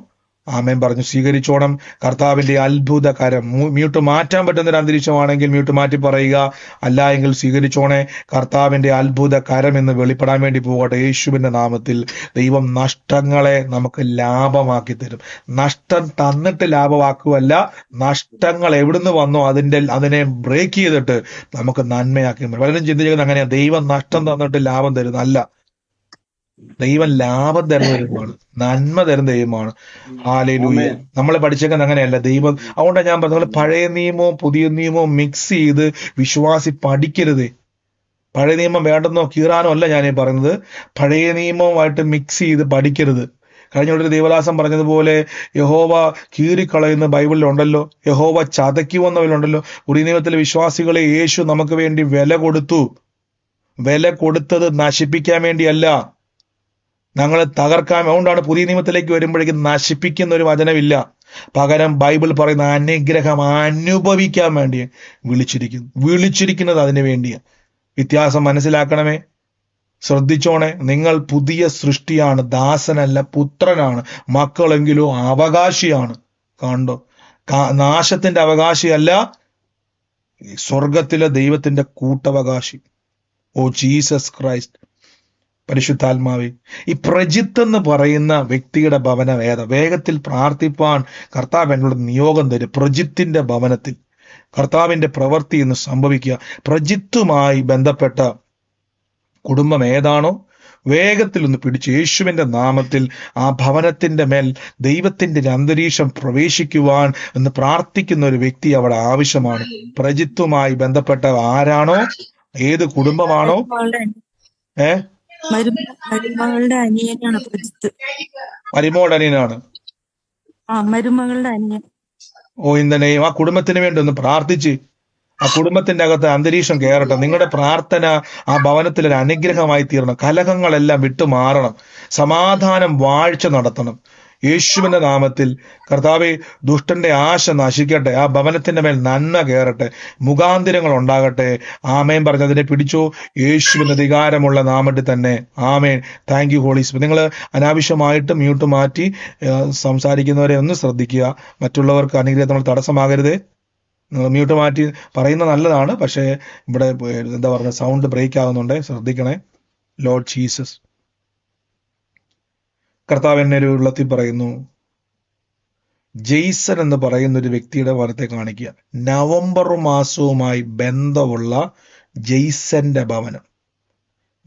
ആമേൻ പറഞ്ഞു സ്വീകരിച്ചോണം. കർത്താവിന്റെ അത്ഭുത കരം. മ്യൂട്ട് മാറ്റാൻ പറ്റുന്ന ഒരു അന്തരീക്ഷമാണെങ്കിൽ മ്യൂട്ട് മാറ്റി പറയുക. അല്ല എങ്കിൽ സ്വീകരിച്ചോണേ. കർത്താവിന്റെ അത്ഭുത കരം എന്ന് വെളിപ്പെടാൻ വേണ്ടി പോകട്ടെ. യേശുവിന്റെ നാമത്തിൽ ദൈവം നഷ്ടങ്ങളെ നമുക്ക് ലാഭമാക്കി തരും. നഷ്ടം തന്നിട്ട് ലാഭമാക്കുവല്ല, നഷ്ടങ്ങൾ എവിടുന്ന് വന്നോ അതിനെ ബ്രേക്ക് ചെയ്തിട്ട് നമുക്ക് നന്മയാക്കി തരും. പലരും ചിന്തിക്കുന്നത് അങ്ങനെയാണ്, ദൈവം നഷ്ടം തന്നിട്ട് ലാഭം തരുന്ന. അല്ല, ദൈവം ലാഭം തരുന്ന ദൈവമാണ്, നന്മ തരുന്ന ദൈവമാണ്. ഹല്ലേലൂയ. നമ്മൾ പഠിച്ചേക്കുന്നത് അങ്ങനെയല്ല. ദൈവം, അതുകൊണ്ടാണ് ഞാൻ പറഞ്ഞത് പഴയ നിയമവും പുതിയ നിയമവും മിക്സ് ചെയ്ത് വിശ്വാസി പഠിക്കരുത്. പഴയ നിയമം വേണ്ടെന്നോ കീറാനോ അല്ല ഞാൻ പറയുന്നത്. പഴയ നിയമവുമായിട്ട് മിക്സ് ചെയ്ത് പഠിക്കരുത്. കഴിഞ്ഞ ഒരു ദേവദാസം പറഞ്ഞതുപോലെ യഹോവ കീറിക്കളയുന്ന ബൈബിളിലുണ്ടല്ലോ, യഹോവ ചതയ്ക്കുമെന്നവരുണ്ടല്ലോ. പുതിയ നിയമത്തിലെ വിശ്വാസികളെ യേശു നമുക്ക് വേണ്ടി വില കൊടുത്തു. വില കൊടുത്തത് നശിപ്പിക്കാൻ വേണ്ടിയല്ല, ഞങ്ങളെ തകർക്കാൻ. അതുകൊണ്ടാണ് പുതിയ നിയമത്തിലേക്ക് വരുമ്പോഴേക്കും നശിപ്പിക്കുന്ന ഒരു വചനമില്ല. പകരം ബൈബിൾ പറയുന്ന അനുഗ്രഹം അനുഭവിക്കാൻ വേണ്ടി വിളിച്ചിരിക്കുന്നത് അതിനു വേണ്ടിയാണ്. വ്യത്യാസം മനസ്സിലാക്കണമേ, ശ്രദ്ധിച്ചോണേ. നിങ്ങൾ പുതിയ സൃഷ്ടിയാണ്, ദാസനല്ല പുത്രനാണ്. മക്കളെങ്കിലോ അവകാശിയാണ്. കണ്ടോ, നാശത്തിന്റെ അവകാശിയല്ല, സ്വർഗത്തിലെ ദൈവത്തിന്റെ കൂട്ടവകാശി. Oh Jesus Christ. പരിശുദ്ധാത്മാവേ, ഈ പ്രജിത്ത് എന്ന് പറയുന്ന വ്യക്തിയുടെ ഭവനം ഏതാ? വേഗത്തിൽ പ്രാർത്ഥിപ്പാൻ കർത്താവ് എന്നോട് നിയോഗം തരും. പ്രജിത്തിന്റെ ഭവനത്തിൽ കർത്താവിന്റെ പ്രവൃത്തി എന്ന് സംഭവിക്കുക. പ്രജിത്തുമായി ബന്ധപ്പെട്ട കുടുംബം ഏതാണോ വേഗത്തിൽ ഒന്ന് പിടിച്ച് യേശുവിന്റെ നാമത്തിൽ ആ ഭവനത്തിന്റെ മേൽ ദൈവത്തിന്റെ അന്തരീക്ഷം പ്രവേശിക്കുവാൻ എന്ന് പ്രാർത്ഥിക്കുന്ന ഒരു വ്യക്തി അവിടെ ആവശ്യമാണ്. പ്രജിത്തുമായി ബന്ധപ്പെട്ട ആരാണോ, ഏത് കുടുംബമാണോ? മരുമകളുടെ അനിയനാണ് പ്രജിത്ത്. മരുമോളുടെ അനിയനാണ്. മരുമകളുടെ അനിയൻ. ഓ, ഇന്നലെയും ആ കുടുംബത്തിന് വേണ്ടി ഒന്ന് പ്രാർത്ഥിച്ച് ആ കുടുംബത്തിന്റെ അകത്ത് അന്തരീക്ഷം കയറട്ടെ. നിങ്ങളുടെ പ്രാർത്ഥന ആ ഭവനത്തിൽ ഒരു അനുഗ്രഹമായി തീരണം. കലഹങ്ങളെല്ലാം വിട്ടുമാറണം. സമാധാനം വാഴ്ച നടത്തണം. യേശുവിന്റെ നാമത്തിൽ കർത്താവേ, ദുഷ്ടന്റെ ആശ നശിക്കട്ടെ. ആ ഭവനത്തിന്റെ മേൽ നന്മ കയറട്ടെ. മുഖാന്തിരങ്ങൾ ഉണ്ടാകട്ടെ. ആമേൻ പറഞ്ഞതിനെ പിടിച്ചോ. യേശുവിന്റെ അധികാരമുള്ള നാമത്തിൽ തന്നെ ആമേൻ. Thank you Holy Spirit. നിങ്ങൾ അനാവശ്യമായിട്ട് മ്യൂട്ട് മാറ്റി സംസാരിക്കുന്നവരെ ഒന്ന് ശ്രദ്ധിക്കുക. മറ്റുള്ളവർക്ക് അനുഗ്രഹത്തിന് തടസ്സമാകരുത്. മ്യൂട്ട് മാറ്റി പറയുന്നത് നല്ലതാണ്, പക്ഷേ ഇവിടെ എന്താ പറയുക, സൗണ്ട് ബ്രേക്ക് ആകുന്നുണ്ട്, ശ്രദ്ധിക്കണേ. Lord Jesus. കർത്താവ് എന്നെ ഒരു ഉള്ളത്തിൽ പറയുന്നു, ജെയ്സൺ എന്ന് പറയുന്ന ഒരു വ്യക്തിയുടെ ഭവനത്തെ കാണിക്കുക. നവംബർ മാസവുമായി ബന്ധമുള്ള ജെയ്സന്റെ ഭവനം,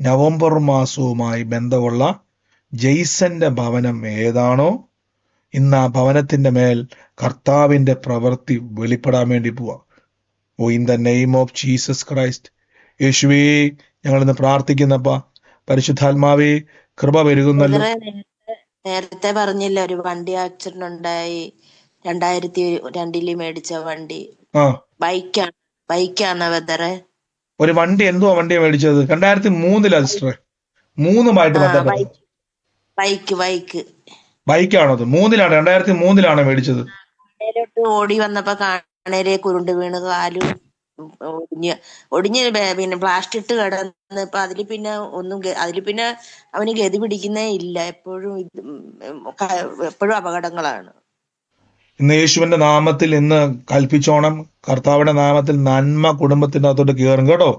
നവംബർ മാസവുമായി ബന്ധമുള്ള ജെയ്സന്റെ ഭവനം ഏതാണോ, ഇന്ന് ആ ഭവനത്തിന്റെ മേൽ കർത്താവിന്റെ പ്രവൃത്തി വെളിപ്പെടാൻ വേണ്ടി പോവാ. Oh, in the name of Jesus Christ. യേശുവേ, ഞങ്ങൾ ഇന്ന് പ്രാർത്ഥിക്കുന്നപ്പാ. പരിശുദ്ധാത്മാവേ, കൃപ പെരുകുന്നല്ലോ. നേരത്തെ പറഞ്ഞില്ല, ഒരു വണ്ടി ആക്സിഡന്റ് ഉണ്ടായി. 2002 മേടിച്ച വണ്ടി ബൈക്കാണ് വെതറെ. ഒരു വണ്ടി, എന്തുവാ വണ്ടിയാ മേടിച്ചത്? 2003 സിസ്റ്ററെ. 3 ബൈക്കാണോ അത്? 2003 മേടിച്ചത്. ഓടി വന്നപ്പോ കാണേരെ കുരുണ്ട് വീണ് കാലും ഒടിഞ്ഞ് പിന്നെ പ്ലാസ്റ്റിക് ഇട്ട് കിടന്ന്. ഇപ്പൊ അതില് പിന്നെ അവന് ഗതി പിടിക്കുന്നേ ഇല്ല. എപ്പോഴും അപകടങ്ങളാണ്. ഇന്ന് യേശുവിന്റെ നാമത്തിൽ ഇന്ന് കൽപ്പിച്ചോണം. കർത്താവിന്റെ നാമത്തിൽ നന്മ കുടുംബത്തിന്റെ അകത്തോട്ട് കയറും കേട്ടോ.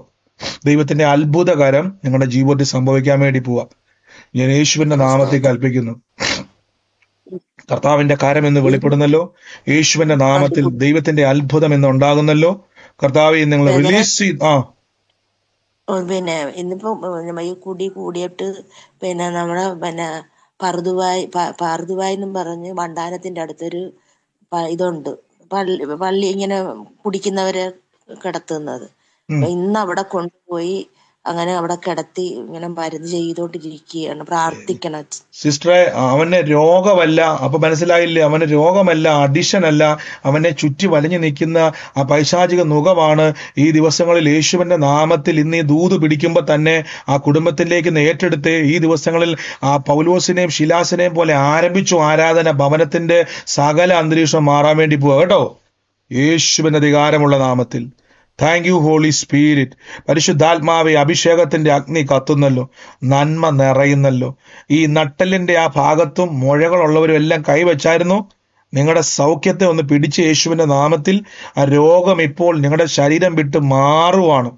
ദൈവത്തിന്റെ അത്ഭുതകരം നിങ്ങളുടെ ജീവിതത്തിൽ സംഭവിക്കാൻ വേണ്ടി പോവാ. ഞാൻ യേശുവിന്റെ നാമത്തിൽ കൽപ്പിക്കുന്നു. കർത്താവിന്റെ കരം എന്ന് വെളിപ്പെടുന്നല്ലോ. യേശുവിന്റെ നാമത്തിൽ ദൈവത്തിന്റെ അത്ഭുതം എന്ന് ഉണ്ടാകുന്നല്ലോ. കർത്താവ് നിങ്ങൾ റിലീസ് ചെയ്ത് പിന്നെ ഇന്നിപ്പോ ഈ കൂടിയിട്ട് പിന്നെ നമ്മുടെ പിന്നെ പാർദുവായി എന്നും പറഞ്ഞ് വണ്ടാനത്തിന്റെ അടുത്തൊരു ഇതുണ്ട്, പള്ളി ഇങ്ങനെ കുടിക്കുന്നവരെ കിടത്തുന്നത്. അപ്പൊ ഇന്ന് അവിടെ കൊണ്ടുപോയി അങ്ങനെ അവിടെ കിടത്തി ഇങ്ങനെ മരുന്ന് ചെയ്തോണ്ടിരിക്കുകയാണ്. പ്രാർത്ഥിക്കണം. സിസ്റ്ററെ, അവന് രോഗമല്ല. അപ്പൊ മനസ്സിലായില്ലേ? അവന് രോഗമല്ല, അഡിഷൻ അല്ല, അവനെ ചുറ്റി വലിഞ്ഞു നിൽക്കുന്ന ആ പൈശാചിക നുകമാണ്. ഈ ദിവസങ്ങളിൽ യേശുവിന്റെ നാമത്തിൽ ഇന്ന് ഈ ദൂത് പിടിക്കുമ്പോൾ തന്നെ ആ കുടുംബത്തിലേക്ക് ഏറ്റെടുത്ത് ഈ ദിവസങ്ങളിൽ ആ പൗലോസിനെയും ശിലാസിനെയും പോലെ ആരംഭിച്ചു ആരാധന. ഭവനത്തിന്റെ സകല അന്തരീക്ഷം മാറാൻ വേണ്ടി പോവുക കേട്ടോ, യേശുവിന്റെ അധികാരമുള്ള നാമത്തിൽ. Thank you Holy Spirit. പരിശുദ്ധാത്മാവെ, അഭിഷേകത്തിന്റെ അഗ്നി കത്തുന്നല്ലോ, നന്മ നിറയുന്നല്ലോ. ഈ നട്ടലിന്റെ ആ ഭാഗത്തും മുഴകളുള്ളവരും എല്ലാം കൈവച്ചായിരുന്നു. നിങ്ങളുടെ സൗഖ്യത്തെ ഒന്ന് പിടിച്ച് യേശുവിന്റെ നാമത്തിൽ ആ രോഗം ഇപ്പോൾ നിങ്ങളുടെ ശരീരം വിട്ട് മാറുവാണ്.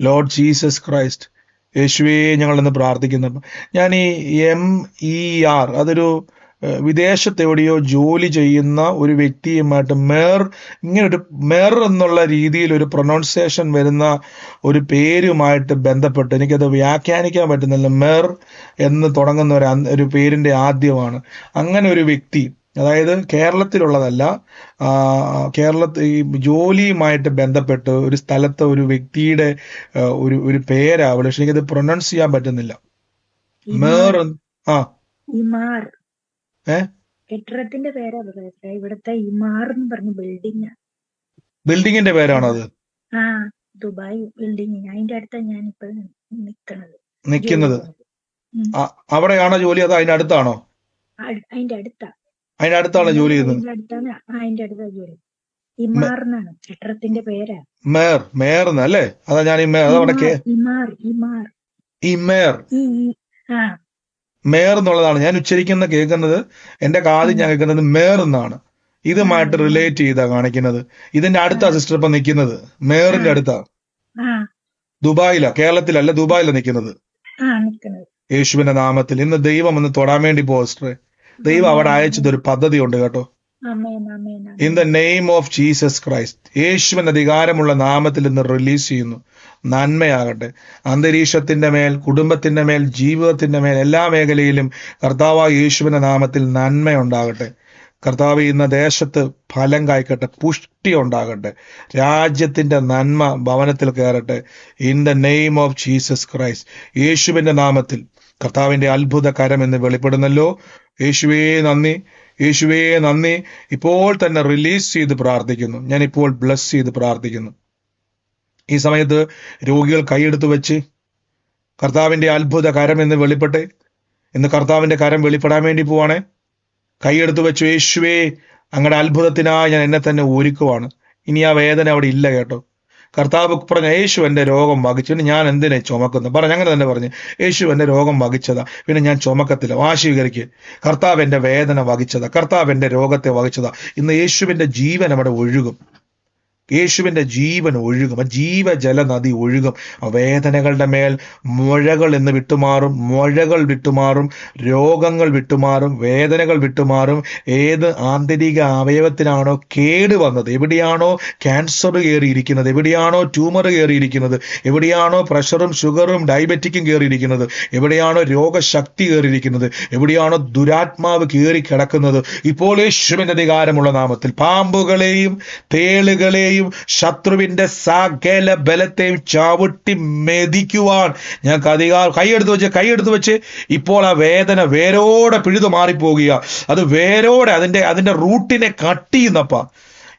ലോർഡ് ജീസസ് ക്രൈസ്റ്റ്, യേശുവേ ഞങ്ങളെന്ന് പ്രാർത്ഥിക്കുന്നു. ഞാൻ ഈ MER അതൊരു വിദേശത്തെവിടെയോ ജോലി ചെയ്യുന്ന ഒരു വ്യക്തിയുമായിട്ട് മേർ എന്നുള്ള രീതിയിൽ ഒരു പ്രൊനൗൺസിയേഷൻ വരുന്ന ഒരു പേരുമായിട്ട് ബന്ധപ്പെട്ട് എനിക്കത് വ്യാഖ്യാനിക്കാൻ പറ്റുന്നില്ല. മേർ എന്ന് തുടങ്ങുന്ന ഒരു പേരിന്റെ ആദ്യമാണ്. അങ്ങനെ ഒരു വ്യക്തി, അതായത് കേരളത്തിലുള്ളതല്ല, കേരളത്തിൽ ഈ ജോലിയുമായിട്ട് ബന്ധപ്പെട്ട് ഒരു സ്ഥലത്തെ ഒരു വ്യക്തിയുടെ ഒരു പേരാണ്. പക്ഷെ എനിക്കത് പ്രൊനൗൺസ് ചെയ്യാൻ പറ്റുന്നില്ല. മേർ ഇമാർ കെട്ടിടത്തിന്റെ പേരാ ഇവിടുത്തെ ഇമാർ എന്ന് പറഞ്ഞ ബിൽഡിങ്ങിന്റെ പേരാണോ അത്? ആ, ദുബായ് ബിൽഡിംഗ്. അതിന്റെ അടുത്താണ് ഞാൻ ഇപ്പൊ നിൽക്കുന്നത്. അവിടെയാണോ ജോലി അതോ അതിന്റെ അടുത്താണോ? അതിന്റെ അടുത്താ. അതിന്റെ അടുത്താണോ ജോലി ചെയ്യുന്നത്? അതിന്റെ അടുത്താ ജോലി. ഇമാർ എന്നാണ് കെട്ടിടത്തിന്റെ പേരാ. മേർ എന്നല്ലേ? അതാ ഞാൻ മേർ എന്നുള്ളതാണ് ഞാൻ ഉച്ചരിക്കുന്ന കേൾക്കുന്നത്. എന്റെ കാതിൽ ഞാൻ കേൾക്കുന്നത് മേർ എന്നാണ്. ഇതുമായിട്ട് റിലേറ്റ് ചെയ്താ കാണിക്കുന്നത്. ഇതിന്റെ അടുത്താ സിസ്റ്റർ ഇപ്പൊ നിൽക്കുന്നത്, മേറിന്റെ അടുത്താ. ദുബായിലാ, കേരളത്തിലല്ല, ദുബായിലാ നിൽക്കുന്നത്. യേശുവിന്റെ നാമത്തിൽ ഇന്ന് ദൈവം ഒന്ന് തൊടാൻ വേണ്ടി സിസ്റ്ററെ. ദൈവം അവിടെ അയച്ചതൊരു പദ്ധതി ഉണ്ട് കേട്ടോ. In the name of Jesus Christ, യേശുവിന്റെ അധികാരമുള്ള നാമത്തിൽ ഇന്ന് റിലീസ് ചെയ്യുന്നു. നന്മയാകട്ടെ അന്തരീക്ഷത്തിന്റെ മേൽ, കുടുംബത്തിന്റെ മേൽ, ജീവിതത്തിന്റെ മേൽ, എല്ലാ മേഖലയിലും കർത്താവായ യേശുവിന്റെ നാമത്തിൽ നന്മയുണ്ടാകട്ടെ. കർത്താവ് ഇന്ന് ദേശത്ത് ഫലം കായ്ക്കട്ടെ, പുഷ്ടി ഉണ്ടാകട്ടെ, രാജ്യത്തിന്റെ നന്മ ഭവനത്തിൽ കയറട്ടെ. In the name of Jesus Christ, യേശുവിന്റെ നാമത്തിൽ കർത്താവിന്റെ അത്ഭുത കരം എന്ന് വെളിപ്പെടുന്നല്ലോ. യേശുവേ നന്ദി, യേശുവേ നന്ദി. ഇപ്പോൾ തന്നെ റിലീസ് ചെയ്ത് പ്രാർത്ഥിക്കുന്നു. ഞാൻ ഇപ്പോൾ ബ്ലസ് ചെയ്ത് പ്രാർത്ഥിക്കുന്നു. ഈ സമയത്ത് രോഗികൾ കൈയെടുത്ത് വെച്ച് കർത്താവിന്റെ അത്ഭുത കരം എന്ന് വെളിപ്പെട്ട്, ഇന്ന് കർത്താവിന്റെ കരം വെളിപ്പെടാൻ വേണ്ടി പോവാണേ. കൈയെടുത്ത് വെച്ചു. യേശുവേ, അങ്ങയുടെ അത്ഭുതത്തിനായി ഞാൻ എന്നെ തന്നെ ഒരുക്കുവാണ്. ഇനി ആ വേദന അവിടെ ഇല്ല കേട്ടോ. കർത്താവ് പറഞ്ഞ യേശു എന്റെ രോഗം വഹിച്ചു, ഞാൻ എന്തിനെ ചുമക്കുന്നു പറഞ്ഞു. അങ്ങനെ തന്നെ പറഞ്ഞു, യേശു എന്റെ രോഗം വഹിച്ചതാ, പിന്നെ ഞാൻ ചുമക്കത്തില്ല. വാശീകരിക്ക്. കർത്താവ് എന്റെ വേദന വഹിച്ചതാ, കർത്താവ് എന്റെ രോഗത്തെ വഹിച്ചതാ. ഇന്ന് യേശുവിന്റെ ജീവൻ അവിടെ ഒഴുകും. യേശുവിന്റെ ജീവൻ ഒഴുകും. ജീവജല നദി ഒഴുകും. വേദനകളുടെ മേൽ മുഴകൾ എന്ന് വിട്ടുമാറും, മുഴകൾ വിട്ടുമാറും, രോഗങ്ങൾ വിട്ടുമാറും, വേദനകൾ വിട്ടുമാറും. ഏത് ആന്തരിക അവയവത്തിനാണോ കേട് വന്നത്, എവിടെയാണോ ക്യാൻസർ കയറിയിരിക്കുന്നത്, എവിടെയാണോ ട്യൂമർ കയറിയിരിക്കുന്നത്, എവിടെയാണോ പ്രഷറും ഷുഗറും ഡയബറ്റിക്കും കയറിയിരിക്കുന്നത്, എവിടെയാണോ രോഗശക്തി കയറിയിരിക്കുന്നത്, എവിടെയാണോ ദുരാത്മാവ് കയറി കിടക്കുന്നത്, ഇപ്പോൾ യേശുവിന്റെ അധികാരമുള്ള നാമത്തിൽ പാമ്പുകളെയും തേളുകളെയും ശത്രുവിന്റെ സകല ബലത്തെയും ചവിട്ടി മെതിക്കുവാൻ ഞാൻ കൈയെടുത്ത് വെച്ച് ഇപ്പോൾ ആ വേദന വേരോടെ പിഴുതു മാറിപ്പോകുക. അത് വേരോടെ അതിന്റെ റൂട്ടിനെ കട്ട് ചെയ്യുന്നപ്പ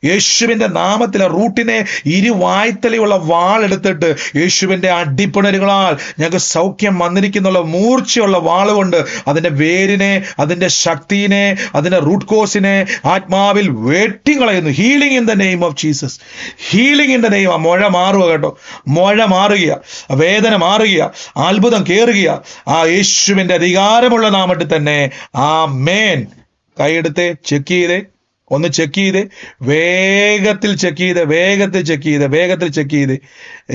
യേശുവിന്റെ നാമത്തിലെ റൂട്ടിനെ ഇരുവായ്ത്തലയുള്ള വാളെടുത്തിട്ട് യേശുവിന്റെ അടിപ്പിണരുകളാൽ ഞങ്ങൾക്ക് സൗഖ്യം വന്നിരിക്കുന്നുള്ള മൂർച്ചയുള്ള വാളുകൊണ്ട് അതിന്റെ വേരിനെ, അതിന്റെ ശക്തിനെ, അതിന്റെ റൂട്ട് കോസിനെ ആത്മാവിൽ വെട്ടിക്കളയുന്നു. Healing in the name of Jesus, healing in the name. മുഴ മാറുക കേട്ടോ, മുഴ മാറുക, വേദന മാറുക, അത്ഭുതം കയറുക ആ യേശുവിന്റെ അധികാരമുള്ള നാമത്തിൽ തന്നെ. ആമേൻ. കൈയെടുത്ത് ചെക്ക് ചെയ്തേ, ഒന്ന് ചെക്ക് ചെയ്ത്, വേഗത്തിൽ ചെക്ക് ചെയ്ത്.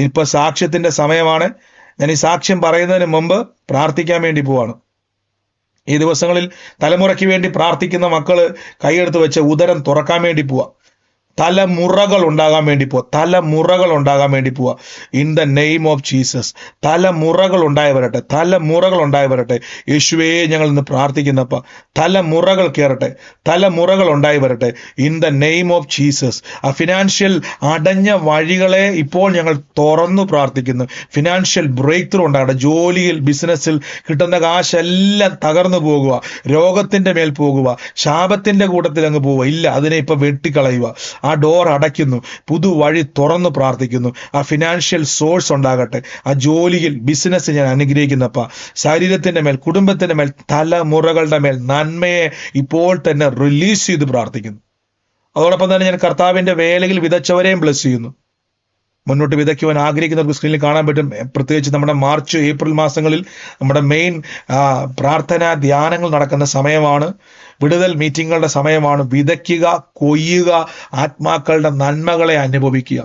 ഇപ്പൊ സാക്ഷ്യത്തിന്റെ സമയമാണ്. ഞാൻ ഈ സാക്ഷ്യം പറയുന്നതിന് മുമ്പ് പ്രാർത്ഥിക്കാൻ വേണ്ടി പോവാണ്. ഈ ദിവസങ്ങളിൽ തലമുറയ്ക്ക് വേണ്ടി പ്രാർത്ഥിക്കുന്ന മക്കള് കൈയെടുത്ത് വെച്ച് ഉദരം തുറക്കാൻ വേണ്ടി പോവാ. തലമുറകൾ ഉണ്ടാകാൻ വേണ്ടി പോവാ, തലമുറകൾ ഉണ്ടാകാൻ വേണ്ടി പോവാ. In the name of Jesus തലമുറകൾ ഉണ്ടായി വരട്ടെ, തലമുറകൾ ഉണ്ടായി വരട്ടെ. യേശുവേ ഞങ്ങൾ ഇന്ന് പ്രാർത്ഥിക്കുന്നപ്പ തലമുറകൾ കയറട്ടെ, തലമുറകൾ ഉണ്ടായി വരട്ടെ. In the name of Jesus ആ ഫിനാൻഷ്യൽ അടഞ്ഞ വഴികളെ ഇപ്പോൾ ഞങ്ങൾ തുറന്നു പ്രാർത്ഥിക്കുന്നു. ഫിനാൻഷ്യൽ ബ്രേക്ക് ത്രൂ ഉണ്ടാകട്ടെ. ജോലിയിൽ, ബിസിനസ്സിൽ കിട്ടുന്ന കാശെല്ലാം തകർന്നു പോകുക, രോഗത്തിന്റെ മേൽ പോകുക, ശാപത്തിന്റെ കൂട്ടത്തിൽ അങ്ങ് പോവുക. ഇല്ല, അതിനെ ഇപ്പൊ വെട്ടിക്കളയുക. ആ ഡോർ അടയ്ക്കുന്നു, പുതുവഴി തുറന്നു പ്രാർത്ഥിക്കുന്നു. ആ ഫിനാൻഷ്യൽ സോഴ്സ് ഉണ്ടാകട്ടെ. ആ ജോലിയിൽ, ബിസിനസ് ഞാൻ അനുഗ്രഹിക്കുന്നപ്പ ശരീരത്തിന്റെ മേൽ, കുടുംബത്തിന്റെ മേൽ, തലമുറകളുടെ മേൽ നന്മയെ ഇപ്പോൾ തന്നെ റിലീസ് ചെയ്ത് പ്രാർത്ഥിക്കുന്നു. അതോടൊപ്പം തന്നെ ഞാൻ കർത്താവിന്റെ വേലയിൽ വിതച്ചവരെയും ബ്ലസ് ചെയ്യുന്നു. മുന്നോട്ട് വിതയ്ക്കുവാൻ ആഗ്രഹിക്കുന്നവർക്ക് സ്ക്രീനിൽ കാണാൻ പറ്റും. പ്രത്യേകിച്ച് നമ്മുടെ മാർച്ച്, ഏപ്രിൽ മാസങ്ങളിൽ നമ്മുടെ മെയിൻ പ്രാർത്ഥനാ ധ്യാനങ്ങൾ നടക്കുന്ന സമയമാണ്. വിടുതൽ മീറ്റിങ്ങുകളുടെ സമയമാണ്. വിതയ്ക്കുക, കൊയ്യുക, ആത്മാക്കളുടെ നന്മകളെ അനുഭവിക്കുക.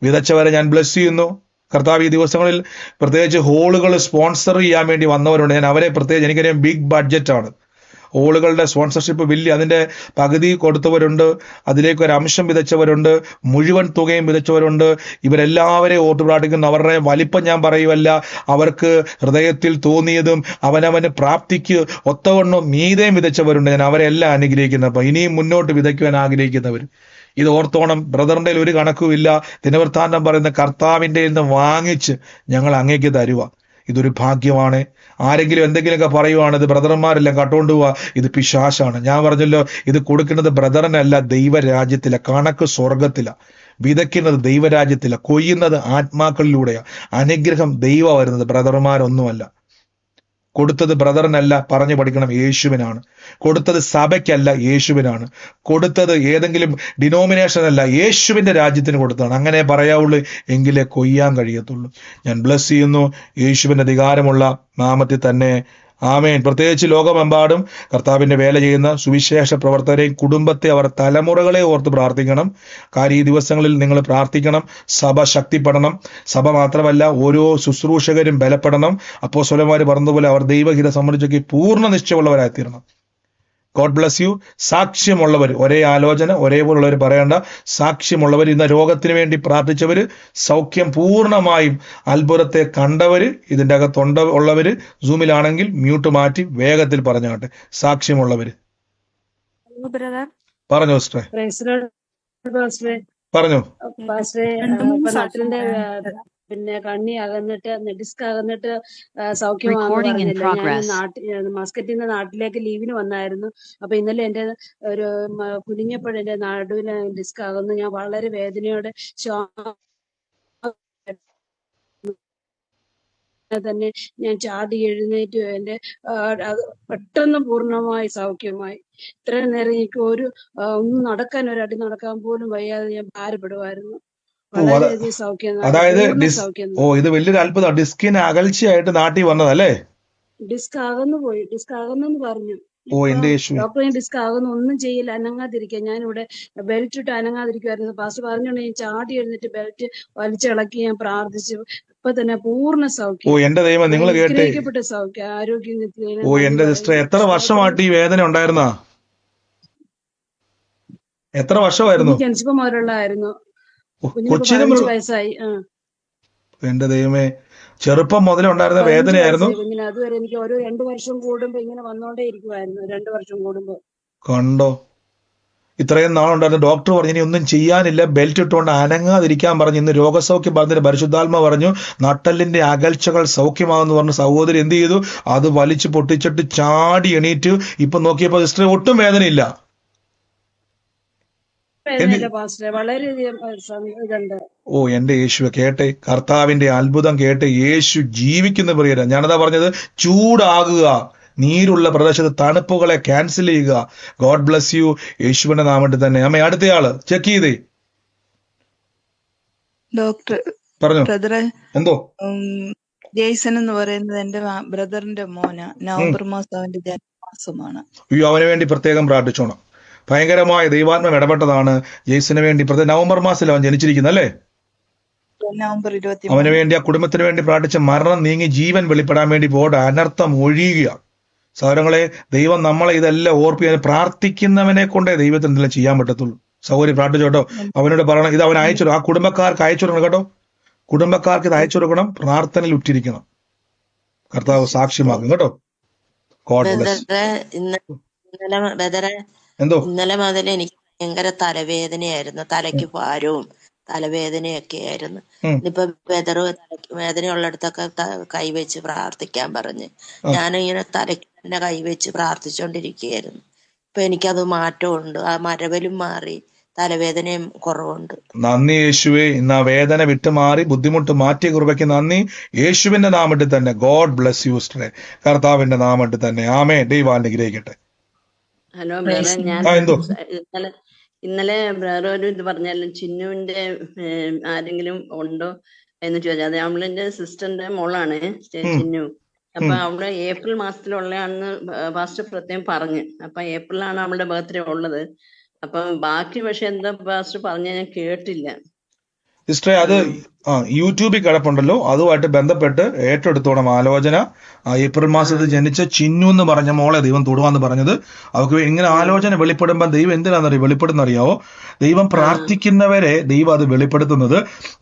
വിതച്ചവരെ ഞാൻ ബ്ലസ് ചെയ്യുന്നു. കർത്താവ് ഈ ദിവസങ്ങളിൽ പ്രത്യേകിച്ച് ഹോളുകൾ സ്പോൺസർ ചെയ്യാൻ വേണ്ടി വന്നവരുണ്ട്. ഞാൻ അവരെ പ്രത്യേകിച്ച്, എനിക്കറിയാം ബിഗ് ബഡ്ജറ്റാണ് ഹോളുകളുടെ സ്പോൺസർഷിപ്പ് വലിയ, അതിന്റെ പകുതി കൊടുത്തവരുണ്ട്, അതിലേക്ക് ഒരു അംശം വിതച്ചവരുണ്ട്, മുഴുവൻ തുകയും വിതച്ചവരുണ്ട്. ഇവരെല്ലാവരെയും ഓർത്തു പ്രാർത്ഥിക്കുന്നു. അവരുടെ വലിപ്പം ഞാൻ പറയുമല്ല, അവർക്ക് ഹൃദയത്തിൽ തോന്നിയതും അവനവന് പ്രാപ്തിക്ക് ഒത്തവണ്ണം മീതയും വിതച്ചവരുണ്ട്. ഞാൻ അവരെല്ലാം അനുഗ്രഹിക്കുന്നപ്പോൾ ഇനിയും മുന്നോട്ട് വിതയ്ക്കുവാൻ ആഗ്രഹിക്കുന്നവർ ഇത് ഓർത്തോണം. ബ്രദറിന്റെ ഒരു കണക്കുമില്ല. ദിനവൃത്താന്തം പറയുന്ന കർത്താവിന്റെ നിന്ന് വാങ്ങിച്ച് ഞങ്ങൾ അങ്ങേക്ക് തരുക. ഇതൊരു ഭാഗ്യമാണ്. ആരെങ്കിലും എന്തെങ്കിലുമൊക്കെ പറയുവാണ് ഇത് ബ്രദർമാരെല്ലാം കട്ടുകൊണ്ട് പോവാ, ഇത് പിശാശാണ്. ഞാൻ പറഞ്ഞല്ലോ, ഇത് കൊടുക്കുന്നത് ബ്രദറിനല്ല, ദൈവരാജ്യത്തില. കണക്ക് സ്വർഗത്തില. വിതയ്ക്കുന്നത് ദൈവരാജ്യത്തില. കൊയ്യുന്നത് ആത്മാക്കളിലൂടെയാ. അനുഗ്രഹം ദൈവം വരുന്നത്, ബ്രദർമാരൊന്നുമല്ല. കൊടുത്തത് ബ്രദറിനല്ല, പറഞ്ഞു പഠിക്കണം, യേശുവിനാണ്. കൊടുത്തത് സഭയ്ക്കല്ല, യേശുവിനാണ്. കൊടുത്തത് ഏതെങ്കിലും ഡിനോമിനേഷൻ അല്ല, യേശുവിന്റെ രാജ്യത്തിന് കൊടുത്തതാണ്. അങ്ങനെ പറയാവുള്ളൂ, എങ്കിലേ കൊയ്യാൻ കഴിയത്തുള്ളൂ. ഞാൻ ബ്ലസ് ചെയ്യുന്നു യേശുവിന്റെ അധികാരമുള്ള നാമത്തിൽ തന്നെ. ആമേൻ. പ്രത്യേകിച്ച് ലോകമെമ്പാടും കർത്താവിന്റെ വേല ചെയ്യുന്ന സുവിശേഷ പ്രവർത്തകരെയും കുടുംബത്തെ, അവർ തലമുറകളെ ഓർത്ത് പ്രാർത്ഥിക്കണം. കാര്യം ഈ ദിവസങ്ങളിൽ നിങ്ങൾ പ്രാർത്ഥിക്കണം. സഭ ശക്തിപ്പെടണം. സഭ മാത്രമല്ല, ഓരോ ശുശ്രൂഷകരും ബലപ്പെടണം. അപ്പോസ്തലന്മാർ പറഞ്ഞതുപോലെ അവർ ദൈവഹിതം സംബന്ധിച്ചൊക്കെ പൂർണ്ണ നിശ്ചയമുള്ളവരായിത്തീരണം. God bless you. സാക്ഷ്യമുള്ളവർ, ഒരേ ആലോചന ഒരേപോലുള്ളവർ പറയേണ്ട, സാക്ഷ്യമുള്ളവർ, ഇന്ന് രോഗത്തിന് വേണ്ടി പ്രാർത്ഥിച്ചവർ, സൗഖ്യം പൂർണ്ണമായും അത്ഭുതത്തെ കണ്ടവര്, ഇതിൻ്റെ അകത്തുണ്ട ഉള്ളവര്, സൂമിലാണെങ്കിൽ മ്യൂട്ട് മാറ്റി വേഗത്തിൽ പറഞ്ഞാട്ടെ. സാക്ഷ്യമുള്ളവര് പറഞ്ഞു സിസ്റ്ററെ, പറഞ്ഞു. മൂന്ന് നാട്ടിലെ പിന്നെ കണ്ണി അകന്നിട്ട് ഡിസ്ക് അകന്നിട്ട് സൗഖ്യമാകുന്നില്ല. ഞാൻ മസ്കറ്റിൽ നിന്ന് നാട്ടിലേക്ക് ലീവിന് വന്നായിരുന്നു. അപ്പൊ ഇന്നലെ എന്റെ ഒരു കുനിഞ്ഞപ്പോഴെ എന്റെ നടുവിന് ഡിസ്ക് അകന്നു. ഞാൻ വളരെ വേദനയോടെ തന്നെ ഞാൻ ചാടി എഴുന്നേറ്റ് എന്റെ പെട്ടെന്ന് പൂർണ്ണമായി സൗഖ്യമായി. ഇത്രയും നേരം എനിക്ക് ഒന്നും നടക്കാൻ, ഒരടി നടക്കാൻ പോലും വയ്യാതെ ഞാൻ ഭാരപ്പെടുമായിരുന്നു. വളരെയധികം സൗഖ്യം. അതായത് ഇത് വലിയൊരു അത്ഭുതം. ഡിസ്കിന് അകൽച്ചയായിട്ട് നാട്ടിൽ വന്നതല്ലേ? ഡിസ്ക് അകന്നു പോയി, ഡിസ്ക് അകന്നെന്ന് പറഞ്ഞു. ഡോക്ടർ ഡിസ്ക് ആകുന്നു, ഒന്നും ചെയ്യില്ല, അനങ്ങാതിരിക്കുക. ഞാനിവിടെ ബെൽറ്റ് ഇട്ട് അനങ്ങാതിരിക്കുമായിരുന്നു. പാസ്റ്റർ പറഞ്ഞോണ്ട് ഞാൻ ചാടി എഴുന്നിട്ട് ബെൽറ്റ് വലിച്ചിളക്കി ഞാൻ പ്രാർത്ഥിച്ചു. ഇപ്പൊ തന്നെ പൂർണ്ണ സൗഖ്യം. എന്റെ ദൈവം, നിങ്ങൾ അനുഗ്രഹിക്കപ്പെട്ട സൗഖ്യം, ആരോഗ്യം. എന്റെ സിസ്റ്റർ, എത്ര വർഷമായിട്ട് ഈ വേദന ഉണ്ടായിരുന്ന? എത്ര വർഷമായിരുന്നു? ജനിച്ചപ്പോ മുതലുള്ളതായിരുന്നു. വയസ്സായി. എന്റെ ദൈവമേ, ചെറുപ്പം മുതലേ ഉണ്ടായിരുന്ന വേദനയായിരുന്നു. കുഞ്ഞിന് അതുവരെ എനിക്ക് ഓരോ 2 വർഷം കൂടുമ്പോ ഇങ്ങനെ വന്നോണ്ടേ ഇരിക്കുവായിരുന്നു. 2 വർഷം കൂടുമ്പോ. കണ്ടോ, ഇത്രയും നാളുണ്ടായിരുന്നു. ഡോക്ടർ പറഞ്ഞു ഇനി ഒന്നും ചെയ്യാനില്ല, ബെൽറ്റ് ഇട്ടുകൊണ്ട് അനങ്ങാതിരിക്കാൻ പറഞ്ഞു. ഇന്ന് രോഗസൗഖ്യം പറഞ്ഞിട്ട് പരിശുദ്ധാത്മ പറഞ്ഞു നട്ടലിന്റെ അകൽച്ചകൾ സൗഖ്യമാകുന്നു പറഞ്ഞു. സഹോദരി എന്ത് ചെയ്തു? അത് വലിച്ചു പൊട്ടിച്ചിട്ട് ചാടി എണീറ്റ്. ഇപ്പൊ നോക്കിയപ്പോ സിസ്റ്റർ ഒട്ടും വേദനയില്ല. എന്റെ യേശു കേട്ടെ, കർത്താവിന്റെ അത്ഭുതം കേട്ടെ. യേശു ജീവിക്കുന്ന പ്രിയര. ഞാനതാ പറഞ്ഞത്, ചൂടാകുക, നീരുള്ള പ്രദേശത്ത് തണുപ്പുകളെ ക്യാൻസൽ ചെയ്യുക. God bless U. യേശുവിന്റെ നാമത്തിൽ തന്നെ. അമ്മ അടുത്തയാള് ചെക്ക് ചെയ്തേ. ഡോക്ടർ പറഞ്ഞു. ബ്രദറെ, എന്തോ ജെയ്സൺ എന്ന് പറയുന്നത് എന്റെ ബ്രദറിന്റെ മോന. നവംബർ മാസം അവന്റെ ജന്മമാസമാണ്. അയ്യോ, അവന് വേണ്ടി പ്രത്യേകം പ്രാർത്ഥിച്ചോണം. ഭയങ്കരമായ ദൈവാത്മം ഇടപെട്ടതാണ് ജെയ്സന് വേണ്ടി. നവംബർ മാസത്തിൽ അവൻ ജനിച്ചിരിക്കുന്നത് അല്ലേ? നവംബർ 23. അവന് വേണ്ടി, ആ കുടുംബത്തിന് വേണ്ടി പ്രാർത്ഥിച്ച് മരണം നീങ്ങി ജീവൻ വെളിപ്പെടാൻ വേണ്ടി പോട്ടെ. അനർത്ഥം ഒഴിയുക. സഹോദരങ്ങളെ, ദൈവം നമ്മളെ ഇതെല്ലാം ഓർപ്പിക്കാൻ, പ്രാർത്ഥിക്കുന്നവനെ കൊണ്ടേ ദൈവത്തിന് എന്തെല്ലാം ചെയ്യാൻ പറ്റത്തുള്ളൂ. സൗകര്യം പ്രാർത്ഥിച്ചു കേട്ടോ. അവനോട് പറയണം, ഇത് അവൻ അയച്ചു, ആ കുടുംബക്കാർക്ക് അയച്ചു കൊടുക്കണം കേട്ടോ. കുടുംബക്കാർക്ക് ഇത് അയച്ചു കൊടുക്കണം, പ്രാർത്ഥനയിൽ ഉറ്റിരിക്കണം. കർത്താവ് സാക്ഷ്യമാക്കും കേട്ടോ. God bless. എന്തോ ഇന്നലെ മുതൽ എനിക്ക് ഭയങ്കര തലവേദനയായിരുന്നു, തലയ്ക്ക് ഭാരവും തലവേദനയൊക്കെ ആയിരുന്നു. ഇന്നിപ്പോ വേദനയുള്ളിടത്തൊക്കെ കൈവച്ച് പ്രാർത്ഥിക്കാൻ പറഞ്ഞ് ഞാനിങ്ങനെ തലയ്ക്ക് തന്നെ കൈവച്ച് പ്രാർത്ഥിച്ചുകൊണ്ടിരിക്കുകയായിരുന്നു. ഇപ്പൊ എനിക്കത് മാറ്റമുണ്ട്, ആ മരവലും മാറി, തലവേദനയും കുറവുണ്ട്. നന്ദി യേശുവേ. ഇന്ന് ആ വേദന വിട്ടുമാറി ബുദ്ധിമുട്ട് മാറ്റിയ കൃപയ്ക്ക് നന്ദി. യേശുവിന്റെ നാമത്തിൽ തന്നെ. ഗോഡ് ബ്ലെസ് യു സിസ്റ്ററെ. കർത്താവിന്റെ നാമത്തിൽ തന്നെ. ആമേൻ. ദൈവം അനുഗ്രഹിക്കട്ടെ. ഹലോ ബ്രദർ, ഞാൻ എന്തോ ഇന്നലെ ബ്രദർ ഒരു ഇത് പറഞ്ഞാലും ചിന്നുവിന്റെ ആരെങ്കിലും ഉണ്ടോ എന്ന് ചോദിച്ചാൽ, അത് അവളെന്റെ സിസ്റ്ററിന്റെ മോളാണ് ചിന്നു. അപ്പൊ അവള് ഏപ്രിൽ മാസത്തിലുള്ളതാണെന്ന് പാസ്റ്റർ പ്രത്യേകം പറഞ്ഞു. അപ്പൊ ഏപ്രിലാണ് അവളുടെ ബർത്ത്ഡേ ഉള്ളത്. അപ്പൊ ബാക്കി പക്ഷെ എന്താ പാസ്റ്റർ പറഞ്ഞ ഞാൻ കേട്ടില്ല. സിസ്റ്ററെ, അത് യൂട്യൂബിൽ കിടപ്പുണ്ടല്ലോ, അതുമായിട്ട് ബന്ധപ്പെട്ട് ഏറ്റെടുത്തോണം ആലോചന. ഏപ്രിൽ മാസത്തിൽ ജനിച്ച ചിന്നു എന്ന് പറഞ്ഞ മോളെ ദൈവം തൊടുവാന്ന് പറഞ്ഞത്. അവർക്ക് ഇങ്ങനെ ആലോചന വെളിപ്പെടുമ്പോൾ ദൈവം എന്തിനാണെന്നറിയോ വെളിപ്പെടുന്നറിയാവോ? ദൈവം പ്രാർത്ഥിക്കുന്നവരെ ദൈവം അത് വെളിപ്പെടുത്തുന്നത്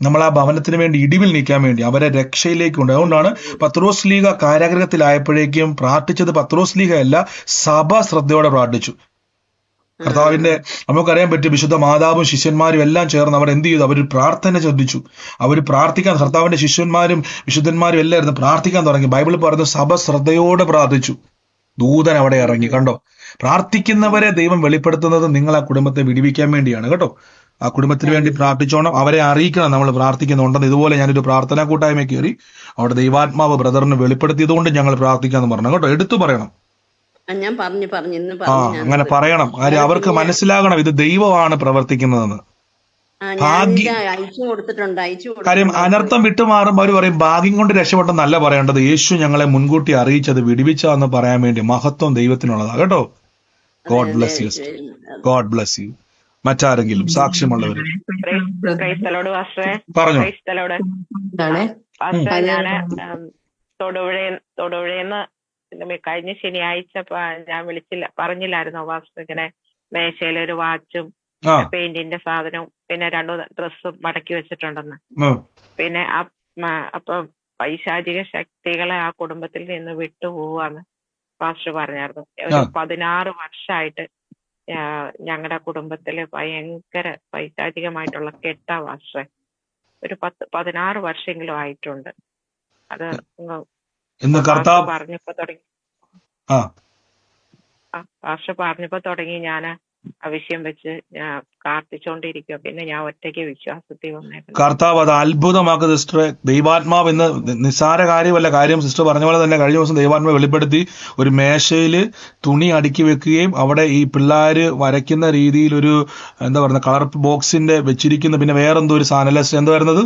നമ്മൾ ആ ഭവനത്തിന് വേണ്ടി ഇടിവിൽ നിൽക്കാൻ വേണ്ടി, അവരെ രക്ഷയിലേക്കുണ്ട്. അതുകൊണ്ടാണ് പത്രോസ് ലീഗ കാരാഗ്രഹത്തിലായപ്പോഴേക്കും പ്രാർത്ഥിച്ചത് പത്രോസ് ലീഗ അല്ല, സഭ ശ്രദ്ധയോടെ പ്രാർത്ഥിച്ചു. കർത്താവിന്റെ നമുക്കറിയാൻ പറ്റും, വിശുദ്ധ മാതാവും ശിഷ്യന്മാരും എല്ലാം ചേർന്ന് അവർ എന്ത് ചെയ്തു? അവർ പ്രാർത്ഥന ശ്രദ്ധിച്ചു. അവർ പ്രാർത്ഥിക്കാൻ, കർത്താവിന്റെ ശിഷ്യന്മാരും വിശുദ്ധന്മാരും എല്ലായിരുന്നു പ്രാർത്ഥിക്കാൻ തുടങ്ങി. ബൈബിൾ പറയുന്നു സഭ ശ്രദ്ധയോടെ പ്രാർത്ഥിച്ചു. ദൂതൻ അവിടെ ഇറങ്ങി. കണ്ടോ? പ്രാർത്ഥിക്കുന്നവരെ ദൈവം വെളിപ്പെടുത്തുന്നത് നിങ്ങൾ ആ കുടുംബത്തെ വിടിവിക്കാൻ വേണ്ടിയാണ് കേട്ടോ. ആ കുടുംബത്തിന് വേണ്ടി പ്രാർത്ഥിച്ചോണം, അവരെ അറിയിക്കണം നമ്മൾ പ്രാർത്ഥിക്കുന്നുണ്ടെന്ന്. ഇതുപോലെ ഞാനൊരു പ്രാർത്ഥനാ കൂട്ടായ്മ കയറി അവിടെ ദൈവാത്മാവ് ബ്രദറിന് വെളിപ്പെടുത്തിയതുകൊണ്ട് ഞങ്ങൾ പ്രാർത്ഥിക്കാന്ന് പറഞ്ഞു കേട്ടോ. എടുത്തു പറയണം. ഞാൻ പറഞ്ഞു ഇന്ന് അങ്ങനെ പറയണം. കാര്യം അവർക്ക് മനസ്സിലാകണം ഇത് ദൈവമാണ് പ്രവർത്തിക്കുന്നതെന്ന്. അയച്ചു കൊടുത്തിട്ടുണ്ട്. കാര്യം അനർത്ഥം വിട്ടുമാറുമ്പോൾ അവർ പറയും ഭാഗ്യം കൊണ്ട് രക്ഷപ്പെട്ടെന്നല്ല പറയേണ്ടത്, യേശു ഞങ്ങളെ മുൻകൂട്ടി അറിയിച്ചത് വിടുവിച്ചാന്ന് പറയാൻ വേണ്ടി. മഹത്വം ദൈവത്തിനുള്ളതാ കേട്ടോ. God bless U. God bless U. മറ്റാരെങ്കിലും സാക്ഷ്യമുള്ളവർ പറഞ്ഞു. തൊടുപുഴയെന്ന് കഴിഞ്ഞ ശനിയാഴ്ച ഞാൻ പറഞ്ഞില്ലായിരുന്നോ പാസ്റ്റർ, ഇങ്ങനെ മേശയിൽ ഒരു വാച്ചും പെയിന്റിന്റെ സാധനവും പിന്നെ 2 ഡ്രസ്സും മടക്കി വെച്ചിട്ടുണ്ടെന്ന്. പിന്നെ അപ്പൊ പൈശാചിക ശക്തികളെ ആ കുടുംബത്തിൽ നിന്ന് വിട്ടുപോവാന്ന് പാസ്റ്റർ പറഞ്ഞായിരുന്നു. ഒരു 16 വർഷമായിട്ട് ഞങ്ങളുടെ കുടുംബത്തില് ഭയങ്കര പൈശാചികമായിട്ടുള്ള കെട്ടാ പാസ്റ്റർ. ഒരു 16 വർഷമെങ്കിലും ആയിട്ടുണ്ട്. അത് പറഞ്ഞപ്പോ തുടങ്ങി ഞാൻ ആ വിഷയം വെച്ച് പ്രാർത്ഥിച്ചോണ്ടിരിക്കുക. പിന്നെ ഞാൻ ഒറ്റയ്ക്ക് വിശ്വാസത്തിൽ വന്നേക്കുന്നു. കർത്താവ് അത് അത്ഭുതമാക്കുക സിസ്റ്ററെ. ദൈവാത്മാവ് ഇന്ന് നിസ്സാര കാര്യമല്ല. കാര്യം സിസ്റ്റർ പറഞ്ഞ പോലെ തന്നെ കഴിഞ്ഞ ദിവസം ദൈവാത്മാവ് വെളിപ്പെടുത്തി ഒരു മേശയിൽ തുണി അടുക്കി വെക്കുകയും അവിടെ ഈ പിള്ളേര് വരയ്ക്കുന്ന രീതിയിൽ ഒരു എന്താ പറയുക കളർ ബോക്സിന്റെ വെച്ചിരിക്കുന്ന, പിന്നെ വേറെന്തോ ഒരു സാധനം എന്താ വരുന്നത്,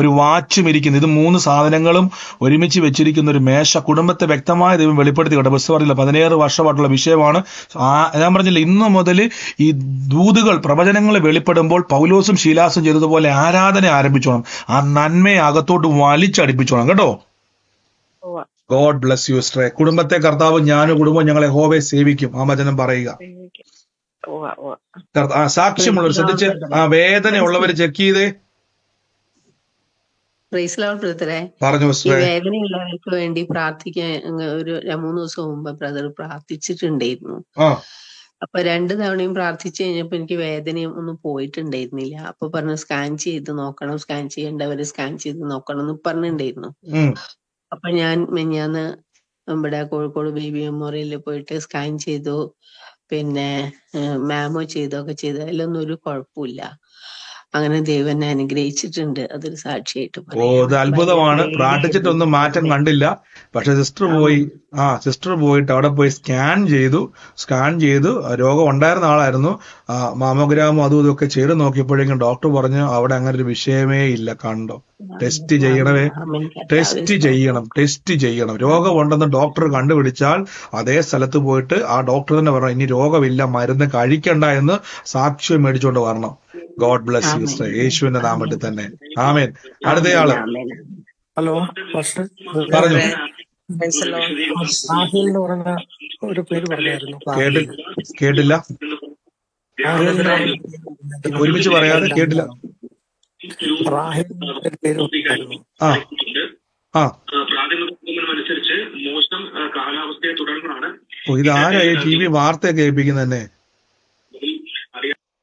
ഒരു വാച്ചും ഇരിക്കുന്നു. ഇത് 3 സാധനങ്ങളും ഒരുമിച്ച് വെച്ചിരിക്കുന്ന ഒരു മേശ. കുടുംബത്തെ വ്യക്തമായ ദൈവം വെളിപ്പെടുത്തി കേട്ടോ. ബസ് പറഞ്ഞില്ല 17 വർഷമായിട്ടുള്ള വിഷയമാണ്. ഞാൻ പറഞ്ഞില്ല, ഇന്നു മുതൽ ഈ ദൂതുകൾ പ്രവചനങ്ങൾ വെളിപ്പെടുമ്പോൾ പൗലോസും ശീലാസും ചെയ്തതുപോലെ ആരാധന ആരംഭിച്ചോണം. ആ നന്മയെ അകത്തോട്ട് വലിച്ചടിപ്പിച്ചോണം കേട്ടോ. ഗോഡ് ബ്ലെസ് യു സിസ്റ്ററെ. കുടുംബത്തെ കർത്താവ് ഞാനും കുടുംബം ഞങ്ങളെ യഹോവയെ സേവിക്കും. ആ വചനം പറയുക. സാക്ഷ്യമുള്ളവർ ശ്രദ്ധിച്ച്, ആ വേദനയുള്ളവർ ചെക്ക് ചെയ്തേ. ഈ വേദനയുള്ളവർക്ക് വേണ്ടി പ്രാർത്ഥിക്കാൻ ഒരു 3 ദിവസം മുമ്പ് ബ്രദർ പ്രാർത്ഥിച്ചിട്ടുണ്ടായിരുന്നു. അപ്പൊ 2 തവണയും പ്രാർത്ഥിച്ചു കഴിഞ്ഞപ്പോ എനിക്ക് വേദനയും ഒന്നും പോയിട്ടുണ്ടായിരുന്നില്ല. അപ്പൊ പറഞ്ഞു സ്കാൻ ചെയ്ത് നോക്കണം, സ്കാൻ ചെയ്യേണ്ടവര് സ്കാൻ ചെയ്ത് നോക്കണം എന്ന് പറഞ്ഞിട്ടുണ്ടായിരുന്നു. അപ്പൊ ഞാൻ മിനിഞ്ഞാന്ന് ഇവിടെ കോഴിക്കോട് ബേബി മെമ്മോറിയലിൽ പോയിട്ട് സ്കാൻ ചെയ്തു, പിന്നെ മാമോ ചെയ്തൊക്കെ ചെയ്തു. അതിലൊന്നും ഒരു കുഴപ്പമില്ല. അങ്ങനെ ദൈവം അനുഗ്രഹിച്ചിട്ടുണ്ട്. അതൊരു സാക്ഷിയായിട്ട് അത് അത്ഭുതമാണ്. പ്രാർത്ഥിച്ചിട്ടൊന്നും മാറ്റം കണ്ടില്ല. പക്ഷെ സിസ്റ്റർ പോയിട്ട് അവിടെ പോയി സ്കാൻ ചെയ്തു. രോഗം ഉണ്ടായിരുന്ന ആളായിരുന്നു. മാമോഗ്രാമും അതും ഇതൊക്കെ ചെയ്ത് നോക്കിയപ്പോഴേക്കും ഡോക്ടർ പറഞ്ഞു അവിടെ അങ്ങനെ ഒരു വിഷയമേ ഇല്ല. കണ്ടോ, ടെസ്റ്റ് ചെയ്യണം. രോഗമുണ്ടെന്ന് ഡോക്ടർ കണ്ടുപിടിച്ചാൽ അതേ സ്ഥലത്ത് പോയിട്ട് ആ ഡോക്ടർ തന്നെ പറഞ്ഞു ഇനി രോഗമില്ല, മരുന്ന് കഴിക്കണ്ട എന്ന് സാക്ഷ്യം മേടിച്ചോണ്ട് വരണം. God bless you sister. യേശുവിന്റെ നാമത്തിൽ തന്നെ. ആമേൻ. അടുത്തയാള്. ഹലോ പറഞ്ഞു. സാഹിൽ എന്ന് പറഞ്ഞ ഒരു പേര് പറഞ്ഞായിരുന്നു. കേട്ടില്ല. ഒരുമിച്ച് പറയാതെ കേട്ടില്ല. ആ ആ ഓ, ഇത് ആരായി ടി വി വാർത്തയൊക്കെ കേൾപ്പിക്കുന്നത് തന്നെ?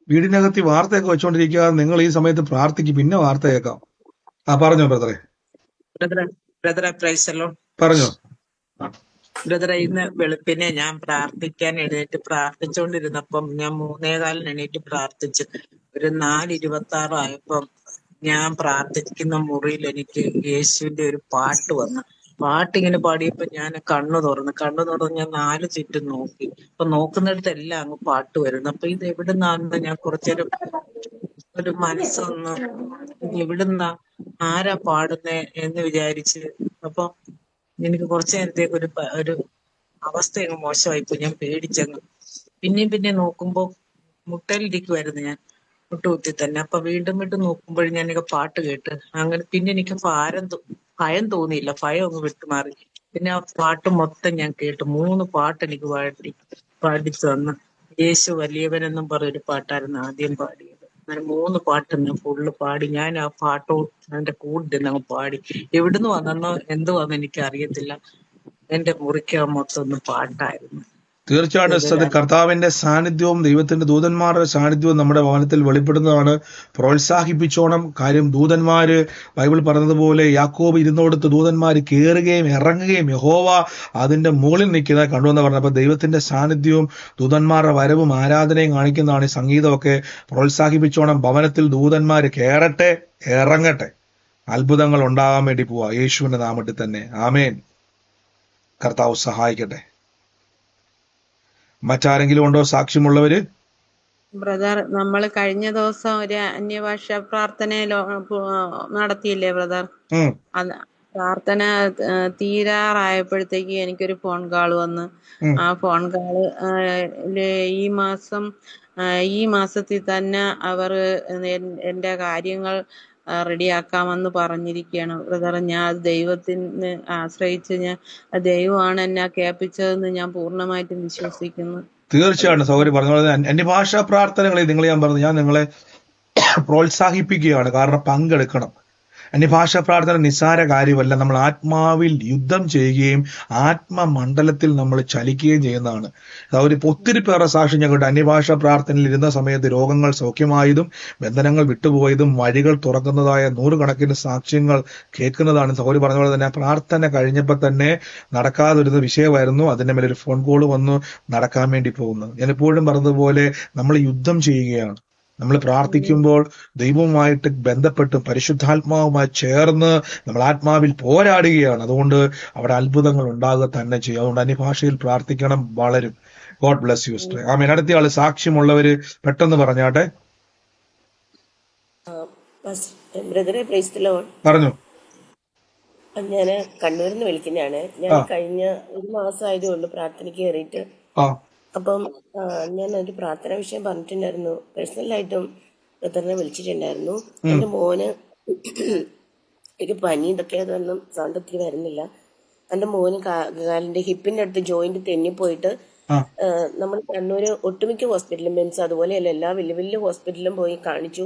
വീടിനകത്ത് വാർത്തയൊക്കെ വെച്ചോണ്ടിരിക്കാതെ നിങ്ങൾ ഈ സമയത്ത് പ്രാർത്ഥിക്കും, പിന്നെ വാർത്ത കേൾക്കാം. ആ പറഞ്ഞോ ബ്രദറെ, ബ്രദറെ പ്രൈസല്ലോ. പറഞ്ഞോ. ബ്രദറെ, ഇന്ന് വെളുപ്പിനെ ഞാൻ പ്രാർത്ഥിക്കാൻ പ്രാർത്ഥിച്ചുകൊണ്ടിരുന്നപ്പം ഞാൻ 3:15 എണീറ്റ് പ്രാർത്ഥിച്ച് ഒരു 4:26 ആയപ്പം ഞാൻ പ്രാർത്ഥിക്കുന്ന മുറിയിൽ എനിക്ക് യേശുവിന്റെ ഒരു പാട്ട് വന്നു. പാട്ടിങ്ങനെ പാടിയപ്പോ ഞാൻ കണ്ണു തുറന്ന് ഞാൻ 4 ചുറ്റും നോക്കി. അപ്പൊ നോക്കുന്നിടത്തെല്ലാം അങ്ങ് പാട്ട് വരുന്നു. അപ്പൊ ഇത് എവിടുന്നാന്ന് ഞാൻ കുറച്ചേരം ഒരു മനസ്സൊന്ന് എവിടുന്നാ, ആരാ പാടുന്നേ എന്ന് വിചാരിച്ച്. അപ്പൊ എനിക്ക് കുറച്ചു നേരത്തേക്ക് ഒരു അവസ്ഥ അങ്ങ് മോശമായിപ്പോയി. ഞാൻ പേടിച്ചങ്ങ് പിന്നെ നോക്കുമ്പോ മുട്ടയിലിരിക്കുമായിരുന്നു ഞാൻ, മുട്ടുകുത്തി തന്നെ. അപ്പൊ വീണ്ടും നോക്കുമ്പോഴും ഞാനൊക്കെ പാട്ട് കേട്ട് അങ്ങനെ പിന്നെ എനിക്ക് ഭയം തോന്നിയില്ല, ഭയം അങ്ങ് വിട്ടുമാറി. പിന്നെ ആ പാട്ട് മൊത്തം ഞാൻ കേട്ടു. 3 പാട്ട് എനിക്ക് പാടിച്ചു തന്നു. യേശു വലിയവനെന്നും പറഞ്ഞൊരു പാട്ടായിരുന്നു ആദ്യം പാടിയത്. അങ്ങനെ 3 പാട്ട് ഞാൻ ഫുള്ള് പാടി. ഞാൻ ആ പാട്ടോ അതിന്റെ കൂടെ അങ്ങ് പാടി. എവിടുന്ന് വന്നെന്നോ എന്ത് വന്നെന്ന് എനിക്ക് അറിയത്തില്ല. എന്റെ മുറിക്ക് മൊത്തം ഒന്ന് പാട്ടായിരുന്നു. തീർച്ചയായിട്ടും കർത്താവിന്റെ സാന്നിധ്യവും ദൈവത്തിന്റെ ദൂതന്മാരുടെ സാന്നിധ്യവും നമ്മുടെ ഭവനത്തിൽ വെളിപ്പെടുന്നതാണ്. പ്രോത്സാഹിപ്പിച്ചോണം. കാര്യം ദൂതന്മാര്, ബൈബിൾ പറഞ്ഞതുപോലെ യാക്കോബ് ഇരുന്നോടത്ത് ദൂതന്മാര് കയറുകയും ഇറങ്ങുകയും യഹോവ അതിന്റെ മുകളിൽ നിൽക്കുന്നത് കണ്ടുവെന്ന് പറഞ്ഞപ്പോൾ ദൈവത്തിന്റെ സാന്നിധ്യവും ദൂതന്മാരുടെ വരവും ആരാധനയും കാണിക്കുന്നതാണ് ഈ സംഗീതമൊക്കെ. പ്രോത്സാഹിപ്പിച്ചോണം. ഭവനത്തിൽ ദൂതന്മാര് കയറട്ടെ, ഇറങ്ങട്ടെ, അത്ഭുതങ്ങൾ ഉണ്ടാകാൻ വേണ്ടി പോവാ യേശുവിന്റെ നാമത്തിൽ തന്നെ. ആമേൻ. കർത്താവ് സഹായിക്കട്ടെ. മറ്റാരെങ്കിലും ഉണ്ടോ സാക്ഷ്യമുള്ളവര്? ബ്രദർ, നമ്മൾ കഴിഞ്ഞ ദിവസം ഒരു അന്യഭാഷ പ്രാർത്ഥന നടത്തിയില്ലേ ബ്രദർ? അത് പ്രാർത്ഥന തീരാറായപ്പോഴത്തേക്ക് എനിക്കൊരു ഫോൺ കാൾ വന്ന്. ആ ഫോൺ കാള് ഈ മാസത്തിൽ തന്നെ അവർ എന്റെ കാര്യങ്ങൾ റെഡിയാക്കാമെന്ന് പറഞ്ഞിരിക്കുകയാണ് ബ്രദർ. ഞാൻ അത് ദൈവത്തിന് ആശ്രയിച്ച് ദൈവമാണ് എന്നെ കേൾപ്പിച്ചതെന്ന് ഞാൻ പൂർണ്ണമായിട്ടും വിശ്വസിക്കുന്നു. തീർച്ചയായിട്ടും സൗകര്യം പറഞ്ഞ പോലെ അന്യഭാഷാ പ്രാർത്ഥനകളെ ഞാൻ നിങ്ങളെ പ്രോത്സാഹിപ്പിക്കുകയാണ്. കാരണം പങ്കെടുക്കണം. അന്യഭാഷാ പ്രാർത്ഥന നിസ്സാര കാര്യമല്ല. നമ്മൾ ആത്മാവിൽ യുദ്ധം ചെയ്യുകയും ആത്മമണ്ഡലത്തിൽ നമ്മൾ ചലിക്കുകയും ചെയ്യുന്നതാണ്. ഒത്തിരി പേരുടെ സാക്ഷ്യം ഞാൻ കേട്ടു. അന്യഭാഷാ പ്രാർത്ഥനയിൽ ഇരുന്ന സമയത്ത് രോഗങ്ങൾ സൗഖ്യമായതും ബന്ധനങ്ങൾ വിട്ടുപോയതും വഴികൾ തുറക്കുന്നതായ 100 കണക്കിന് സാക്ഷ്യങ്ങൾ കേൾക്കുന്നതാണ്. സൗകര്യം പറഞ്ഞ പോലെ തന്നെ പ്രാർത്ഥന കഴിഞ്ഞപ്പോൾ തന്നെ നടക്കാതിരുന്ന വിഷയമായിരുന്നു. അതിന്റെ മേലെ ഒരു ഫോൺ കോൾ വന്നു, നടക്കാൻ വേണ്ടി പോകുന്നു. ഞാൻ എപ്പോഴും പറഞ്ഞതുപോലെ നമ്മൾ യുദ്ധം ചെയ്യുകയാണ്. നമ്മൾ പ്രാർത്ഥിക്കുമ്പോൾ ദൈവവുമായിട്ട് ബന്ധപ്പെട്ട് പരിശുദ്ധാത്മാവുമായി ചേർന്ന് നമ്മൾ ആത്മാവിൽ പോരാടുകയാണ്. അതുകൊണ്ട് അവിടെ അത്ഭുതങ്ങൾ ഉണ്ടാകുക തന്നെ ചെയ്യും. അതുകൊണ്ട് അന്യഭാഷയിൽ പ്രാർത്ഥിക്കണം, വളരും. God bless you sister. ആമേൻ. അടുത്ത ആള് സാക്ഷ്യമുള്ളവര് പെട്ടെന്ന് പറഞ്ഞാട്ടെ. ബ്രദറെ പ്രൈസ് ദി ലോർഡ്. പറഞ്ഞു. ഞാൻ കണ്ണൂരിൽ നിന്ന് വിളിക്കുന്നതാണ്. ഞാൻ കഴിഞ്ഞ 1 മാസമായതേ ഉള്ളൂ പ്രാർത്ഥനയ്ക്ക് കയറിയിട്ട്. അപ്പം ഞാൻ ഒരു പ്രാർത്ഥന വിഷയം പറഞ്ഞിട്ടുണ്ടായിരുന്നു. പേഴ്സണലായിട്ടും ബ്രദറിനെ വിളിച്ചിട്ടുണ്ടായിരുന്നു. എന്റെ മോന് ഒരു പനി ഇതൊക്കെ അതൊന്നും സൗണ്ട് ഒത്തിരി വരുന്നില്ല. എന്റെ മോന് കാലിന്റെ ഹിപ്പിന്റെ അടുത്ത് ജോയിന്റ് തെന്നിപ്പോയിട്ട് നമ്മൾ കണ്ണൂര് ഒട്ടുമിക്ക ഹോസ്പിറ്റലും മീൻസ് അതുപോലെയല്ല എല്ലാ വലിയ വലിയ ഹോസ്പിറ്റലിലും പോയി കാണിച്ചു.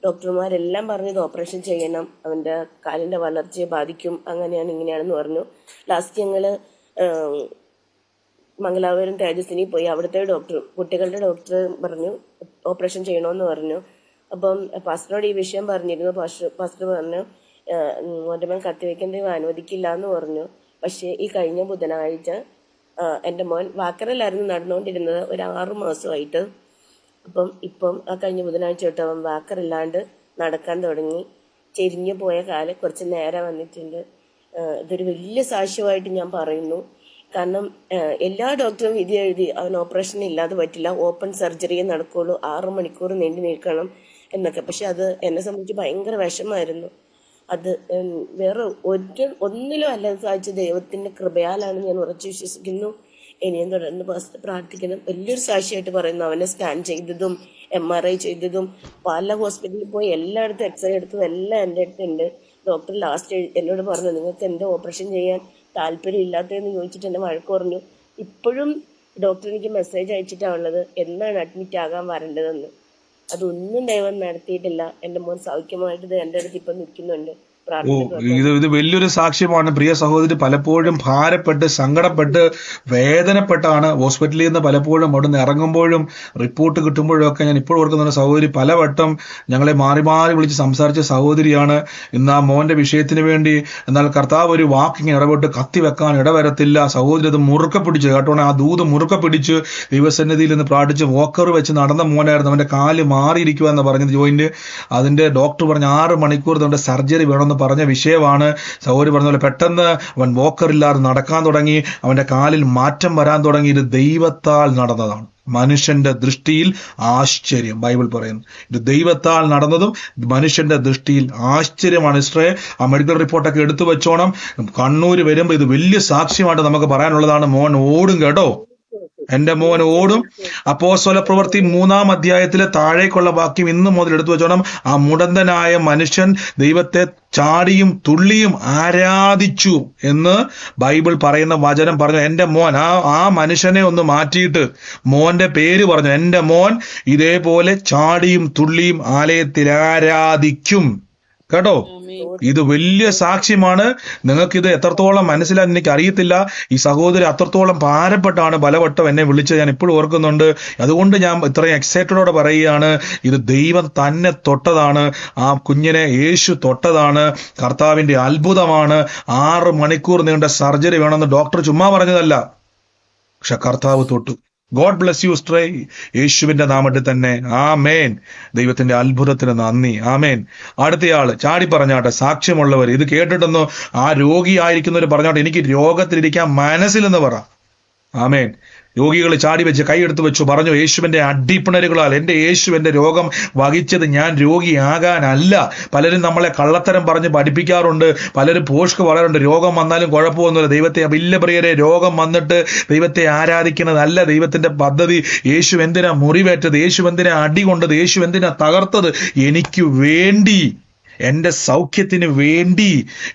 ഡോക്ടർമാരെല്ലാം പറഞ്ഞത് ഓപ്പറേഷൻ ചെയ്യണം, അവന്റെ കാലിന്റെ വളർച്ചയെ ബാധിക്കും, അങ്ങനെയാണ് ഇങ്ങനെയാണെന്ന് പറഞ്ഞു. ലാസ്റ്റ് ഞങ്ങള് മംഗലാപുരം തേജസ്വിനി പോയി. അവിടുത്തെ കുട്ടികളുടെ ഡോക്ടർ പറഞ്ഞു ഓപ്പറേഷൻ ചെയ്യണമെന്ന് പറഞ്ഞു. അപ്പം പാസ്റ്ററോട് ഈ വിഷയം പറഞ്ഞിരുന്നു. പാസ്റ്റർ പറഞ്ഞു മോന്റെ മേൽ കത്തിവെക്കേണ്ടത് അനുവദിക്കില്ല എന്ന് പറഞ്ഞു. പക്ഷേ ഈ കഴിഞ്ഞ ബുധനാഴ്ച എൻ്റെ മോൻ വാക്കറിലായിരുന്നു നടന്നുകൊണ്ടിരുന്നത് ഒരു 6 മാസമായിട്ട്. ഇപ്പം ആ കഴിഞ്ഞ ബുധനാഴ്ച തൊട്ട് അവൻ വാക്കറില്ലാണ്ട് നടക്കാൻ തുടങ്ങി. ചെരിഞ്ഞു പോയ കാല് കുറച്ച് നേരെ വന്നിട്ടുണ്ട്. ഇതൊരു വലിയ സാക്ഷ്യമായിട്ട് ഞാൻ പറയുന്നു. കാരണം എല്ലാ ഡോക്ടറും വിധി എഴുതി അവൻ ഓപ്പറേഷൻ ഇല്ലാതെ പറ്റില്ല, ഓപ്പൺ സർജറിയെ നടക്കുള്ളൂ, 6 മണിക്കൂർ നീണ്ടു നിൽക്കണം എന്നൊക്കെ. പക്ഷെ അത് എന്നെ സംബന്ധിച്ച് ഭയങ്കര വിഷമായിരുന്നു. അത് വേറെ ഒന്നിലും അല്ലാതെ സാധിച്ച ദൈവത്തിന്റെ കൃപയാലാണ് ഞാൻ ഉറച്ചു വിശ്വസിക്കുന്നു. ഇനിയും തുടർന്ന് പ്രാർത്ഥിക്കണം. വലിയൊരു സാക്ഷിയായിട്ട് പറയുന്നു. അവനെ സ്കാൻ ചെയ്തതും MRI ചെയ്തതും പല ഹോസ്പിറ്റലിൽ പോയി എല്ലായിടത്തും എക്സ്റേ എടുത്തതും എല്ലാം എൻ്റെ അടുത്തുണ്ട്. ഡോക്ടർ ലാസ്റ്റ് എന്നോട് പറഞ്ഞു നിങ്ങൾക്ക് എന്താ ഓപ്പറേഷൻ ചെയ്യാൻ താല്പര്യം ഇല്ലാത്തതെന്ന് ചോദിച്ചിട്ട് എന്നെ വഴക്ക് പറഞ്ഞു. ഇപ്പോഴും ഡോക്ടർ എനിക്ക് മെസ്സേജ് അയച്ചിട്ടാണുള്ളത് എന്നാണ് അഡ്മിറ്റ് ആകാൻ വരേണ്ടതെന്ന്. അതൊന്നും ദൈവം നടത്തിയിട്ടില്ല. എൻ്റെ മോൻ സൗഖ്യമായിട്ട് എൻ്റെ അടുത്ത് ഇപ്പം നിൽക്കുന്നുണ്ട്. ഇത് വലിയൊരു സാക്ഷ്യമാണ് പ്രിയ സഹോദരി. പലപ്പോഴും ഭാരപ്പെട്ട് സങ്കടപ്പെട്ട് വേദനപ്പെട്ടാണ് ഹോസ്പിറ്റലിൽ നിന്ന് പലപ്പോഴും അവിടെ നിന്ന് ഇറങ്ങുമ്പോഴും റിപ്പോർട്ട് കിട്ടുമ്പോഴും ഒക്കെ ഞാൻ ഇപ്പോൾ ഓർക്കുന്ന സഹോദരി പലവട്ടം ഞങ്ങളെ മാറി മാറി വിളിച്ച് സംസാരിച്ച സഹോദരിയാണ്. ഇന്ന് ആ മോന്റെ വിഷയത്തിന് വേണ്ടി എന്നാൽ കർത്താവ് ഒരു വാക്കിങ് ഇടപെട്ട് കത്തിവെക്കാൻ ഇടവരത്തില്ല. സഹോദരി അത് മുറുക്കെ പിടിച്ചു കേട്ടോ. ആ ദൂത് മുറുക്കെ പിടിച്ച് ദൈവസന്നിധിയിൽ നിന്ന് പ്രാർത്ഥിച്ച് വോക്കർ വെച്ച് നടന്ന മോനായിരുന്നു. അവന്റെ കാല് മാറിയിരിക്കുക എന്ന് പറഞ്ഞത് ജോയിന്റ്. അതിന്റെ ഡോക്ടർ പറഞ്ഞ 6 മണിക്കൂർ നമ്മുടെ സർജറി വേണമെന്ന് പറഞ്ഞ വിഷയമാണ്. സഹോദരി പറഞ്ഞ പോലെ പെട്ടെന്ന് അവൻ വോക്കറില്ലാതെ നടക്കാൻ തുടങ്ങി. അവന്റെ കാലിൽ മാറ്റം വരാൻ തുടങ്ങി. ഇത് ദൈവത്താൽ നടന്നതാണ്. മനുഷ്യന്റെ ദൃഷ്ടിയിൽ ആശ്ചര്യം. ബൈബിൾ പറയുന്നു ഇത് ദൈവത്താൽ നടന്നതും മനുഷ്യന്റെ ദൃഷ്ടിയിൽ ആശ്ചര്യമാണ്. ഇസ്രേ ആ മെഡിക്കൽ റിപ്പോർട്ടൊക്കെ എടുത്തു വെച്ചോണം. കണ്ണൂര് വരുമ്പോ ഇത് വലിയ സാക്ഷ്യമായിട്ട് നമുക്ക് പറയാനുള്ളതാണ്. മോൻ ഓടും കേട്ടോ. എന്റെ മോൻ ഓടും. അപ്പോസ്തല പ്രവൃത്തി 3-ാം അധ്യായത്തിലെ താഴേക്കുള്ള വാക്യം ഇന്ന് മുതൽ എടുത്തു വെച്ചോണം. ആ മുടന്തനായ മനുഷ്യൻ ദൈവത്തെ ചാടിയും തുള്ളിയും ആരാധിച്ചു എന്ന് ബൈബിൾ പറയുന്ന വചനം പറഞ്ഞു. എന്റെ മോൻ ആ മനുഷ്യനെ ഒന്ന് മാറ്റിയിട്ട് മോന്റെ പേര് പറഞ്ഞു. എന്റെ മോൻ ഇതേപോലെ ചാടിയും തുള്ളിയും ആലയത്തിൽ ആരാധിക്കും കേട്ടോ. ഇത് വലിയ സാക്ഷ്യമാണ്. നിങ്ങൾക്കിത് എത്രത്തോളം മനസ്സിലാന്ന് എനിക്ക് അറിയത്തില്ല. ഈ സഹോദരി അത്രത്തോളം ഭാരപ്പെട്ടാണ് പലവട്ടം എന്നെ വിളിച്ചത്. ഞാൻ ഇപ്പോഴും ഓർക്കുന്നുണ്ട്. അതുകൊണ്ട് ഞാൻ ഇത്രയും എക്സൈറ്റഡോടെ പറയുകയാണ്. ഇത് ദൈവം തന്നെ തൊട്ടതാണ്. ആ കുഞ്ഞിനെ യേശു തൊട്ടതാണ്. കർത്താവിന്റെ അത്ഭുതമാണ്. 6 മണിക്കൂർ നീണ്ട സർജറി വേണമെന്ന് ഡോക്ടർ ചുമ്മാ പറഞ്ഞതല്ല. പക്ഷെ കർത്താവ് തൊട്ടു. God bless you stray. യേശുവിന്റെ നാമത്തിൽ തന്നെ ആമേൻ. ദൈവത്തിന്റെ അത്ഭുതത്തിന് നന്ദി. ആമേൻ. അടുത്തയാള് ചാടി പറഞ്ഞാട്ടെ. സാക്ഷ്യമുള്ളവർ ഇത് കേട്ടിട്ടൊന്ന് ആ രോഗിയായിരിക്കുന്നവർ പറഞ്ഞാട്ടെ എനിക്ക് രോഗത്തിലിരിക്കാൻ മനസ്സിലെന്ന് പറ. ആമേൻ. രോഗികൾ ചാടി വെച്ച് കൈയെടുത്ത് വെച്ചു പറഞ്ഞു യേശുവിന്റെ അടിപ്പിണരുകളാൽ എൻ്റെ യേശു എൻ്റെ രോഗം വഹിച്ചത് ഞാൻ രോഗിയാകാനല്ല. പലരും നമ്മളെ കള്ളത്തരം പറഞ്ഞ് പഠിപ്പിക്കാറുണ്ട്. പലരും പോഷ്ക്ക് വളരുണ്ട്. രോഗം വന്നാലും കുഴപ്പമൊന്നുമില്ല. ദൈവത്തെ ഇല്ല പ്രിയരെ, രോഗം വന്നിട്ട് ദൈവത്തെ ആരാധിക്കുന്നതല്ല ദൈവത്തിന്റെ പദ്ധതി. യേശു എന്തിനാ മുറിവേറ്റത്? യേശു എന്തിനാ അടി കൊണ്ടത്? യേശു എന്തിനാ തകർത്തത്? എനിക്ക് വേണ്ടി, എന്റെ സൗഖ്യത്തിന് വേണ്ടി,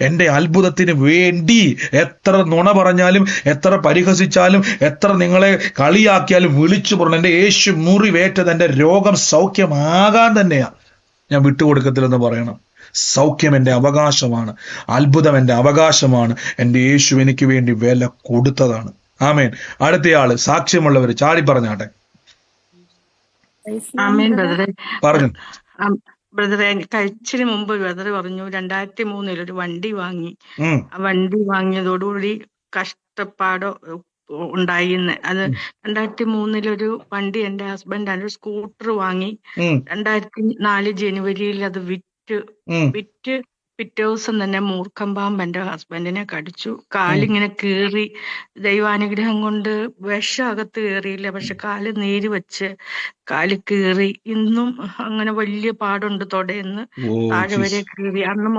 എന്റെ അത്ഭുതത്തിന് വേണ്ടി. എത്ര നുണ പറഞ്ഞാലും, എത്ര പരിഹസിച്ചാലും, എത്ര നിങ്ങളെ കളിയാക്കിയാലും വിളിച്ചു പറഞ്ഞു എന്റെ യേശു മുറിവേറ്റത് എന്റെ രോഗം സൗഖ്യമാകാൻ തന്നെയാ. ഞാൻ വിട്ടുകൊടുക്കത്തില്ലെന്ന് പറയണം. സൗഖ്യം എന്റെ അവകാശമാണ്. അത്ഭുതം എന്റെ അവകാശമാണ്. എന്റെ യേശു എനിക്ക് വേണ്ടി വില കൊടുത്തതാണ്. ആമേൻ. അടുത്തയാള് സാക്ഷ്യമുള്ളവർ ചാടി പറഞ്ഞാട്ടെ. പറഞ്ഞു. ബ്രദറെ, കഴിച്ചിന് മുമ്പ് ബ്രദർ പറഞ്ഞു 2003 ഒരു വണ്ടി വാങ്ങി. ആ വണ്ടി വാങ്ങിയതോടുകൂടി കഷ്ടപ്പാടോ ഉണ്ടായിന്ന്. അത് 2003 ഒരു വണ്ടി എന്റെ ഹസ്ബൻഡ് ഒരു സ്കൂട്ടർ വാങ്ങി. 2004 ജനുവരിയിൽ അത് വിറ്റ് പിറ്റേ ദിവസം തന്നെ മൂർഖം പാമ്പ് എന്റെ ഹസ്ബൻഡിനെ കടിച്ചു. കാലിങ്ങനെ കീറി. ദൈവാനുഗ്രഹം കൊണ്ട് വിഷം അകത്ത് കയറിയില്ല, പക്ഷെ കാല് നീര് വെച്ച് കാല് കീറി. ഇന്നും അങ്ങനെ വലിയ പാടുണ്ട്. തൊടയെന്ന് താഴെ വരെ കീറി. അന്ന്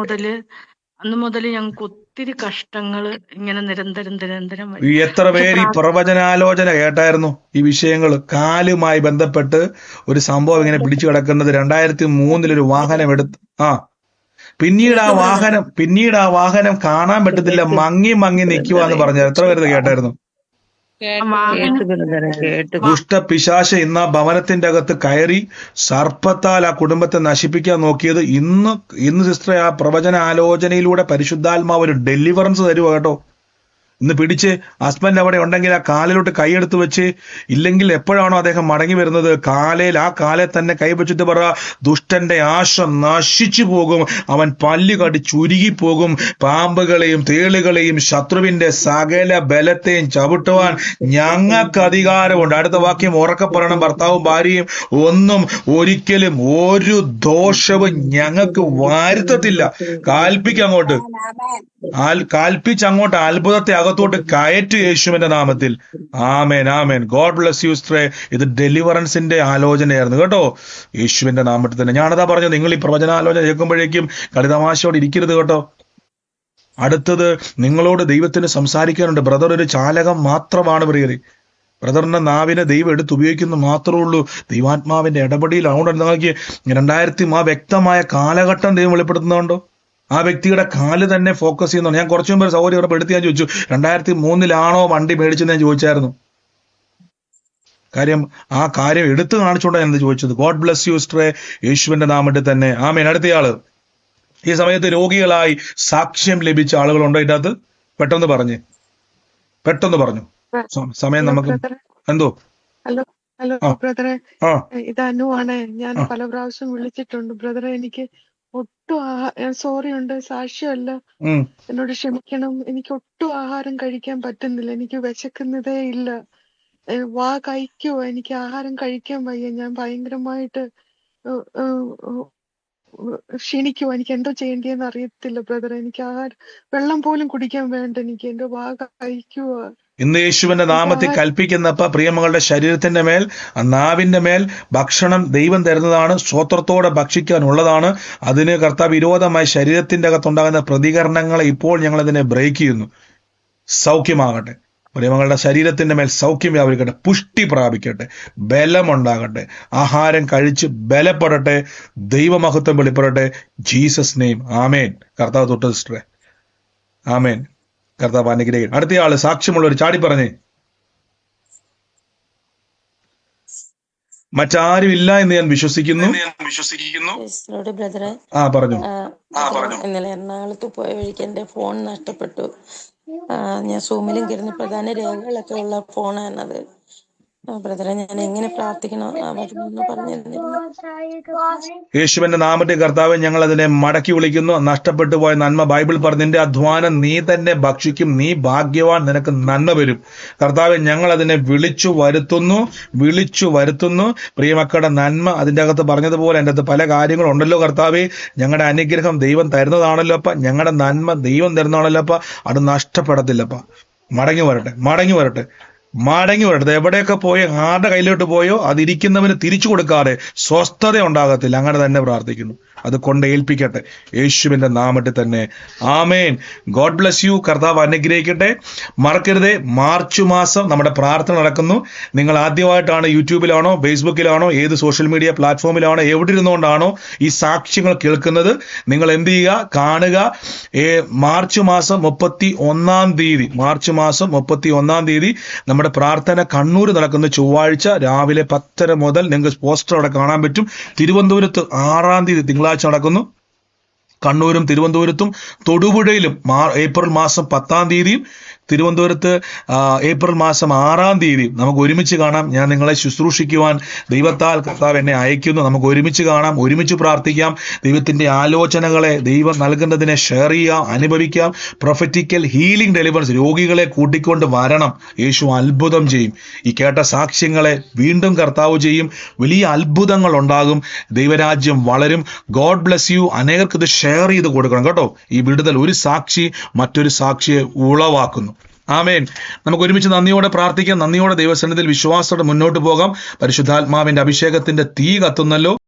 മുതല് ഞങ്ങൾക്ക് ഒത്തിരി കഷ്ടങ്ങള് ഇങ്ങനെ നിരന്തരം വരും. എത്ര പേര് ഈ പ്രവചനാലോചന കേട്ടായിരുന്നു? ഈ വിഷയങ്ങൾ കാലുമായി ബന്ധപ്പെട്ട് ഒരു സംഭവം ഇങ്ങനെ പിടിച്ചു കിടക്കുന്നത്. 2003 ഒരു വാഹനം എടുത്ത് പിന്നീട് ആ വാഹനം കാണാൻ പറ്റത്തില്ല, മങ്ങി നിൽക്കുവാന്ന് പറഞ്ഞത് എത്ര പേര് കേട്ടായിരുന്നു? ദുഷ്ട പിശാച ഇന്ന് ആ ഭവനത്തിന്റെ അകത്ത് കയറി സർപ്പത്താൽ ആ കുടുംബത്തെ നശിപ്പിക്കാൻ നോക്കിയത്. ഇന്ന് സിസ്റ്ററെ ആ പ്രവചന ആലോചനയിലൂടെ പരിശുദ്ധാത്മാവ് ഒരു ഡെലിവറൻസ് തരുക കേട്ടോ. ഇന്ന് പിടിച്ച് ഹസ്ബൻഡ് അവിടെ ഉണ്ടെങ്കിൽ ആ കാലിലോട്ട് കൈയെടുത്ത് വെച്ച്, ഇല്ലെങ്കിൽ എപ്പോഴാണോ അദ്ദേഹം മടങ്ങി വരുന്നത് ആ കാലെ തന്നെ കൈവച്ചിട്ട് പറ, ദുഷ്ടന്റെ ആശ നശിച്ചു പോകും, അവൻ പല്ല് കടിച്ചുരുകിപ്പോകും, പാമ്പുകളെയും തേളുകളെയും ശത്രുവിന്റെ സകല ബലത്തെയും ചവിട്ടുവാൻ ഞങ്ങൾക്ക് അധികാരമുണ്ട്. അടുത്ത വാക്യം ഉറക്കെ പറയണം. ഭർത്താവും ഭാര്യയും ഒരിക്കലും ഒരു ദോഷവും ഞങ്ങൾക്ക് വരുത്തത്തില്ല. കാൽപ്പിക്കങ്ങോട്ട് അത്ഭുതത്തെ അകത്തോട്ട് കയറ്റു യേശുവിന്റെ നാമത്തിൽ. ആമേൻ, ആമേൻ. ഗോഡ് ബ്ലെസ് യു സ്ട്രേ. ഇത് ഡെലിവറൻസിന്റെ ആലോചനയായിരുന്നു കേട്ടോ, യേശുവിന്റെ നാമത്തിൽ തന്നെ. ഞാനതാ പറഞ്ഞു, നിങ്ങൾ ഈ പ്രവചനാലോചന കേൾക്കുമ്പോഴേക്കും കളിതമാശയോടെ ഇരിക്കരുത് കേട്ടോ. അടുത്തത് നിങ്ങളോട് ദൈവത്തിന് സംസാരിക്കാനുണ്ട്. ബ്രദർ ഒരു ചാലകം മാത്രമാണ് പ്രിയരെ. ബ്രദറിന്റെ നാവിനെ ദൈവം എടുത്ത് ഉപയോഗിക്കുന്ന മാത്രമേ ഉള്ളൂ. ദൈവാത്മാവിന്റെ ഇടപെടലാണ്. നിങ്ങൾക്ക് 2000 ആ വ്യക്തമായ കാലഘട്ടം ദൈവം വെളിപ്പെടുത്തുന്നുണ്ടോ? ആ വ്യക്തിയുടെ കാല് തന്നെ ഫോക്കസ് ചെയ്യുന്നുണ്ട്. ഞാൻ കുറച്ചു മുമ്പ് സൗകര്യം എടുത്ത് ഞാൻ ചോദിച്ചു, 2003 വണ്ടി മേടിച്ചെന്ന് ഞാൻ ചോദിച്ചായിരുന്നു. കാര്യം ആ കാര്യം എടുത്തു കാണിച്ചുകൊണ്ടാണ് ഞാൻ ചോദിച്ചത്. ഗോഡ് ബ്ലെസ് യു സിസ്റ്ററെ, യേശുവിന്റെ നാമത്തിൽ തന്നെ ആമേൻ. അടുത്തയാള്, ഈ സമയത്ത് രോഗികളായി സാക്ഷ്യം ലഭിച്ച ആളുകളുണ്ടോ ഇതിന്റെ അകത്ത്? പെട്ടെന്ന് പറഞ്ഞു. സമയം നമുക്ക് എന്തോ. ഹലോ ഹലോ ആ ബ്രദറെ, ആ ഇത് അനുവാണ്. ഞാൻ ആ പല പ്രാവശ്യം വിളിച്ചിട്ടുണ്ട് ബ്രദറെ. എനിക്ക് ഒട്ടും സോറി ഉണ്ട്, സാക്ഷ്യമല്ല, ഉം എന്നോട് ക്ഷമിക്കണം. എനിക്ക് ഒട്ടും ആഹാരം കഴിക്കാൻ പറ്റുന്നില്ല. എനിക്ക് വിശക്കുന്നതേ ഇല്ല. വാ കഴിക്കുവോ? എനിക്ക് ആഹാരം കഴിക്കാൻ വയ്യ. ഞാൻ ഭയങ്കരമായിട്ട് ക്ഷീണിക്കുവോ? എനിക്ക് എന്തോ ചെയ്യേണ്ടിയെന്ന് അറിയത്തില്ല ബ്രദറെ. എനിക്ക് ആഹാരം, വെള്ളം പോലും കുടിക്കാൻ വേണ്ട എനിക്ക്. എന്റെ വാ കഴിക്കുവോ? ഇന്ന് യേശുവിന്റെ നാമത്തിൽ കൽപ്പിക്കുന്നപ്പ പ്രിയമകളുടെ ശരീരത്തിന്റെ മേൽ, നാവിന്റെ മേൽ ഭക്ഷണം ദൈവം തരുന്നതാണ്. സ്വോത്രത്തോടെ ഭക്ഷിക്കാനുള്ളതാണ്. അതിന് കർത്താവ് വിരോധമായി ശരീരത്തിന്റെ അകത്തുണ്ടാകുന്ന പ്രതികരണങ്ങളെ ഇപ്പോൾ ഞങ്ങൾ അതിനെ ബ്രേക്ക് ചെയ്യുന്നു. സൗഖ്യമാകട്ടെ, പ്രിയമകളുടെ ശരീരത്തിന്റെ മേൽ സൗഖ്യം വ്യാപരിക്കട്ടെ, പുഷ്ടി പ്രാപിക്കട്ടെ, ബലമുണ്ടാകട്ടെ, ആഹാരം കഴിച്ച് ബലപ്പെടട്ടെ, ദൈവമഹത്വം വെളിപ്പെടട്ടെ. ജീസസ് നെയിം, ആമേൻ. കർത്താവ് തൊട്ട് സിസ്റ്ററെ, ആമേൻ. കർത്താവ് അനുഗ്രഹിക്കട്ടെ. അടുത്തയാള് സാക്ഷ്യമുള്ളവർ ചാടി പറഞ്ഞേ. മറ്റാരും ഇല്ല എന്ന് ഞാൻ വിശ്വസിക്കുന്നു. ബ്രദറെ, പറഞ്ഞു. ഇന്നലെ എറണാകുളത്ത് പോയ വഴിക്ക് എന്റെ ഫോൺ നഷ്ടപ്പെട്ടു. ഞാൻ സൂമിലും കിടന്ന് പ്രധാന രേഖകളൊക്കെ ഉള്ള ഫോണാണത്. ബ്രദറെ, ഞാൻ എങ്ങനെ പ്രാർത്ഥിക്കണം പറഞ്ഞു. യേശുവിന്റെ നാമത്തിൽ കർത്താവ് ഞങ്ങൾ അതിനെ മടക്കി വിളിക്കുന്നു. നഷ്ടപ്പെട്ടു പോയ നന്മ ബൈബിൾ പറഞ്ഞു, നിന്റെ അധ്വാനം നീ തന്നെ ഭക്ഷിക്കും, നീ ഭാഗ്യവാൻ, നിനക്ക് നന്മ വരും. കർത്താവ് ഞങ്ങൾ അതിനെ വിളിച്ചു വരുത്തുന്നു. പ്രിയമക്കളുടെ നന്മ അതിൻ്റെ അകത്ത് പറഞ്ഞതുപോലെ എൻ്റെ അകത്ത് പല കാര്യങ്ങളുണ്ടല്ലോ കർത്താവേ. ഞങ്ങളുടെ അനുഗ്രഹം ദൈവം തരുന്നതാണല്ലോ അപ്പ, ഞങ്ങളുടെ നന്മ ദൈവം തരുന്നതാണല്ലോ അപ്പ. അത് നഷ്ടപ്പെടത്തില്ലപ്പ. മടങ്ങി വരട്ടെ. എവിടെയൊക്കെ പോയോ, ആരുടെ കയ്യിലോട്ട് പോയോ അതിരിക്കുന്നവന് തിരിച്ചു കൊടുക്കാതെ സ്വസ്ഥത ഉണ്ടാകത്തില്ല. അങ്ങനെ തന്നെ പ്രാർത്ഥിക്കുന്നു. അത് കൊണ്ട് ഏൽപ്പിക്കട്ടെ യേശുവിന്റെ നാമത്തിൽ തന്നെ, ആമേൻ. God bless U. കർത്താവ് അനുഗ്രഹിക്കട്ടെ. മറക്കരുതേ, മാർച്ച് മാസം നമ്മുടെ പ്രാർത്ഥന നടക്കുന്നു. നിങ്ങൾ ആദ്യമായിട്ടാണ് യൂട്യൂബിലാണോ ഫേസ്ബുക്കിലാണോ ഏത് സോഷ്യൽ മീഡിയ പ്ലാറ്റ്ഫോമിലാണോ എവിടെ ഇരുന്നുകൊണ്ടാണോ ഈ സാക്ഷ്യങ്ങൾ കേൾക്കുന്നത്, നിങ്ങൾ എന്ത് ചെയ്യുക, കാണുക. മാർച്ച് മാസം 31 തീയതി നമ്മുടെ പ്രാർത്ഥന കണ്ണൂർ നടക്കുന്ന ചൊവ്വാഴ്ച രാവിലെ 10:30 മുതൽ നിങ്ങൾക്ക് പോസ്റ്റർ അവിടെ കാണാൻ പറ്റും. തിരുവനന്തപുരത്ത് 6 തീയതി തിങ്കളാഴ്ച നടക്കുന്നു. കണ്ണൂരും തിരുവനന്തപുരത്തും തൊടുപുഴയിലും ഏപ്രിൽ മാസം 10 തീയതിയും തിരുവനന്തപുരത്ത് ഏപ്രിൽ മാസം 6 തീയതി നമുക്ക് ഒരുമിച്ച് കാണാം. ഞാൻ നിങ്ങളെ ശുശ്രൂഷിക്കുവാൻ ദൈവത്താൽ കർത്താവ് എന്നെ അയക്കുന്നു. നമുക്ക് ഒരുമിച്ച് കാണാം, ഒരുമിച്ച് പ്രാർത്ഥിക്കാം. ദൈവത്തിന്റെ ആലോചനകളെ ദൈവം നൽകുന്നതിനെ ഷെയർ ചെയ്യാം, അനുഭവിക്കാം. പ്രൊഫറ്റിക്കൽ ഹീലിംഗ് ഡെലിവറൻസ്, രോഗികളെ കൂട്ടിക്കൊണ്ട് വരണം. യേശു അത്ഭുതം ചെയ്യും. ഈ കേട്ട സാക്ഷ്യങ്ങളെ വീണ്ടും കർത്താവ് ചെയ്യും. വലിയ അത്ഭുതങ്ങൾ ഉണ്ടാകും. ദൈവരാജ്യം വളരും. God bless U. അനേകർക്ക് ഇത് ഷെയർ ചെയ്ത് കൊടുക്കണം കേട്ടോ. ഈ വിടുതൽ ഒരു സാക്ഷി മറ്റൊരു സാക്ഷിയെ ഉളവാക്കുന്നു. ആമേൻ. നമുക്ക് ഒരുമിച്ച് നന്ദിയോടെ പ്രാർത്ഥിക്കാം. നന്ദിയോടെ ദൈവസന്നിധിയിൽ വിശ്വാസത്തോടെ മുന്നോട്ട് പോകാം. പരിശുദ്ധാത്മാവിന്റെ അഭിഷേകത്തിന്റെ തീ കത്തുന്നല്ലോ.